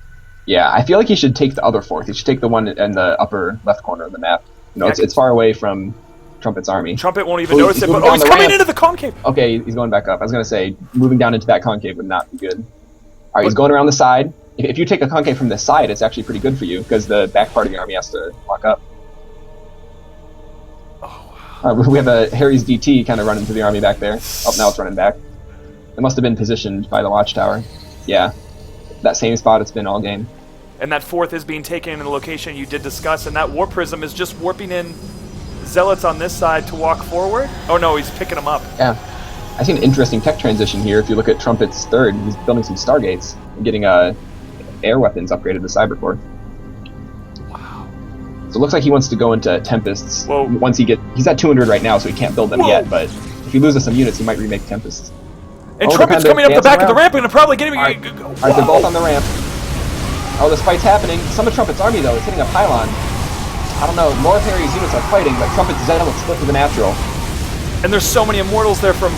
Yeah, I feel like he should take the other fourth. He should take the one in the upper left corner of the map. You know, it's far away from Trumpet's army. Trumpet won't even notice it, but he's coming into the concave! Okay, he's going back up. I was going to say, moving down into that concave would not be good. Alright, he's going around the side. If you take a concave from this side, it's actually pretty good for you, because the back part of the army has to lock up. We have a Harry's DT kind of running through the army back there. Oh, now it's running back. It must have been positioned by the watchtower. Yeah, that same spot it's been all game. And that fourth is being taken in the location you did discuss, and that Warp Prism is just warping in Zealots on this side to walk forward. Oh no, he's picking them up. Yeah, I see an interesting tech transition here. If you look at Trumpet's third, he's building some Stargates and getting air weapons upgraded to Cybercore. So it looks like he wants to go into Tempests. Whoa. Once he's at 200 right now, so he can't build them yet, but if he loses some units, he might remake Tempests. And Trumpet's coming up the back of the ramp and probably getting Alright, they're both on the ramp. Oh, this fight's happening. Some of Trumpet's army, though, is hitting a pylon. I don't know, more of Harry's units are fighting, but Trumpet's Zealots split to the natural. And there's so many Immortals there from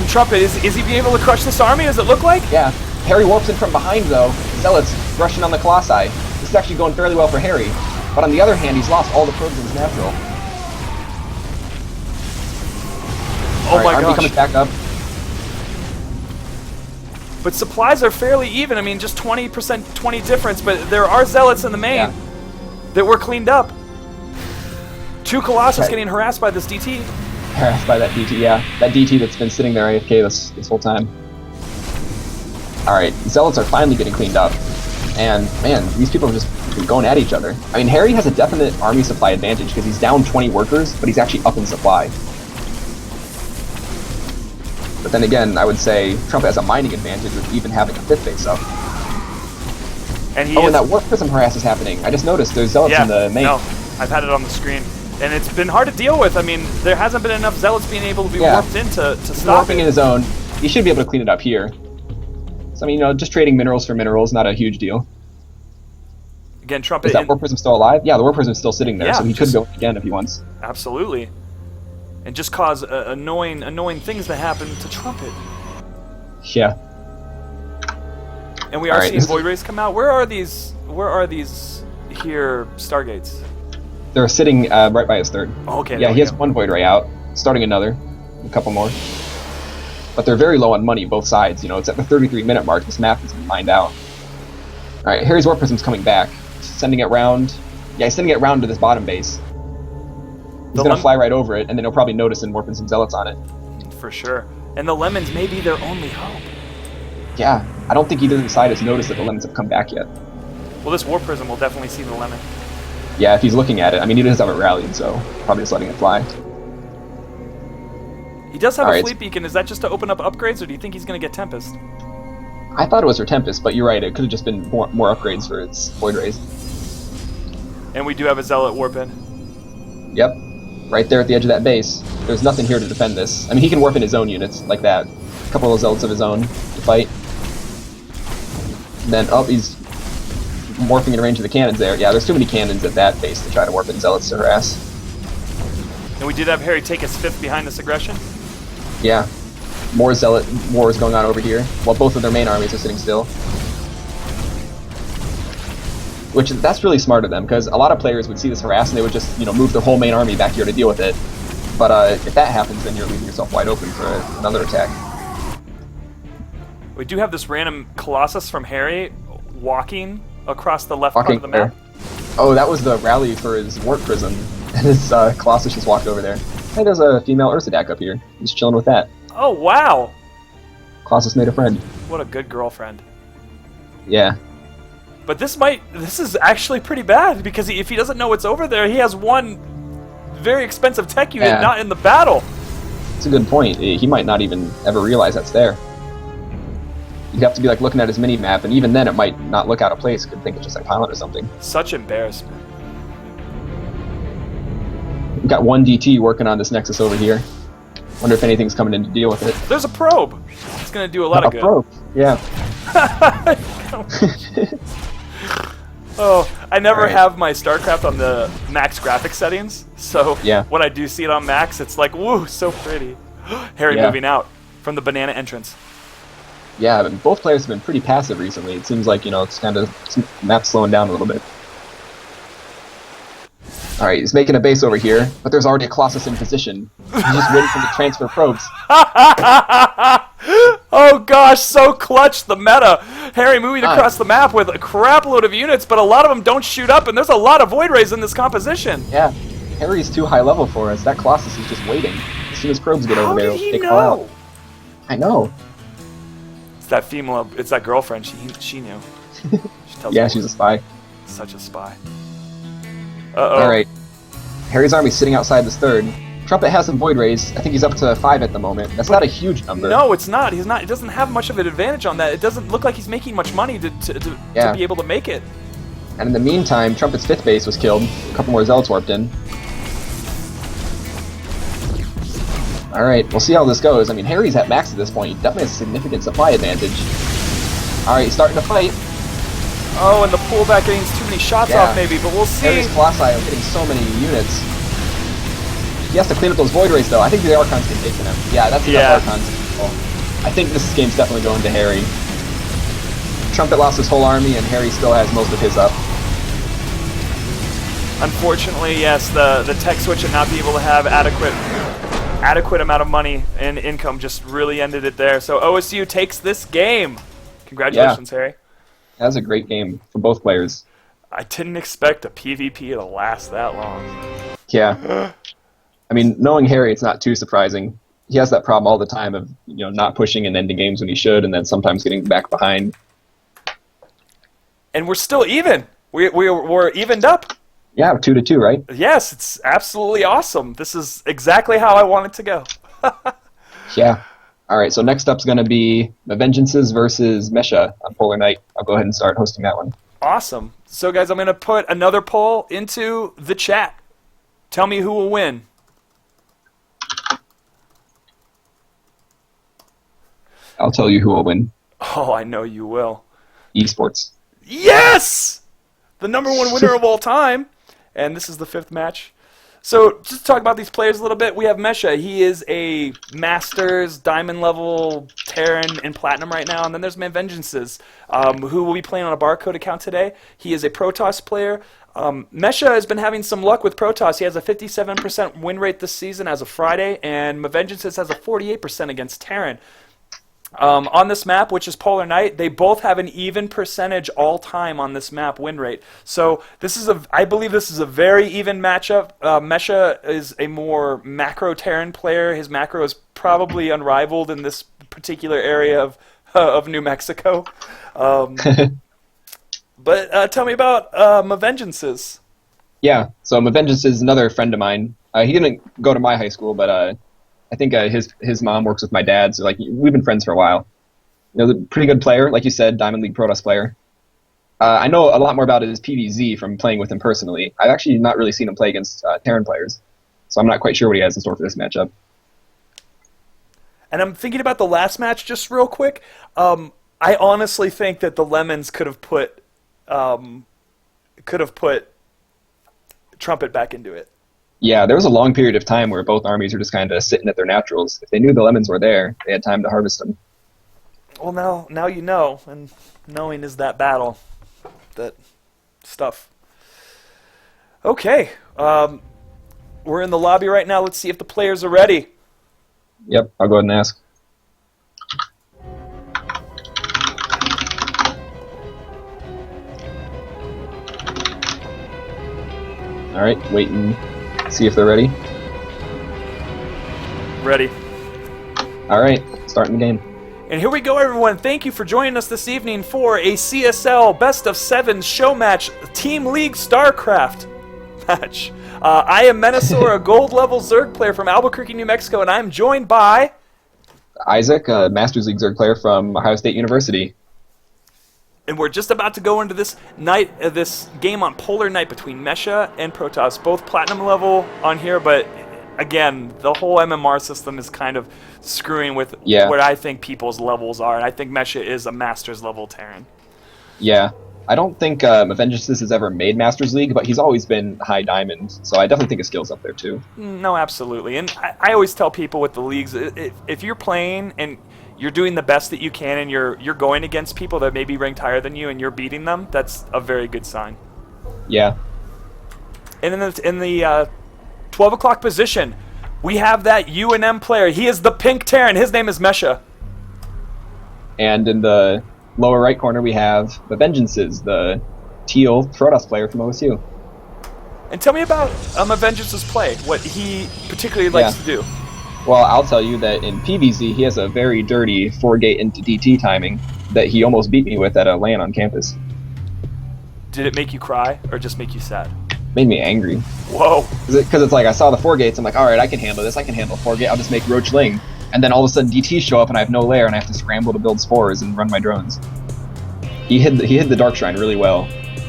Trumpet. Is he being able to crush this army, does it look like? Yeah. Harry warps in from behind, though. Zealots rushing on the Colossi. This is actually going fairly well for Harry. But on the other hand, he's lost all the probes in his natural. Oh my gosh. Army comes back up. But supplies are fairly even. I mean, just 20%, 20 difference, but there are Zealots in the main that were cleaned up. 2 Colossus getting harassed by this DT. Harassed by that DT, yeah. That DT that's been sitting there AFK this whole time. Alright, Zealots are finally getting cleaned up. And, man, these people are just going at each other. I mean, Harry has a definite army supply advantage because he's down 20 workers, but he's actually up in supply. But then again, I would say Trumpet has a mining advantage with even having a 5th base up. And and that Warp Prism harass is happening. I just noticed there's Zealots in the main. No, I've had it on the screen. And it's been hard to deal with. I mean, there hasn't been enough Zealots being able to be warped in to stop warping in his own. He should be able to clean it up here. So, I mean, you know, just trading minerals for minerals, not a huge deal. Again, Trumpet... Is that Warp Prism still alive? Yeah, the Warp Prism's still sitting there, so he could go again if he wants. Absolutely. And just cause annoying things to happen to Trumpet. Yeah. And we are seeing Void Rays come out. Where are these here Stargates? They're sitting right by his third. Oh, okay. Yeah, he has one Void Ray out, starting another, a couple more. But they're very low on money, both sides. You know, it's at the 33-minute mark. This map has been mined out. Alright, Harry's Warp Prism's coming back. Sending it round. Yeah, he's sending it round to this bottom base. He's going to fly right over it, and then he'll probably notice and warping some Zealots on it. For sure. And the Lemons may be their only hope. Yeah, I don't think either side has noticed that the Lemons have come back yet. Well, this Warp Prism will definitely see the Lemon. Yeah, if he's looking at it. I mean, he does have it rallied, so probably just letting it fly. He does have a Fleet Beacon. Is that just to open up upgrades, or do you think he's going to get Tempest? I thought it was for Tempest, but you're right. It could have just been more upgrades for its Void Rays. And we do have a Zealot warp in. Yep. Right there at the edge of that base. There's nothing here to defend this. I mean, he can warp in his own units like that. A couple of Zealots of his own to fight. And then, oh, he's morphing in range of the cannons there. Yeah, there's too many cannons at that base to try to warp in Zealots to harass. And we did have Harry take his 5th behind this aggression. Yeah. More Zealot wars going on over here, while both of their main armies are sitting still. That's really smart of them, because a lot of players would see this harass and they would just, you know, move their whole main army back here to deal with it. But if that happens, then you're leaving yourself wide open for another attack. We do have this random Colossus from Harry walking across the left part Walking of the map. there. Oh, that was the rally for his Warp Prism. And his Colossus just walked over there. Hey, there's a female Ursadak up here. He's chilling with that. Oh, wow. Colossus made a friend. What a good girlfriend. Yeah. But this is actually pretty bad, because if he doesn't know what's over there, he has one very expensive tech unit not in the battle. That's a good point. He might not even ever realize that's there. You'd have to be like looking at his mini map, and even then it might not look out of place. Could think it's just like Pilot or something. Such embarrassment. We've got one DT working on this Nexus over here. Wonder if anything's coming in to deal with it. There's a probe. It's gonna do a lot of good. A probe, yeah. Oh, I never have my StarCraft on the max graphics settings, so when I do see it on max, it's like, woo, so pretty. Harry moving out from the banana entrance. Yeah, but both players have been pretty passive recently. It seems like, it's kind of map slowing down a little bit. Alright, he's making a base over here, but there's already a Colossus in position. He's just waiting for the transfer probes. Oh gosh, so clutch, the meta. Harry moving across the map with a crap load of units, but a lot of them don't shoot up, and there's a lot of Void Rays in this composition. Yeah, Harry's too high level for us. That Colossus is just waiting. As soon as probes get over there, he take all out. I know. It's that female, it's that girlfriend, she knew. She tells yeah, she's a spy. Such a spy. Uh-oh. Alright. Harry's army's sitting outside this third. Trumpet has some Void Rays. I think he's up to 5 at the moment. That's not a huge number. No, it's not. He's not. He doesn't have much of an advantage on that. It doesn't look like he's making much money to be able to make it. And in the meantime, Trumpet's 5th base was killed. A couple more Zealots warped in. Alright, we'll see how this goes. I mean, Harry's at max at this point. He definitely has a significant supply advantage. Alright, he's starting to fight. Oh, and the pullback getting too many shots off maybe, but we'll see. Harry's Colossi are getting so many units. He has to clean up those Void Rays, though. I think the Archons can take him. Yeah, that's enough Archons. I think this game's definitely going to Harry. Trumpet lost his whole army, and Harry still has most of his up. Unfortunately, yes, the tech switch and not be able to have adequate amount of money and income just really ended it there. So OSU takes this game. Congratulations, Harry. That was a great game for both players. I didn't expect a PvP to last that long. Yeah. I mean, knowing Harry, it's not too surprising. He has that problem all the time of, not pushing and ending games when he should, and then sometimes getting back behind. And we're still even. We're evened up. Yeah, 2-2, right? Yes, it's absolutely awesome. This is exactly how I want it to go. Yeah. All right, so next up's going to be the Vengeances versus Mesha on Polar Night. I'll go ahead and start hosting that one. Awesome. So, guys, I'm going to put another poll into the chat. Tell me who will win. I'll tell you who will win. Oh, I know you will. Esports. Yes! The #1 winner of all time. And this is the 5th match. So, just to talk about these players a little bit, we have Mesha. He is a Masters, Diamond level, Terran, and Platinum right now. And then there's Vengeances, who will be playing on a Barcode account today. He is a Protoss player. Mesha has been having some luck with Protoss. He has a 57% win rate this season as of Friday, and Vengeances has a 48% against Terran. On this map, which is Polar Night, they both have an even percentage all-time on this map win rate. So I believe this is a very even matchup. Mesha is a more macro Terran player. His macro is probably unrivaled in this particular area of New Mexico. But tell me about Vengeances. Yeah, so Vengeances is another friend of mine. He didn't go to my high school, but I think his mom works with my dad, so we've been friends for a while. Pretty good player, like you said, Diamond League Protoss player. I know a lot more about his PvZ from playing with him personally. I've actually not really seen him play against Terran players, so I'm not quite sure what he has in store for this matchup. And I'm thinking about the last match just real quick. I honestly think that the Lemons could have put Trumpet back into it. Yeah, there was a long period of time where both armies were just kind of sitting at their naturals. If they knew the Lemons were there, they had time to harvest them. Well, now you know, and knowing is that battle, that stuff. Okay, we're in the lobby right now. Let's see if the players are ready. Yep, I'll go ahead and ask. All right, wait and see if they're ready. Ready. All right, starting the game. And here we go, everyone. Thank you for joining us this evening for a CSL Best of 7 show match, Team League StarCraft match. I am Menasor, a gold level Zerg player from Albuquerque, New Mexico, and I'm joined by Isaac, a Masters League Zerg player from Ohio State University. And we're just about to go into this this game on Polar Night between Mesha and Protoss, both platinum level on here, but again, the whole MMR system is kind of screwing with what I think people's levels are, and I think Mesha is a Masters level Terran. Yeah, I don't think Avengeance has ever made Masters League, but he's always been high diamond, so I definitely think his skill's up there too. No, absolutely, and I always tell people with the leagues, if you're playing and you're doing the best that you can, and you're going against people that may be ranked higher than you, and you're beating them, that's a very good sign. Yeah. And in the 12 o'clock position, we have that UNM player. He is the pink Terran. His name is Mesha. And in the lower right corner, we have the Vengeances, the teal Protoss player from OSU. And tell me about Avengeance's play, what he particularly likes to do. Well, I'll tell you that in PvZ, he has a very dirty 4-gate into DT timing that he almost beat me with at a LAN on campus. Did it make you cry, or just make you sad? Made me angry. Whoa. Because it's like, I saw the 4 gates, I'm like, alright, I can handle this, I can handle 4 gate, I'll just make Roach Ling. And then all of a sudden DTs show up and I have no lair and I have to scramble to build spores and run my drones. He hid the Dark Shrine really well.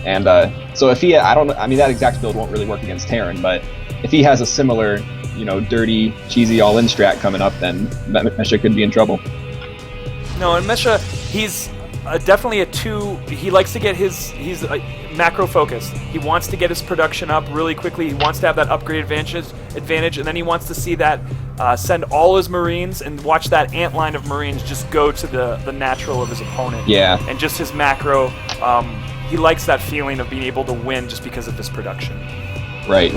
And so if he, I mean that exact build won't really work against Terran, but if he has a similar, you know, dirty, cheesy all-in strat coming up, then Mesha could be in trouble. No, and Mesha, he's definitely a 2. He likes to get he's macro focused. He wants to get his production up really quickly. He wants to have that upgrade advantage, and then he wants to see that send all his Marines and watch that ant line of Marines just go to the natural of his opponent. Yeah. And just his macro, he likes that feeling of being able to win just because of his production. Right.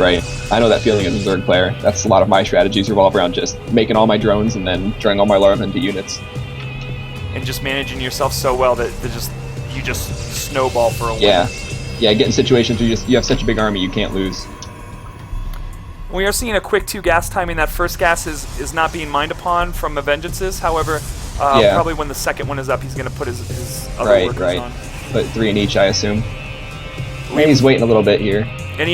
I know that feeling as a Zerg player. That's a lot of my strategies revolve around just making all my drones and then turning all my larvae into units. And just managing yourself so well that you just snowball for a win. Yeah, get in situations where you have such a big army you can't lose. We are seeing a quick 2 gas timing. That first gas is not being mined upon from Avengeances. However, probably when the second one is up, he's going to put his other workers on. Put 3 in each, I assume. He's waiting a little bit here. And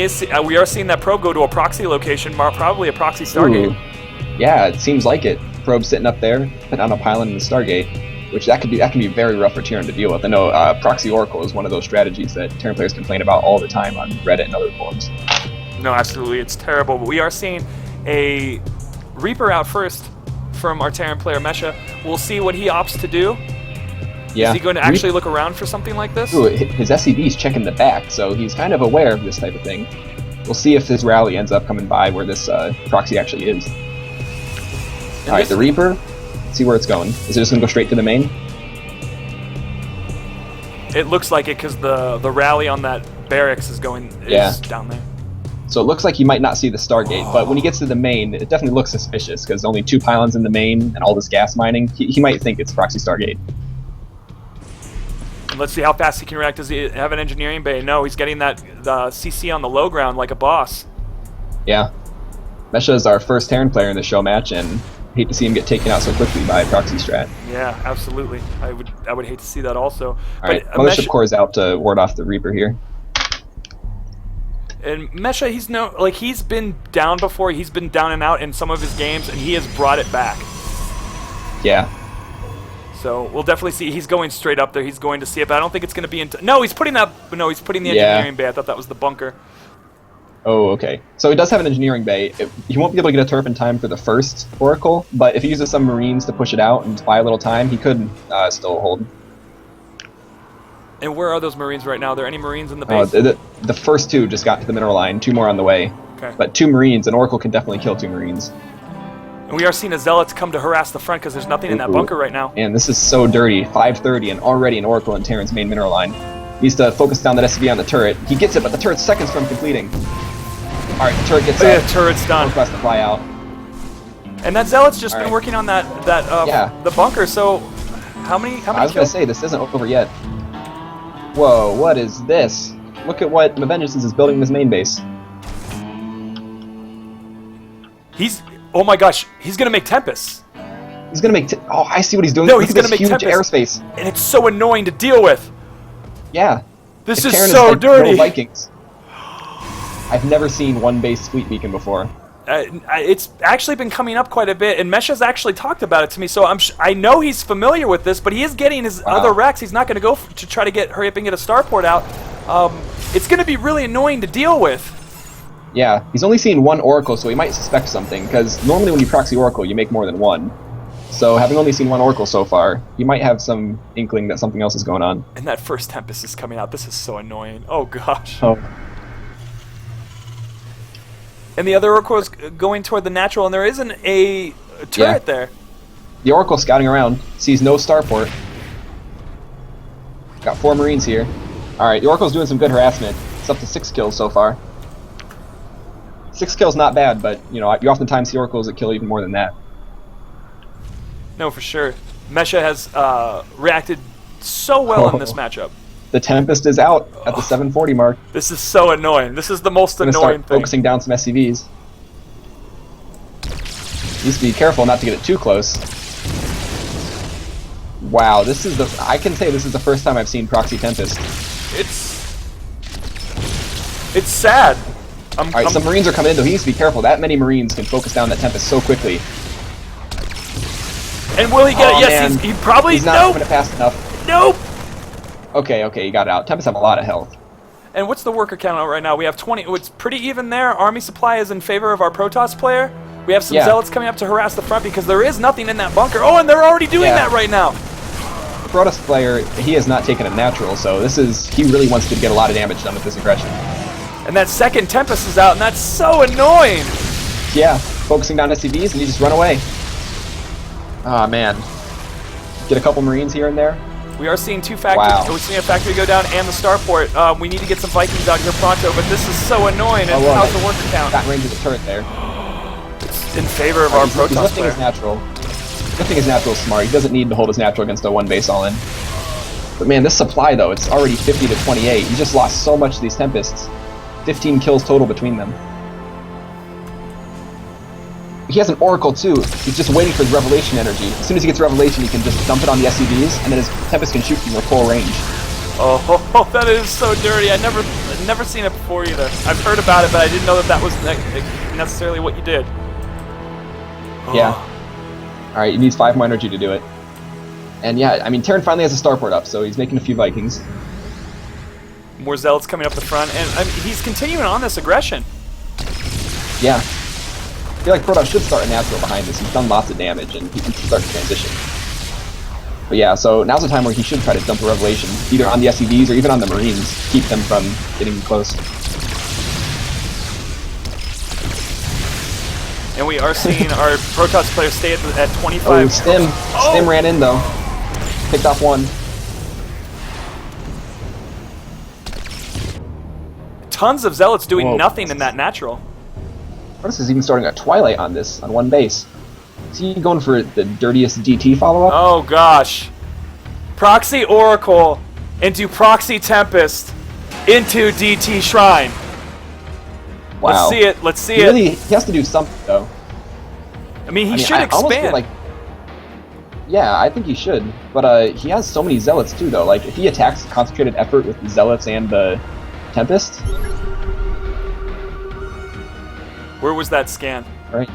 we are seeing that probe go to a proxy location, probably a proxy Stargate. Ooh. Yeah, it seems like it. Probe sitting up there, put on a pylon in the Stargate, which that can be very rough for Terran to deal with. I know Proxy Oracle is one of those strategies that Terran players complain about all the time on Reddit and other forums. No, absolutely, it's terrible. But we are seeing a Reaper out first from our Terran player Mesha. We'll see what he opts to do. Yeah. Is he going to actually look around for something like this? Ooh, his SCV's checking the back, so he's kind of aware of this type of thing. We'll see if this rally ends up coming by where this proxy actually is. Alright, the Reaper, let's see where it's going. Is it just going to go straight to the main? It looks like it because the rally on that barracks is down there. So it looks like he might not see the Stargate, but when he gets to the main, it definitely looks suspicious because only 2 pylons in the main and all this gas mining. He might think it's Proxy Stargate. Let's see how fast he can react. Does he have an engineering bay? No, he's getting that CC on the low ground like a boss. Yeah. Mesha is our first Terran player in the show match, and hate to see him get taken out so quickly by proxy strat. Yeah, absolutely. I would hate to see that also. Alright, Mothership Core is out to ward off the Reaper here. And Mesha, he's been down before. He's been down and out in some of his games, and he has brought it back. Yeah. So we'll definitely see. He's going straight up there. He's going to see it, but I don't think it's going to be into. No, he's putting the engineering bay. I thought that was the bunker. Oh, okay. So he does have an engineering bay. He won't be able to get a turf in time for the first Oracle, but if he uses some Marines to push it out and buy a little time, he could still hold. And where are those Marines right now? Are there any Marines in the base? The first 2 just got to the mineral line. 2 more on the way. Okay. But 2 Marines, an Oracle can definitely kill 2 Marines. And we are seeing a Zealots come to harass the front because there's nothing in that bunker right now. And this is so dirty. 5:30 and already an Oracle in Terran's main mineral line. He needs to focus down that SCV on the turret. He gets it, but the turret's seconds from completing. Alright, the turret gets up. Yeah, turret's done. Oracle has to fly out. And that Zealot's just been working on the bunker, so how many I was going to say, this isn't over yet. Whoa, what is this? Look at what Avengeance is building in his main base. He's... Oh my gosh, he's going to make Tempest. He's gonna make. Oh, I see what he's doing. No, Look he's at going to this make huge Tempest. airspace. And it's so annoying to deal with. Yeah. This If is Terran so like dirty. no Vikings. I've never seen one base fleet beacon before. It's actually been coming up quite a bit, and Mesh has actually talked about it to me, so I know he's familiar with this, but he is getting his other Rex. He's not going to go to try to hurry up and get a starport out. It's going to be really annoying to deal with. Yeah, he's only seen one Oracle, so he might suspect something, because normally when you proxy Oracle, you make more than one. So having only seen one Oracle so far, he might have some inkling that something else is going on. And that first Tempest is coming out. This is so annoying. Oh, gosh. Oh. And the other Oracle is going toward the natural, and there isn't a turret there. The Oracle scouting around, sees no starport. Got 4 Marines here. Alright, the Oracle's doing some good harassment. It's up to 6 kills so far. 6 kills not bad, but you know, you oftentimes see Oracles that kill even more than that. No, for sure. Mesha has reacted so well in this matchup. The Tempest is out at the 740 mark. This is so annoying. This is the most I'm gonna annoying start thing. focusing down some SCVs. Needs to be careful not to get it too close. Wow, this is I can say this is the first time I've seen Proxy Tempest. It's sad. Alright, some Marines are coming in, though he needs to be careful. That many Marines can focus down that Tempest so quickly. And will he get it? Yes, man. he probably... He's not moving it fast enough. Nope! Okay, he got it out. Tempest have a lot of health. And what's the worker count out right now? We have 20. It's pretty even there. Army supply is in favor of our Protoss player. We have some Zealots coming up to harass the front because there is nothing in that bunker. Oh, and they're already doing that right now. The Protoss player, he has not taken a natural, so he really wants to get a lot of damage done with this aggression. And that second Tempest is out, and that's so annoying. Yeah, focusing down SCVs, and you just run away. Ah, man. Get a couple Marines here and there. We are seeing 2 factories. We're seeing a factory go down and the starport. We need to get some Vikings out here pronto, but this is so annoying. And how's the worker count? Got range of the turret there. It's in favor of our Protoss He's lifting player. his natural. Lifting his natural is smart. He doesn't need to hold his natural against a 1 base all-in. But man, this supply, though, it's already 50 to 28. He just lost so much of these Tempests. 15 kills total between them. He has an Oracle, too. He's just waiting for his Revelation energy. As soon as he gets Revelation, he can just dump it on the SCVs, and then his Tempest can shoot from their full range. Oh, that is so dirty. I've never seen it before either. I've heard about it, but I didn't know that was necessarily what you did. Yeah. Alright, he needs 5 more energy to do it. And yeah, I mean, Terran finally has a starport up, so he's making a few Vikings. More Zealots coming up the front, and I mean, he's continuing on this aggression. Yeah. I feel like Protoss should start a natural behind this. He's done lots of damage, and he can start to transition. But yeah, so now's the time where he should try to dump a Revelation, either on the SCVs or even on the Marines, keep them from getting close. And we are seeing our Protoss player stay at 25. Oh, Stim ran in, though. Picked off 1. Tons of Zealots doing nothing in that natural. Protoss is even starting a Twilight on this, on 1 base. Is he going for the dirtiest DT follow-up? Oh gosh. Proxy Oracle into Proxy Tempest into DT Shrine. Wow. Let's see it. He has to do something, though. I mean, he should expand. Almost feel like, yeah, I think he should. But he has so many Zealots, too, though. Like, if he attacks concentrated effort with the Zealots and the Tempest... Where was that scan? Right.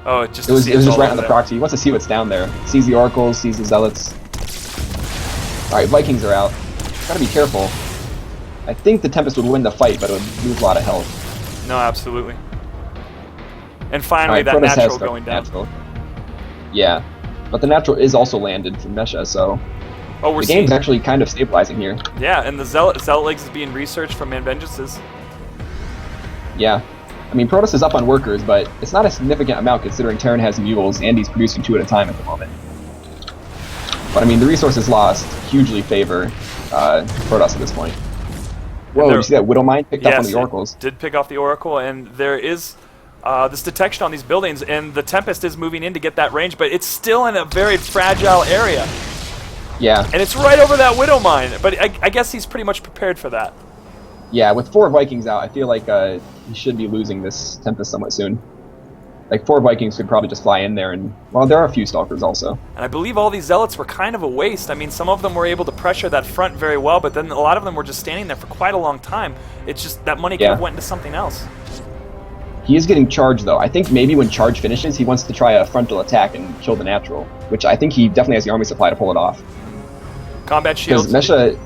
Oh, it was just right on the proxy. He wants to see what's down there. Sees the Oracles, sees the Zealots. Alright, Vikings are out. Gotta be careful. I think the Tempest would win the fight, but it would lose a lot of health. No, absolutely. And finally, that natural going down. Yeah. But the natural is also landed from Mesha, so... Oh, the game's actually kind of stabilizing here. Yeah, and the Zealot Legs is being researched from Manvengeances. Yeah. I mean, Protoss is up on workers, but it's not a significant amount considering Terran has mules, and he's producing 2 at a time at the moment. But I mean, the resources lost hugely favor Protoss at this point. Whoa, did you see that Widow Mine picked up one of the Oracles? Did pick off the Oracle, and there is this detection on these buildings, and the Tempest is moving in to get that range, but it's still in a very fragile area. Yeah. And it's right over that Widow Mine, but I guess he's pretty much prepared for that. Yeah, with 4 Vikings out, I feel like he should be losing this Tempest somewhat soon. Like 4 Vikings could probably just fly in there, and well, there are a few Stalkers also. And I believe all these Zealots were kind of a waste. I mean, some of them were able to pressure that front very well, but then a lot of them were just standing there for quite a long time. It's just that money could have went into something else. He is getting charged, though. I think maybe when charge finishes, he wants to try a frontal attack and kill the natural, which I think he definitely has the army supply to pull it off. Combat shields. Because Mesha,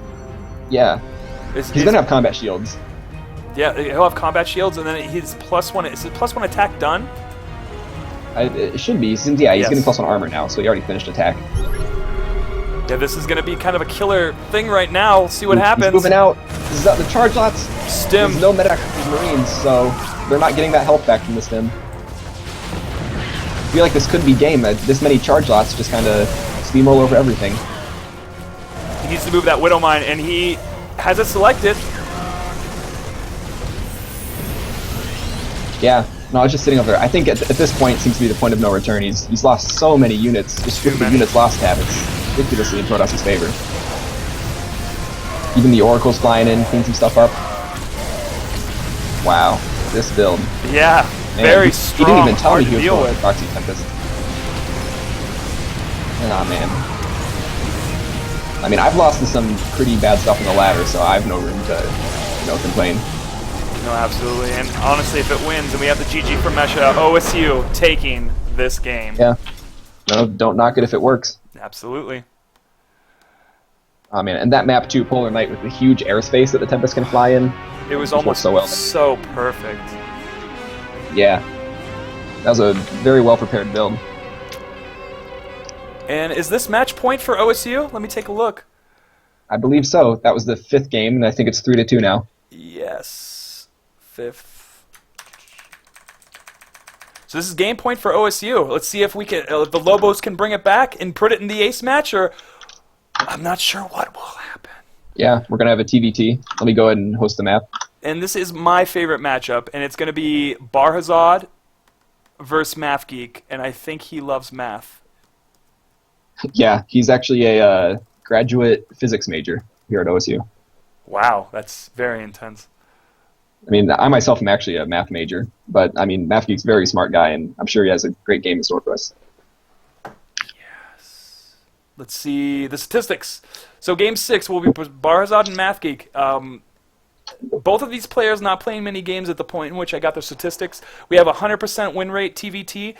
yeah, he's going to have combat shields. Yeah, he'll have combat shields, and then his +1, is it +1 attack done? It should be, since, yeah, he's getting +1 armor now, so he already finished attack. Yeah, this is going to be kind of a killer thing right now. See what happens. He's moving out. This is the charge lots. Stim. There's no medic for Marines, so they're not getting that health back from the stim. I feel like this could be game. This many charge lots just kind of steamroll over everything. He needs to move that Widow Mine, and he has it selected. Yeah. No, I was just sitting over there. I think at this point seems to be the point of no return. He's lost so many units. Just 50 units lost tab. It's ridiculously in Protoss's favor. Even the Oracle's flying in, cleaning some stuff up. Wow, this build. Yeah, Man, very strong. He didn't even tell me he was going with Proxy Tempest. Ah, man. I mean, I've lost to some pretty bad stuff in the ladder, so I have no room to, complain. No, absolutely. And honestly, if it wins and we have the GG for Mesha, OSU taking this game. Yeah. No, don't knock it if it works. Absolutely. Oh, man. And that map, too, Polar Knight, with the huge airspace that the Tempest can fly in. It was almost so perfect. Yeah. That was a very well-prepared build. And is this match point for OSU? Let me take a look. I believe so. That was the 5th game, and I think it's 3-2 now. Yes. 5th. So this is game point for OSU. Let's see if we can, the Lobos can bring it back and put it in the ace match, or I'm not sure what will happen. Yeah, we're going to have a TVT. Let me go ahead and host the map. And this is my favorite matchup, and it's going to be Barhazad versus Math Geek, and I think he loves math. Yeah, he's actually a graduate physics major here at OSU. Wow, that's very intense. I mean, I myself am actually a math major, but I mean, Math Geek's a very smart guy, and I'm sure he has a great game in store for us. Yes. Let's see the statistics. So game 6 will be Barhazad and Math Geek. Both of these players not playing many games at the point in which I got their statistics. We have a 100% win rate TVT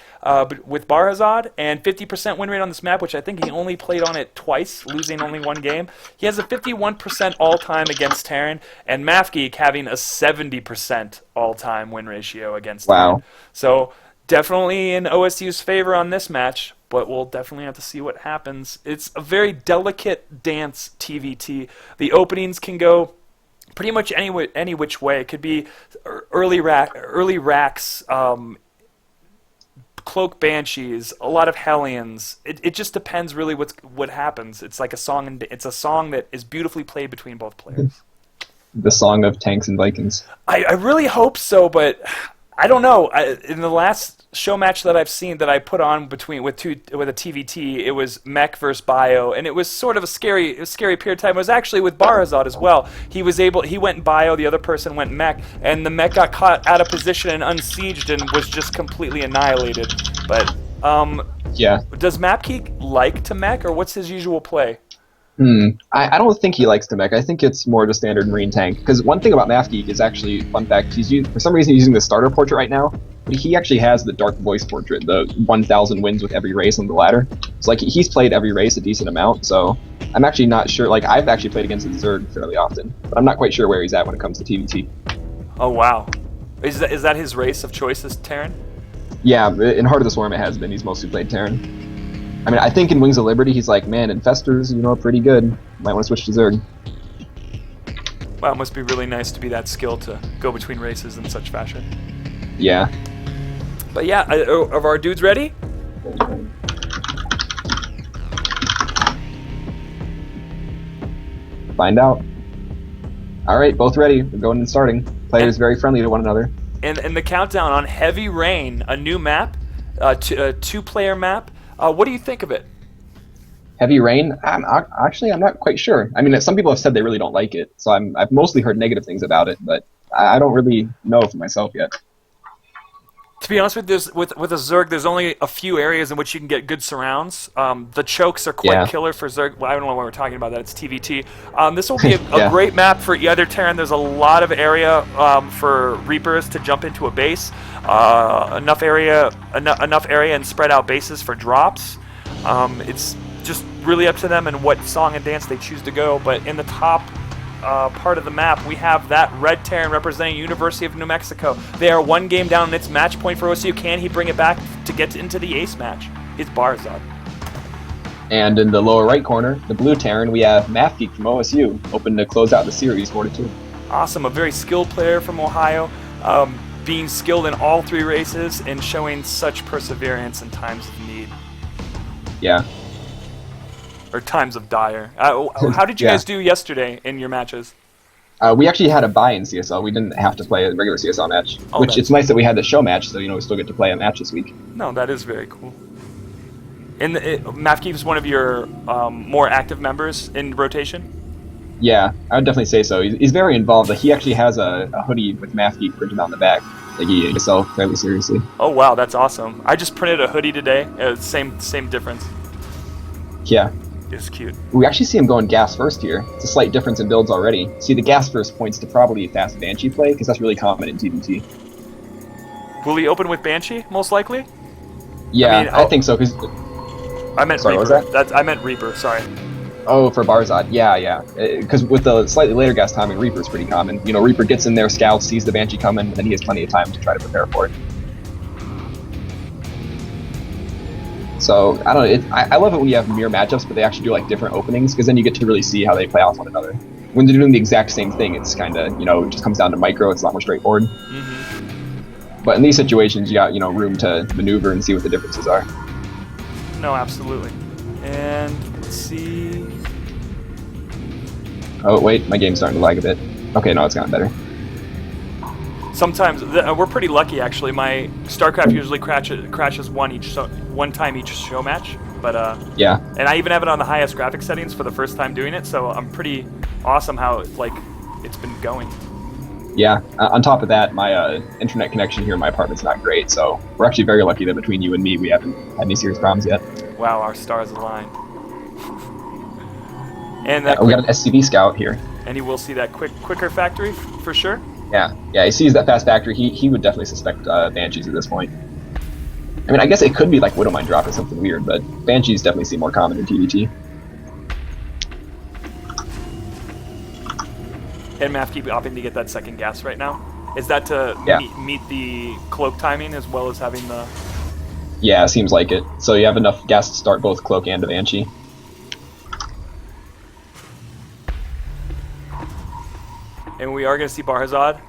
with Barhazad, and 50% win rate on this map, which I think he only played on it twice, losing only 1 game. He has a 51% all-time against Terran, and Math Geek having a 70% all-time win ratio against Terran. So definitely in OSU's favor on this match, but we'll definitely have to see what happens. It's a very delicate dance TVT. The openings can go pretty much any which way. It could be early racks, cloak banshees, a lot of Hellions. It just depends really what happens. It's like a song, and it's a song that is beautifully played between both players. The song of tanks and Vikings. I really hope so, but I don't know. In the last show match that I've seen that I put on with a TVT, it was Mech versus Bio, and it was sort of a scary period of time. It was actually with Barhazad as well. He went Bio, the other person went Mech, and the Mech got caught out of position and unsieged and was just completely annihilated. But yeah. Does Mapgeek like to Mech, or what's his usual play? I don't think he likes to mech. I think it's more the standard Marine tank. Because one thing about MathGeek is actually, fun fact, for some reason he's using the starter portrait right now, but he actually has the Dark Voice portrait, the 1,000 wins with every race on the ladder. So like he's played every race a decent amount, so I'm actually not sure. Like I've actually played against the Zerg fairly often, but I'm not quite sure where he's at when it comes to TVT. Oh wow, is that his race of choice, is Terran? Yeah, in Heart of the Swarm it has been. He's mostly played Terran. I mean, I think in Wings of Liberty, he's like, man, Infestors, are pretty good. Might want to switch to Zerg. Wow, it must be really nice to be that skilled to go between races in such fashion. Yeah. But yeah, are our dudes ready? Find out. All right, both ready. We're going and starting. Players very friendly to one another. And the countdown on Heavy Rain, a new map, a 2-player map. What do you think of it? Heavy Rain? I'm not quite sure. I mean, some people have said they really don't like it, so I've mostly heard negative things about it, but I don't really know for myself yet. To be honest with you, with a Zerg, there's only a few areas in which you can get good surrounds. The chokes are quite killer for Zerg. Well, I don't know why we're talking about that. It's TVT. This will be a great map for either Terran. There's a lot of area for Reapers to jump into a base. Enough area and spread out bases for drops. It's just really up to them and what song and dance they choose to go. But in the top part of the map, we have that red Terran representing University of New Mexico. They are 1 game down, and it's match point for OSU. Can he bring it back to get into the ace match? It's Barzad. And in the lower right corner, the blue Terran, we have Mafgeek from OSU, open to close out the series 4-2. Awesome, a very skilled player from Ohio, being skilled in all 3 races and showing such perseverance in times of need. Yeah. Or times of dire. How did you guys do yesterday in your matches? We actually had a bye in CSL. We didn't have to play a regular CSL match, which it's nice that we had the show match, so we still get to play a match this week. No, that is very cool. And Mafgeek is one of your more active members in rotation? Yeah, I would definitely say so. He's very involved. Like, he actually has a hoodie with Mafgeek printed on the back. Like, he takes himself fairly seriously. Oh wow, that's awesome. I just printed a hoodie today. Same difference. Yeah. It's cute. We actually see him going gas first here. It's a slight difference in builds already. See, the gas first points to probably fast Banshee play, because that's really common in TBT. Will he open with Banshee, most likely? Yeah, I think so, because... I meant sorry, Reaper. what was that? I meant Reaper, sorry. Oh, for Barzad, yeah. Because with the slightly later gas timing, Reaper's pretty common. Reaper gets in there, scouts, sees the Banshee coming, and then he has plenty of time to try to prepare for it. So, I don't know, I love it when you have mirror matchups, but they actually do like different openings, because then you get to really see how they play off one another. When they're doing the exact same thing, it's kind of, it just comes down to micro, it's a lot more straightforward. Mm-hmm. But in these situations, you got, room to maneuver and see what the differences are. No, absolutely. And, let's see... Oh, wait, my game's starting to lag a bit. Okay, no, it's gotten better. Sometimes we're pretty lucky, actually. My StarCraft usually crashes one time each show match, but yeah. And I even have it on the highest graphic settings for the first time doing it, so I'm pretty awesome how it's been going. Yeah. On top of that, my internet connection here in my apartment's not great, so we're actually very lucky that between you and me, we haven't had any serious problems yet. Wow, our stars align. And we got an SCV scout here, and he will see that quicker factory for sure. Yeah, he sees that fast factory. He would definitely suspect Banshees at this point. I mean, I guess it could be like Widowmine drop or something weird, but Banshees definitely seem more common in TBT. And Mafgeek opting to get that second gas right now. Is that to meet the cloak timing as well as having the... Yeah, it seems like it. So you have enough gas to start both cloak and a Banshee. And we are going to see Barzad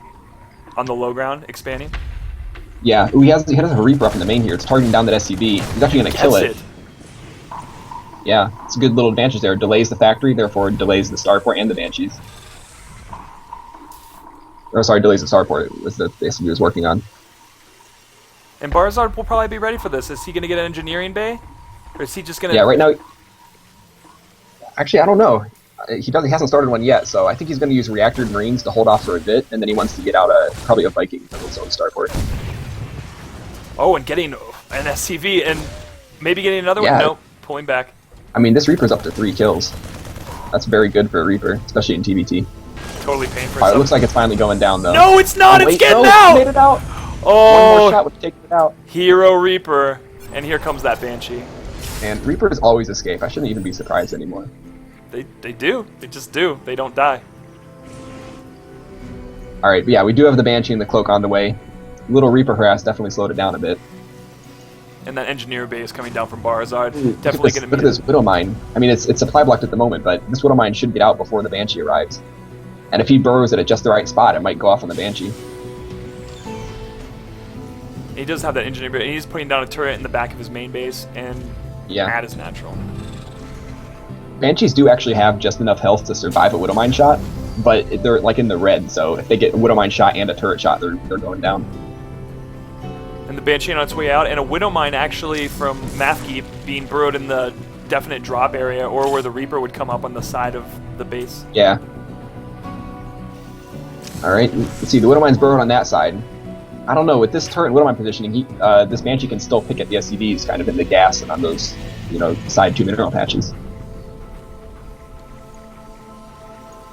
on the low ground expanding. Yeah, he has a Reaper up in the main here. It's targeting down that SCV. He's actually going to kill it. Yeah, it's a good little advantage there. Delays the factory, therefore delays the starport and the Banshees. Or sorry, delays the starport was the SCV was working on. And Barzad will probably be ready for this. Is he going to get an engineering bay? Or is he just going to... Yeah, right now... Actually, I don't know. He hasn't started one yet, so I think he's going to use reactor Marines to hold off for a bit, and then he wants to get out probably a Viking from his own starport. Oh, and getting an SCV, and maybe getting another one? Nope, pulling back. I mean, this Reaper's up to 3 kills. That's very good for a Reaper, especially in TBT. Totally paying for it. Looks like it's finally going down, though. No, it's not! It's getting out! Made it out! Oh! One more shot would take it out. Hero Reaper. And here comes that Banshee. And Reapers always escape. I shouldn't even be surprised anymore. They do. They just do. They don't die. Alright, but yeah, we do have the Banshee and the Cloak on the way. Little Reaper harass definitely slowed it down a bit. And that Engineer Bay is coming down from Barzard. Definitely going to Look at this Widowmine. I mean, it's supply blocked at the moment, but this Widowmine should get out before the Banshee arrives. And if he burrows it at just the right spot, it might go off on the Banshee. He does have that Engineer Bay. He's putting down a turret in the back of his main base, and that is natural. Banshees do actually have just enough health to survive a Widowmine shot, but they're like in the red, so if they get a Widowmine shot and a turret shot, they're going down. And the Banshee on its way out, and a Widowmine actually from Mafgeek being burrowed in the definite drop area, or where the Reaper would come up on the side of the base. Yeah. Alright, let's see, the Widowmine's burrowed on that side. I don't know, with this turret Widowmine positioning, this Banshee can still pick at the SCVs kind of in the gas and on those, side 2 mineral patches.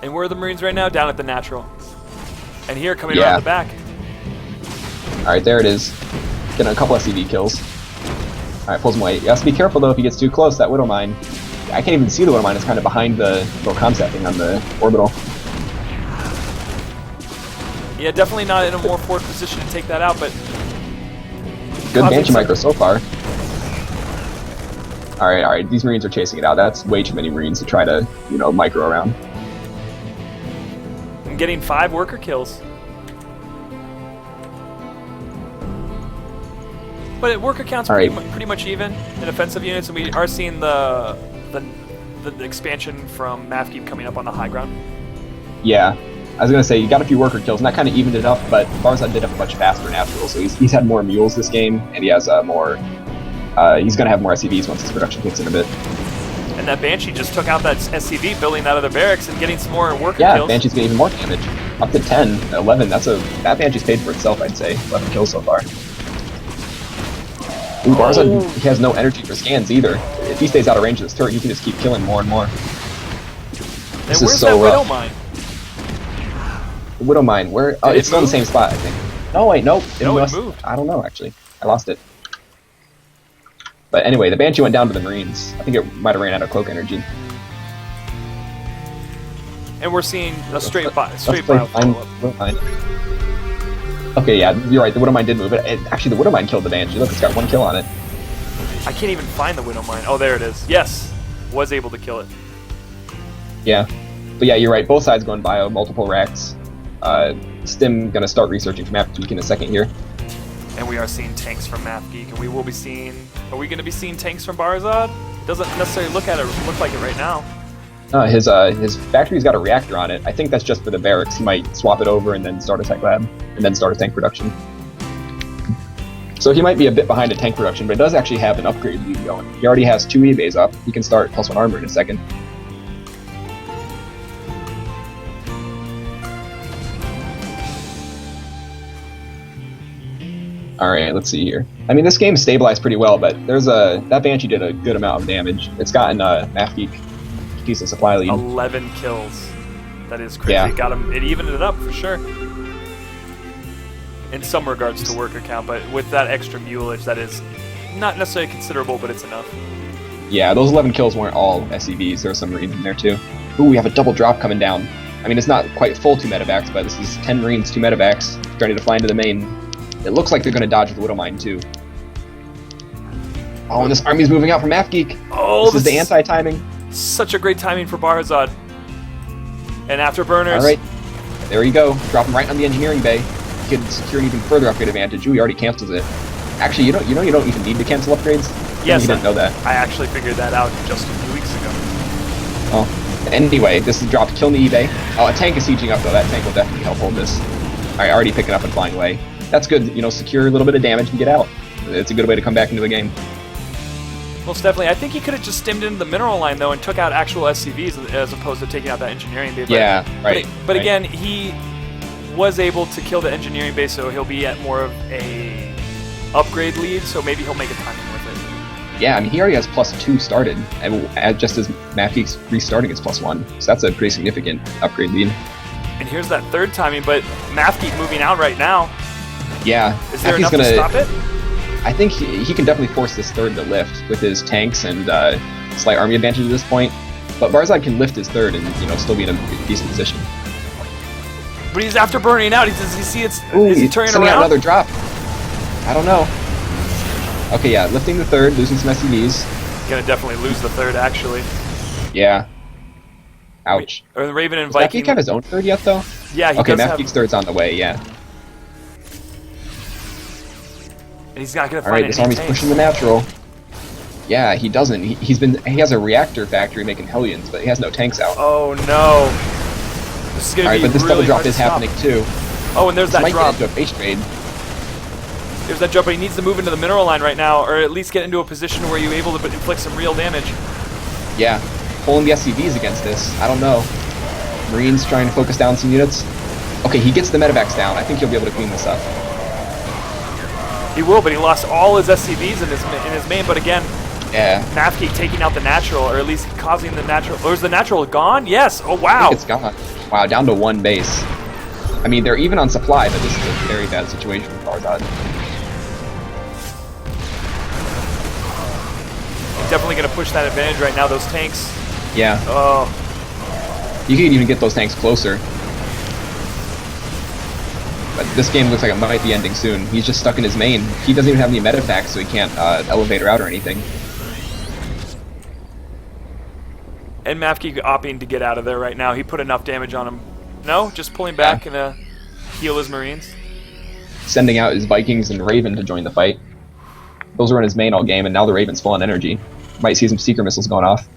And where are the Marines right now? Down at the natural. And here, coming around the back. Alright, there it is. Getting a couple SCV kills. Alright, pulls him away. You have to be careful though if he gets too close, that Widowmine. I can't even see the Widowmine, it's kind of behind the little comsat thing on the orbital. Yeah, definitely not in a more forward position to take that out, but... Good Banshee micro so far. Alright, these Marines are chasing it out. That's way too many Marines to try to, micro around. I'm getting 5 worker kills. But worker count's pretty much even in offensive units, and we are seeing the expansion from Mavkeep coming up on the high ground. Yeah, I was gonna say you got a few worker kills, and that kind of evened it up. But Barzad did have a much faster natural, so he's had more mules this game, and he has more. He's gonna have more SCVs once his production kicks in a bit. And that Banshee just took out that SCV building out of the barracks and getting some more worker kills. Yeah, Banshee's getting even more damage, up to 10, 11. That Banshee's paid for itself, I'd say. 11 kills so far. Ooh, Barzad, he has no energy for scans either. If he stays out of range of this turret, he can just keep killing more and more. This is so rough. Widowmine? Widowmine, where? Oh, it's still in the same spot, I think. No, wait, nope. It moved. I don't know, actually. I lost it. But anyway, the Banshee went down to the Marines. I think it might have ran out of cloak energy. And we're seeing a straight bio follow-up. Okay, yeah, you're right. The Widowmine did move it. Actually, the Widowmine killed the Banshee. Look, it's got 1 kill on it. I can't even find the Widowmine. Oh, there it is. Yes, was able to kill it. Yeah, but yeah, you're right. Both sides going bio, multiple racks. Stim gonna start researching for Map Geek in a second here. And we are seeing tanks from Map Geek, and we will be seeing. Are we gonna be seeing tanks from Barzad? Doesn't necessarily look like it right now. His factory's got a reactor on it. I think that's just for the barracks. He might swap it over and then start a tech lab, and then start a tank production. So he might be a bit behind a tank production, but it does actually have an upgrade lead going. He already has 2 eBays up. He can start +1 armor in a second. Alright, let's see here. I mean, this game's stabilized pretty well, but that Banshee did a good amount of damage. It's gotten Mafgeek decent supply lead. 11 kills. That is crazy. Yeah. Got him. It evened it up for sure. In some regards to worker count, but with that extra mulage, that is not necessarily considerable, but it's enough. Yeah, those 11 kills weren't all SCVs. There were some Marines in there too. Ooh, we have a double drop coming down. I mean, it's not quite full 2 medevacs, but this is 10 Marines, 2 medevacs, ready to fly into the main. It looks like they're going to dodge the Widowmine too. Oh, and this army's moving out from Mafgeek. Oh, this is the anti-timing. Such a great timing for Barzad. And afterburners. All right, there you go. Drop him right on the engineering bay. You can secure an even further upgrade advantage. Ooh, he already cancels it. Actually, you don't even need to cancel upgrades. Yes, you didn't know that. I actually figured that out just a few weeks ago. Oh, anyway, this is dropped. Kill the eBay. Oh, a tank is sieging up though. That tank will definitely help hold this. All right, already picking up and flying away. That's good. Secure a little bit of damage and get out. It's a good way to come back into the game. Most definitely. I think he could have just stemmed into the mineral line though and took out actual SCVs as opposed to taking out that engineering base. Yeah, right. But again, he was able to kill the engineering base, so he'll be at more of a upgrade lead. So maybe he'll make a timing with it. Yeah, I mean he already has +2 started, and just as Mafgeek's restarting is +1, so that's a pretty significant upgrade lead. And here's that 3rd timing, but Mafgeek moving out right now. Yeah, is there enough to stop it? I think he can definitely force this 3rd to lift with his tanks and slight army advantage at this point. But Barzad can lift his 3rd and still be in a decent position. But he's after burning out. Does he see it's? Ooh, is he turning sending around? out another drop. I don't know. Okay, yeah, lifting the 3rd, losing some SCVs. He's gonna definitely lose the 3rd, actually. Yeah. Ouch. Or the Raven and Does Viking. Mafgeek have his own 3rd yet, though? Yeah, he okay, does Mafgeek's 3rd's on the way. Yeah. And he's not gonna find Alright, this army's pushing the natural. Yeah, he doesn't. He has a reactor factory making Hellions, but he has no tanks out. Oh no. This is gonna be but this really double drop hard is to stop. happening too. Oh, and there's this that drop. Might get into a face trade. There's that drop, but he needs to move into the mineral line right now, or at least get into a position where you're able to inflict some real damage. Yeah, pulling the SCVs against this. I don't know. Marines trying to focus down some units. Okay, he gets the medevacs down. I think he'll be able to clean this up. He will, but he lost all his SCVs in his main. But again, Yeah. Mafgeek taking out the natural, or at least causing the natural. Or is the natural gone? Yes. Oh, wow. I think it's gone. Wow, down to 1 base. I mean, they're even on supply, but this is a very bad situation for Barzad. Definitely going to push that advantage right now, those tanks. Yeah. Oh. You can even get those tanks closer. But this game looks like it might be ending soon. He's just stuck in his main. He doesn't even have any medevacts, so he can't elevate her out or anything. And Mafgeek opting to get out of there right now. He put enough damage on him. No, just pulling back and heal his Marines. Sending out his Vikings and Raven to join the fight. Those were in his main all game, and now the Raven's full on energy. Might see some Seeker missiles going off.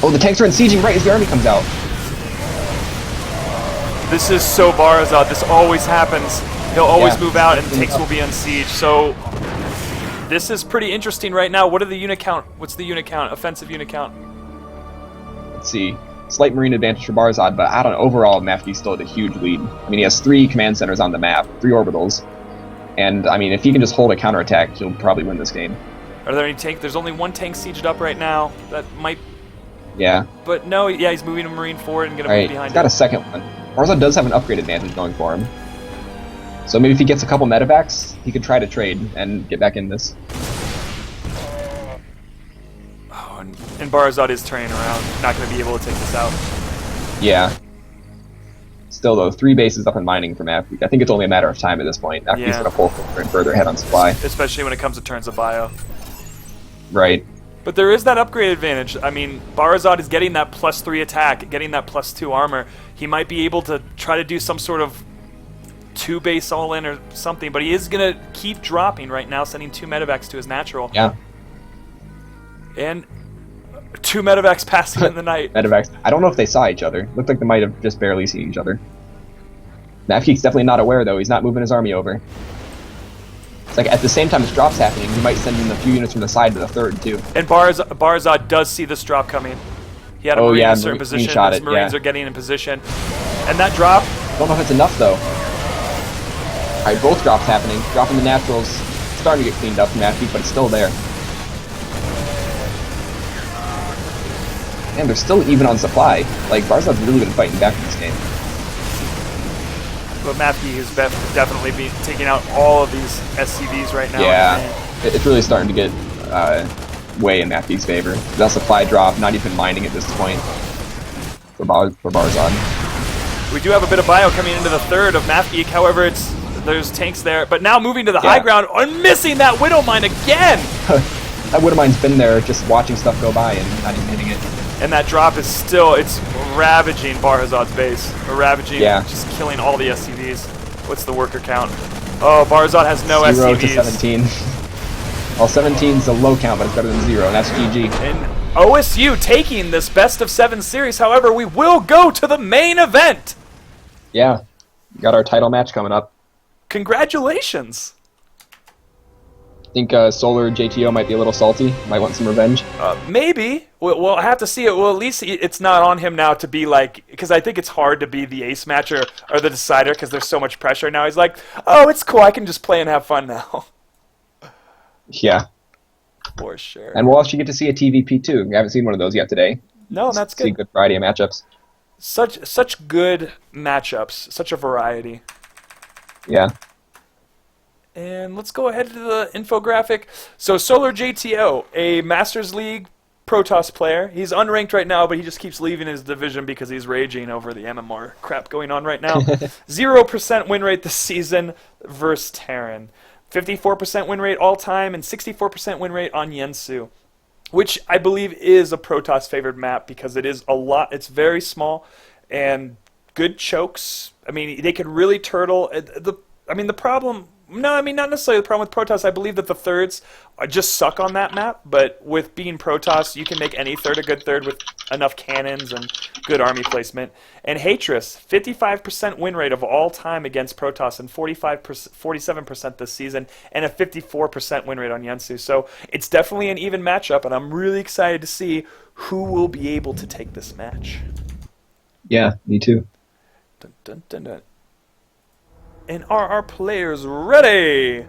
Oh, the tanks are sieging right as the army comes out. This is so Barzad. This always happens. He'll always move out, and tanks will be on siege. So this is pretty interesting right now. What are the unit count? What's the unit count? Offensive unit count? Let's see. Slight Marine advantage for Barzad, but I don't know. Overall, Mafgeek's still at a huge lead. I mean, he has 3 command centers on the map, 3 orbitals. And, I mean, if he can just hold a counterattack, he'll probably win this game. Are there any tanks? There's only 1 tank sieged up right now. That might... Yeah. But no, yeah, he's moving a Marine forward and going to move behind he's got him. a second one. Barzad does have an upgrade advantage going for him. So maybe if he gets a couple medevacs, he could try to trade and get back in this. Oh, and Barzad is turning around. Not going to be able to take this out. Yeah. Still, though, 3 bases up and mining for Mafgeek. I think it's only a matter of time at this point. Mafgeek's going to pull further and further ahead on supply. Especially when it comes to turns of bio. Right. But there is that upgrade advantage. I mean, Barzad is getting that +3 attack, getting that +2 armor. He might be able to try to do some sort of 2 base all-in or something, but he is going to keep dropping right now, sending 2 medevacs to his natural. Yeah. And 2 medevacs passing in the night. Medevacs. I don't know if they saw each other. Looked like they might have just barely seen each other. Mafgeek's definitely not aware, though. He's not moving his army over. It's like at the same time this drop's happening, he might send in a few units from the side to the third, too. And Barzad does see this drop coming. He had a Marine in a certain position. His Marines are getting in position. And that drop... I don't know if it's enough, though. Alright, both drops happening. Dropping the naturals. Starting to get cleaned up from Mafgeek, but it's still there. And they're still even on supply. Like, Barzad's really been fighting back in this game. But Mafgeek has definitely been taking out all of these SCVs right now. Yeah, it's really starting to get way in Mafgeek's favor. That supply drop, not even mining at this point for Barzad. We do have a bit of bio coming into the third of Mafgeek. However, there's tanks there. But now moving to the high ground and missing that Widow Mine again. That Widow Mine's been there just watching stuff go by and not even hitting it. And that drop is still, it's ravaging Barzad's base. Or ravaging, just killing all the SCVs. What's the worker count? Oh, Barzad has no 0 SCVs. to 17. Well, 17's a low count, but it's better than 0, and that's GG. And OSU taking this best of 7 series. However, we will go to the main event. Yeah, got our title match coming up. Congratulations. I think Solar JTO might be a little salty. Might want some revenge. Maybe. We'll have to see it. Well, at least it's not on him now to be like... Because I think it's hard to be the ace match or the decider because there's so much pressure now. He's like, oh, it's cool. I can just play and have fun now. Yeah. For sure. And we'll actually get to see a TVP too. We haven't seen one of those yet today. No, that's good. See a good variety of matchups. Such good matchups. Such a variety. Yeah. And let's go ahead to the infographic. So Solar JTO, a Masters League Protoss player. He's unranked right now, but he just keeps leaving his division because he's raging over the MMR crap going on right now. 0% win rate this season versus Terran. 54% win rate all time and 64% win rate on Yensu, which I believe is a Protoss favored map because it is a lot. It's very small and good chokes. I mean, they could really turtle. The problem... No, I mean, not necessarily the problem with Protoss. I believe that the thirds just suck on that map, but with being Protoss, you can make any third a good third with enough cannons and good army placement. And Hatris, 55% win rate of all time against Protoss and 47% this season, and a 54% win rate on Yensu. So it's definitely an even matchup, and I'm really excited to see who will be able to take this match. Yeah, me too. Dun, dun, dun, dun. And are our players ready?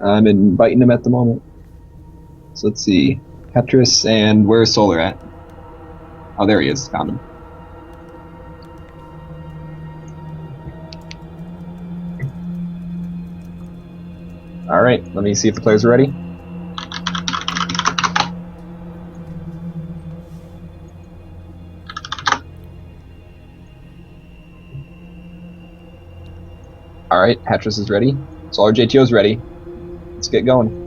I'm inviting him at the moment. So let's see. Tetris, and where's Solar at? Oh, there he is. Found him. All right, let me see if the players are ready. All right, Tetris is ready. Solar JTO is ready. Let's get going.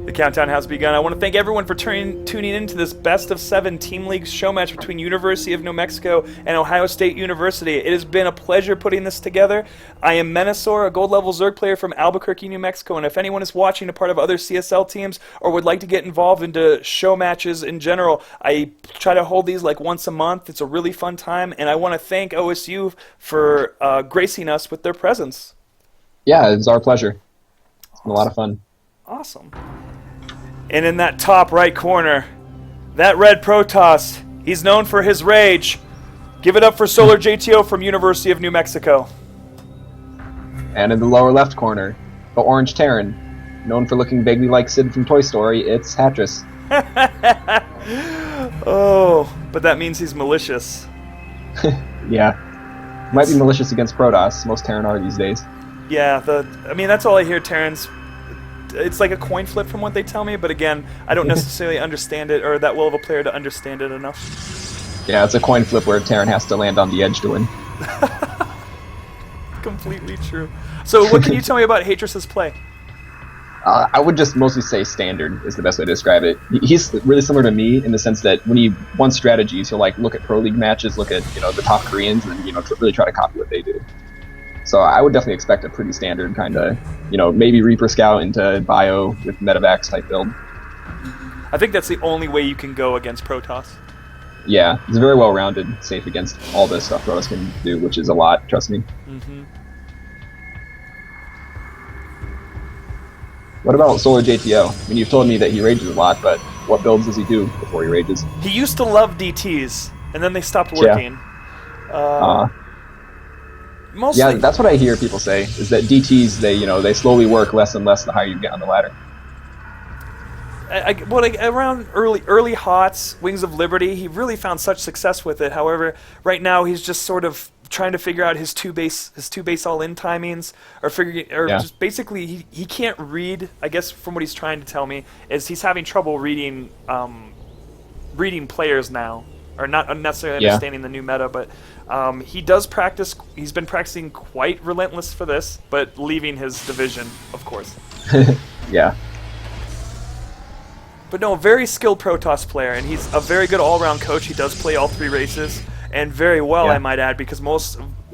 The countdown has begun. I want to thank everyone for tuning into this best of 7 Team League show match between University of New Mexico and Ohio State University. It has been a pleasure putting this together. I am Menasaur, a gold level Zerg player from Albuquerque, New Mexico, and if anyone is watching a part of other CSL teams or would like to get involved into show matches in general, I try to hold these like once a month. It's a really fun time, and I want to thank OSU for gracing us with their presence. Yeah, it's our pleasure. It's been a lot of fun. Awesome. And in that top right corner, that red Protoss, he's known for his rage. Give it up for Solar JTO from University of New Mexico. And in the lower left corner, the orange Terran, known for looking vaguely like Sid from Toy Story, it's Tetris. Oh, but that means he's malicious. Yeah. Might be malicious against Protoss. Most Terran are these days. Yeah, I mean, that's all I hear, Terrans. It's like a coin flip from what they tell me, but again, I don't necessarily understand it, or that well of a player to understand it enough. Yeah, it's a coin flip where Terran has to land on the edge to win. Completely true. So what can you tell me about Hatress's play? I would just mostly say standard is the best way to describe it. He's really similar to me in the sense that when he wants strategies, he'll like look at pro league matches, look at the top Koreans, and really try to copy what they do. So I would definitely expect a pretty standard kind of, maybe Reaper Scout into Bio with Medivacs type build. I think that's the only way you can go against Protoss. Yeah, he's very well rounded, safe against all the stuff Protoss can do, which is a lot, trust me. Mm-hmm. What about Solar JTO? I mean, you've told me that he rages a lot, but what builds does he do before he rages? He used to love DTs, and then they stopped working. Mostly. Yeah, that's what I hear people say, is that DTs, they slowly work less and less the higher you get on the ladder. Around early HOTS, Wings of Liberty, he really found such success with it. However, right now he's just sort of trying to figure out his two base all-in timings, just basically he can't read. I guess from what he's trying to tell me is he's having trouble reading players now, or not necessarily understanding the new meta, but. He does practice. He's been practicing quite relentless for this, but leaving his division, of course. Yeah. But no, very skilled Protoss player, and he's a very good all-around coach. He does play all 3 races, and very well, I might add, because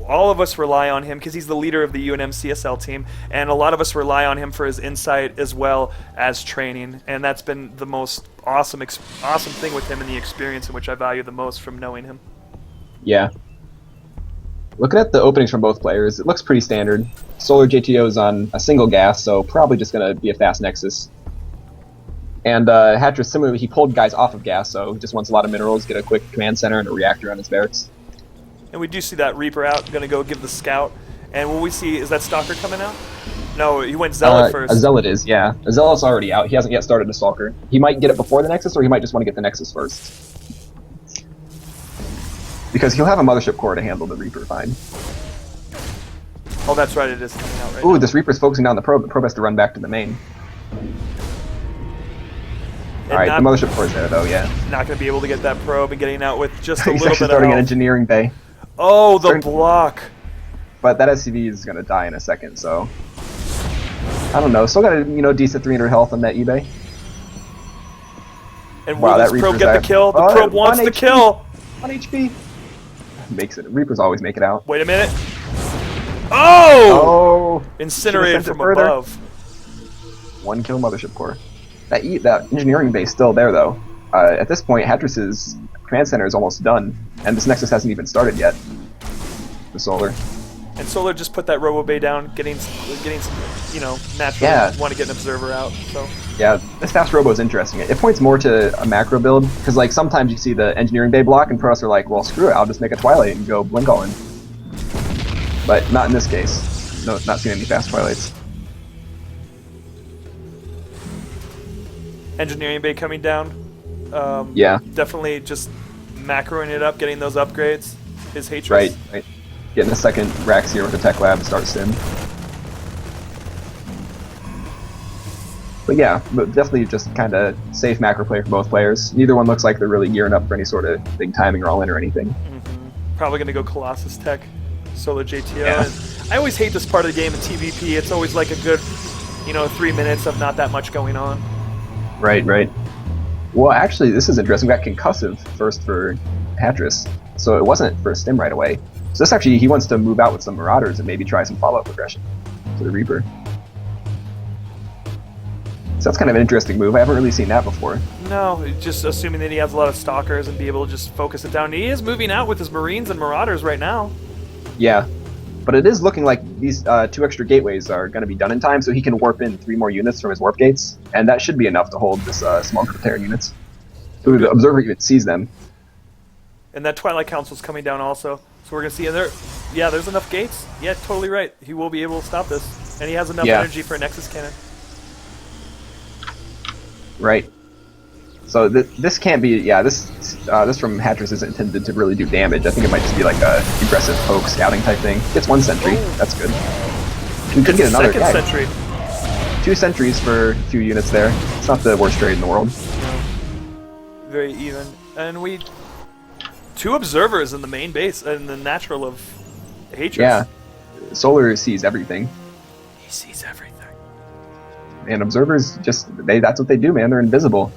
all of us rely on him because he's the leader of the UNM CSL team, and a lot of us rely on him for his insight as well as training, and that's been the most awesome thing with him and the experience in which I value the most from knowing him. Yeah. Looking at the openings from both players, it looks pretty standard. Solar JTO is on a single gas, so probably just going to be a fast Nexus. And Hatcher, similarly, he pulled guys off of gas, so he just wants a lot of minerals, get a quick command center and a reactor on his barracks. And we do see that Reaper out, going to go give the scout. And what we see, is that Stalker coming out? No, he went Zealot first. A Zealot is, yeah. A Zealot's already out. He hasn't yet started a Stalker. He might get it before the Nexus, or he might just want to get the Nexus first. Because he'll have a Mothership Core to handle the Reaper fine. Oh, that's right, it is coming out right Ooh, now. this Reaper's focusing down the probe. The probe has to run back to the main. Alright, the Mothership Core's there, though, yeah. Not going to be able to get that probe and getting out with just a He's little actually bit of starting health. an engineering bay. Oh, the block. But that SCV is going to die in a second, so... I don't know. Still got a, decent 300 health on that eBay. And will this probe get the kill? The probe wants the kill! 1 HP! Makes it. Reapers always make it out. Wait a minute. Oh! Oh! Incinerated from above. 1 kill Mothership Core. That engineering base still there, though. At this point, Hattress's command center is almost done, and this Nexus hasn't even started yet. The Solar. And Solar just put that Robo Bay down, getting some, naturally want to get an observer out. So. Yeah, this fast Robo is interesting. It points more to a macro build, because like sometimes you see the engineering bay block, and Protoss are like, well, screw it, I'll just make a Twilight and go blink all in. But not in this case. No, not seeing any fast Twilights. engineering bay coming down. Yeah. Definitely just macroing it up, getting those upgrades. His Hatred. Right. Getting a second Rax here with the Tech Lab start sim. But yeah, definitely just kind of safe macro play for both players. Neither one looks like they're really gearing up for any sort of big timing or all-in or anything. Probably going to go Colossus Tech, Solar JTO. Yeah. And I always hate this part of the game in TVP. It's always like a good, 3 minutes of not that much going on. Right. Well, actually, this is interesting. We got concussive first for Hatris, so it wasn't for a stim right away. So this actually, he wants to move out with some Marauders and maybe try some follow-up progression to the Reaper. So that's kind of an interesting move. I haven't really seen that before. No, just assuming that he has a lot of Stalkers and be able to just focus it down. He is moving out with his Marines and Marauders right now. Yeah, but it is looking like these 2 extra gateways are going to be done in time, so he can warp in 3 more units from his warp gates, and that should be enough to hold this small group of Terran units. Ooh, the Observer even sees them. And that Twilight Council's coming down also. So we're going to see there. Yeah, there's enough gates. Yeah, totally right. He will be able to stop this. And he has enough energy for a Nexus Cannon. Right. So this can't be, this from Hatris isn't intended to really do damage. I think it might just be like a aggressive poke scouting type thing. Gets 1 sentry, that's good. We could get another second sentry. 2 sentries for a few units there. It's not the worst trade in the world. No. Very even. And 2 observers in the main base, in the natural of Hatris. Yeah. Solar sees everything. He sees everything. And observers that's what they do, man. They're invisible.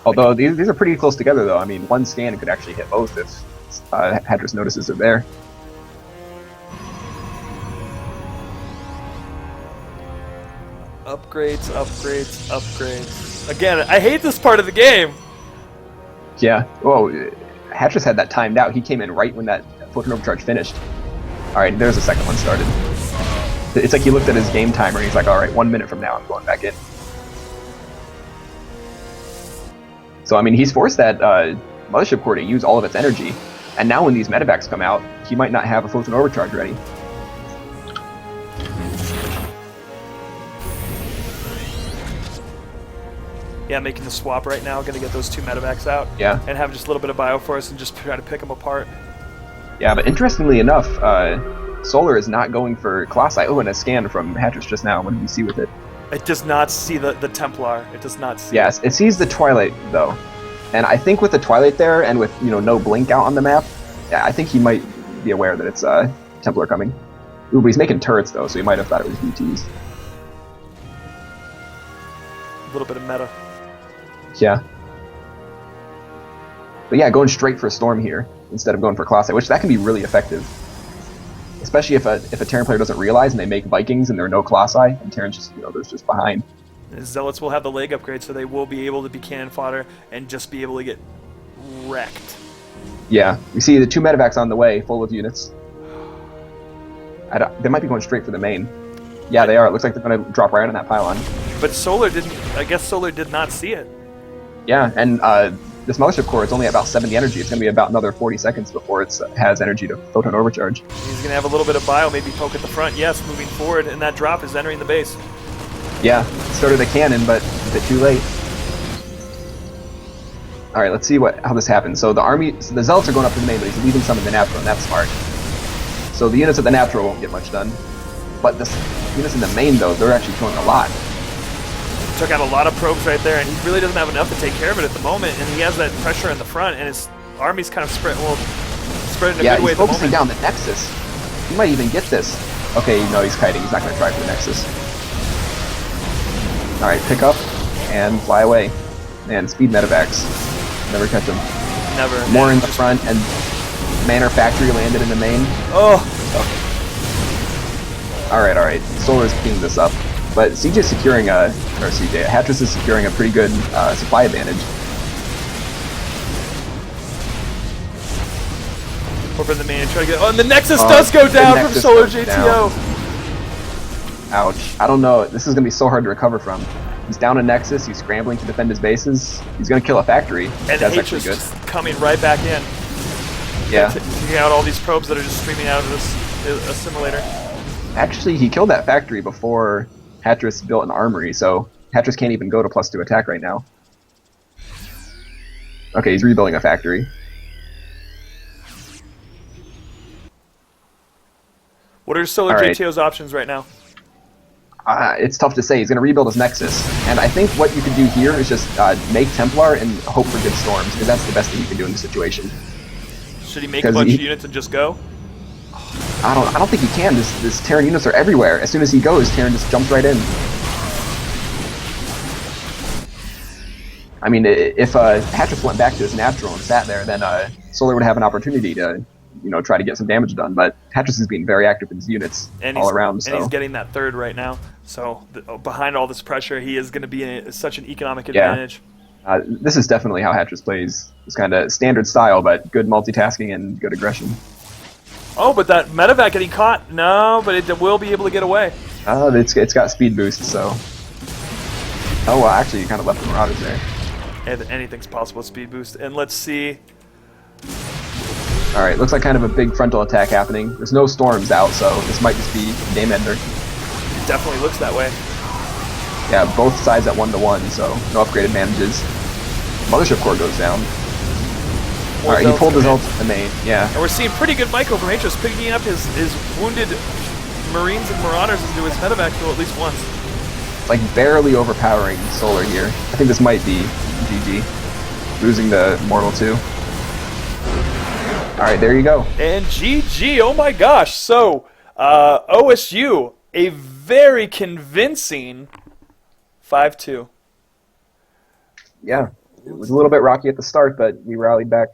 Although these are pretty close together, though. I mean, 1 scan could actually hit both if Hatris notices it there. Upgrades. Again, I hate this part of the game. Yeah. Whoa. Hatris had that timed out. He came in right when that Photon Overcharge finished. Alright, there's the second one started. It's like he looked at his game timer and he's like, alright, 1 minute from now I'm going back in. So, I mean, he's forced that Mothership Core to use all of its energy. And now when these medevacs come out, he might not have a Photon Overcharge ready. Yeah, making the swap right now, gonna get those 2 medevacs out. Yeah. And have just a little bit of Bioforce and just try to pick them apart. Yeah, but interestingly enough, Solar is not going for Colossi. Oh, and a scan from Hatris just now. What did you see with it? It does not see the Templar. It does not see Yes, it sees the Twilight, though. And I think with the Twilight there, and with, no blink out on the map, yeah, I think he might be aware that it's Templar coming. Ooh, but he's making turrets, though, so he might have thought it was BTs. A little bit of meta. Yeah. But yeah, going straight for a Storm here, instead of going for Colossi, which that can be really effective. Especially if a Terran player doesn't realize and they make Vikings and there are no Colossi, and Terran's just, there's just behind. And Zealots will have the leg upgrade, so they will be able to be cannon fodder and just be able to get wrecked. Yeah, we see the 2 medevacs on the way, full of units. They might be going straight for the main. Yeah, they are. It looks like they're going to drop right on that pylon. But Solar didn't. I guess Solar did not see it. Yeah, and this Mothership Core is only about 70 energy. It's going to be about another 40 seconds before it has energy to Photon Overcharge. He's going to have a little bit of bio, maybe poke at the front. Yes, moving forward, and that drop is entering the base. Yeah, started the cannon, but a bit too late. All right, let's see how this happens. So the Zealots are going up to the main, but he's leaving some in the natural, and that's smart. So the units at the natural won't get much done. But the units in the main, though, they're actually killing a lot. Took out a lot of probes right there, and he really doesn't have enough to take care of it at the moment, and he has that pressure in the front, and his army's kind of spread in a good way at the moment. Yeah, he's focusing down the Nexus. He might even get this. Okay, no, he's kiting. He's not going to try for the Nexus. Alright, pick up and fly away. Man, speed medevacs. Never catch him. Never. More in the front, and Manor Factory landed in the main. Oh! Alright. Solar's picking this up. But Hatris is securing a pretty good supply advantage. Over the main and try to get. Oh, and the Nexus does go down from Solar JTO! Ouch. I don't know. This is going to be so hard to recover from. He's down a Nexus. He's scrambling to defend his bases. He's going to kill a factory. And that's actually good. Just coming right back in. Yeah. Taking out all these probes that are just streaming out of this assimilator. Actually, he killed that factory before Hatris built an armory, so Hattress can't even go to +2 attack right now. Okay, he's rebuilding a factory. What are Solar All right. JTO's options right now? It's tough to say. He's going to rebuild his Nexus. And I think what you could do here is just make Templar and hope for good storms, because that's the best thing you can do in this situation. Should he make a bunch of units and just go? I don't think he can. This Terran units are everywhere. As soon as he goes, Terran just jumps right in. I mean, if Hattress went back to his natural and sat there, then Solar would have an opportunity to, try to get some damage done. But Hattress is being very active in his units all around. And he's getting that third right now. So behind all this pressure, he is going to be in such an economic advantage. This is definitely how Hattress plays. It's kind of standard style, but good multitasking and good aggression. Oh, but that medevac getting caught? No, but it will be able to get away. It's got speed boost, so... Oh, well, actually, you kind of left the Marauders there. And anything's possible with speed boost. And let's see... Alright, looks like kind of a big frontal attack happening. There's no storms out, so this might just be game ender. It definitely looks that way. Yeah, both sides at 1-to-1, so no upgrade advantages. Mothership core goes down. Alright, he pulled his ult to the main, yeah. And we're seeing pretty good micro from Atros, picking up his wounded Marines and Marauders into his medevac kill at least once. Like, barely overpowering Solar here. I think this might be GG. Losing the Mortal 2. Alright, there you go. And GG, oh my gosh. So, OSU, a very convincing 5-2. Yeah, it was a little bit rocky at the start, but we rallied back.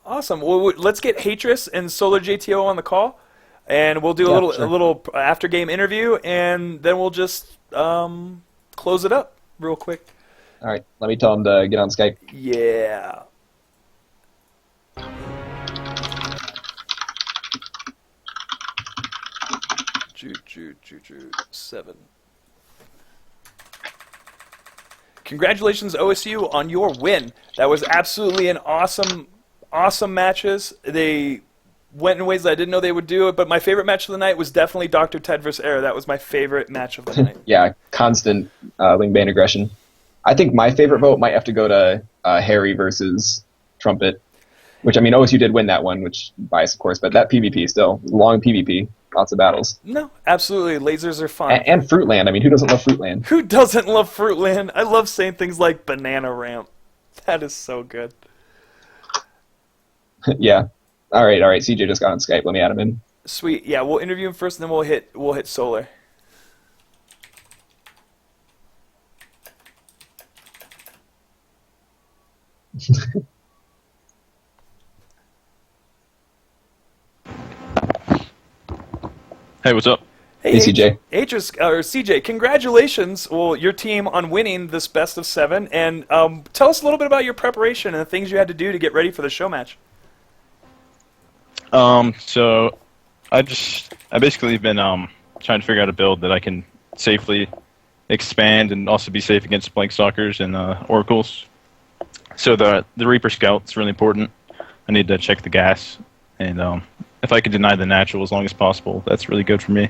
Awesome. Well, let's get Hatris and Solar JTO on the call, and we'll do a little after game interview, and then we'll just close it up real quick. All right, let me tell him to get on Skype. Yeah. Choo 7. Congratulations, OSU, on your win. That was absolutely an awesome matches. They went in ways that I didn't know they would do it, but my favorite match of the night was definitely Dr. Ted vs. Air. That was my favorite match of the night. Yeah, constant Lingbane aggression. I think my favorite vote might have to go to Harry versus Trumpet, which, I mean, OSU did win that one, which bias, of course, but that PvP still, long PvP, lots of battles. No, absolutely. Lasers are fun. And Fruitland. I mean, who doesn't love Fruitland? Who doesn't love Fruitland? I love saying things like banana ramp. That is so good. Yeah. All right. CJ just got on Skype. Let me add him in. Sweet. Yeah, we'll interview him first, and then we'll hit Solar. Hey, what's up? Hey, CJ. CJ, congratulations, your team on winning this best of 7, and tell us a little bit about your preparation and the things you had to do to get ready for the show match. So I basically been trying to figure out a build that I can safely expand and also be safe against blank stalkers and oracles. So the Reaper Scout's really important. I need to check the gas, and if I could deny the natural as long as possible, that's really good for me.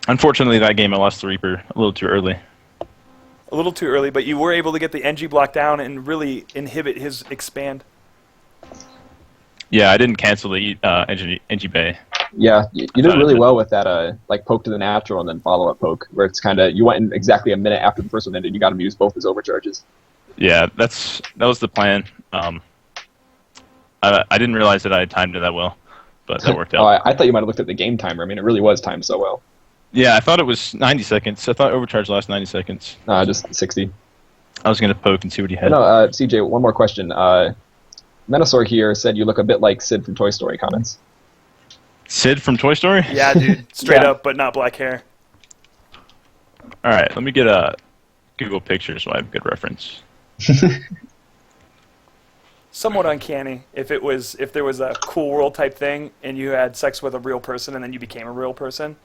Unfortunately, that game I lost the Reaper a little too early. A little too early, but you were able to get the NG block down and really inhibit his expand. Yeah, I didn't cancel the NG Bay. Yeah, you did really well with that, like, poke to the natural and then follow-up poke, where it's kind of, you went in exactly a minute after the first one ended, you got him to use both his overcharges. Yeah, that was the plan. I didn't realize that I had timed it that well, but that worked out. I thought you might have looked at the game timer. I mean, it really was timed so well. Yeah, I thought it was 90 seconds. I thought overcharge lasts 90 seconds. Just 60. I was going to poke and see what he had. No, CJ, one more question. Menosaur here said you look a bit like Sid from Toy Story comments. Sid from Toy Story? Yeah, dude. Straight up, but not black hair. All right, let me get a Google picture so I have a good reference. Somewhat uncanny if there was a cool world type thing and you had sex with a real person and then you became a real person,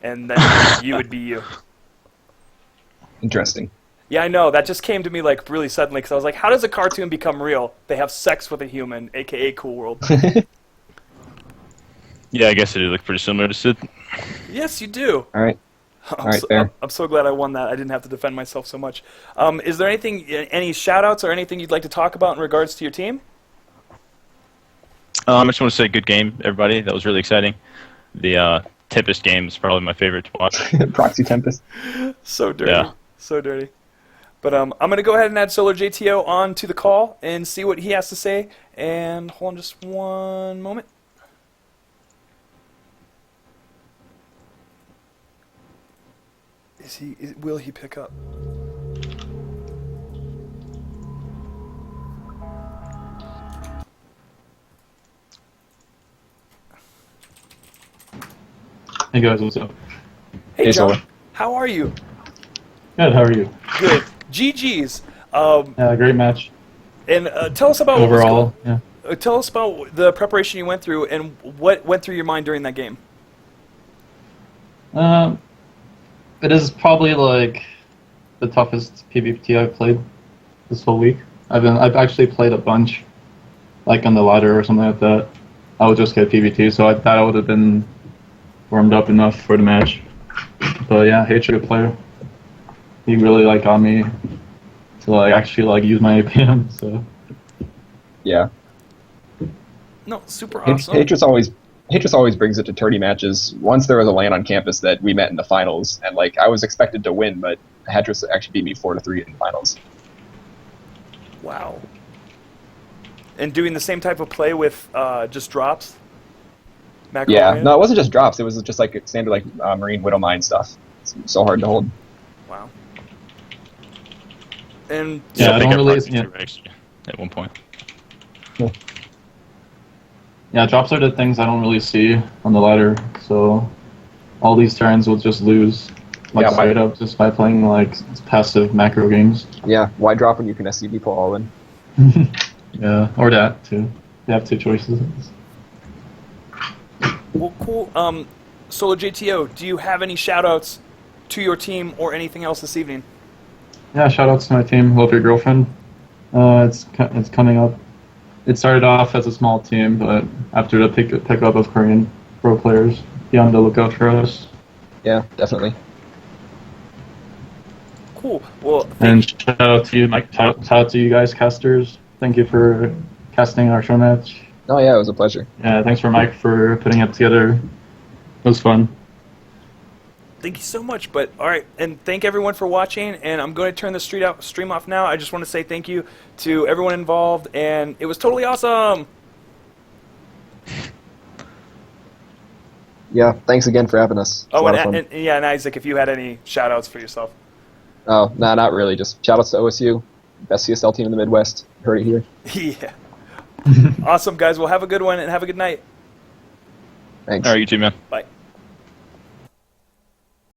and then you would be you. Interesting. Yeah, I know. That just came to me like really suddenly because I was like, how does a cartoon become real? They have sex with a human, aka Cool World. Yeah, I guess it look pretty similar to Sid. Yes, you do. All right. All right, fair. I'm so glad I won that. I didn't have to defend myself so much. Is there any shout-outs or anything you'd like to talk about in regards to your team? I just want to say good game, everybody. That was really exciting. The Tempest game is probably my favorite to watch. Proxy Tempest. So dirty. Yeah. So dirty. But I'm going to go ahead and add Solar JTO on to the call and see what he has to say. And hold on just one moment. Will he pick up? Hey guys, what's up? Hey, Hey, John. Solar. How are you? Good, how are you? Good. GG's. Yeah, great match And tell us about overall. Yeah. tell us about the preparation you went through and what went through your mind during that game. It is probably like the toughest PvP I've played this whole week. I've actually played a bunch, like on the ladder or something like that. I would just get PvT, so I thought I would have been warmed up enough for the match. But yeah, Hatred good player. He really like got me to like actually like use my APM. So Yeah. No, super awesome. Hatris always brings it to 30 matches. Once there was a LAN on campus that we met in the finals, and like I was expected to win, but Hatris actually beat me 4-3 in the finals. Wow. And doing the same type of play with just drops? Macro Yeah, Marine? no, it wasn't just drops. It was just like standard like Marine Widow Mine stuff. It's so hard to hold. Wow. And Yeah, I pick don't up really- Proxy yeah. 2X at one point. yeah, drops are the things I don't really see on the ladder. So all these turns will just lose, like Yeah, straight up, just by playing like passive macro games. Yeah, why drop when you can SCB pull all in? Yeah, or that too. You have two choices. well, cool. Solo JTO, do you have any shout-outs to your team or anything else this evening? Yeah, shout outs to my team. Love your girlfriend. It's coming up. It started off as a small team, but after the pick up of Korean pro players, be on the lookout for us. Yeah, definitely. Cool. Well, And shout out to you, Mike. Shout out to you guys, casters. Thank you for casting our show match. Oh yeah, it was a pleasure. Yeah, thanks for Mike for putting it together. It was fun. thank you so much. But all right, and thank everyone for watching. And I'm going to turn the stream off now. I just want to say thank you to everyone involved, and it was totally awesome. Yeah, thanks again for having us. It's a Oh, lot of fun. and yeah, and Isaac, if you had any shout-outs for yourself. Oh, nah, not really. Just shout outs to OSU, best CSL team in the Midwest. Heard it here. Yeah. Awesome, guys. Well, have a good one and have a good night. Thanks. All right, you too, man. Bye.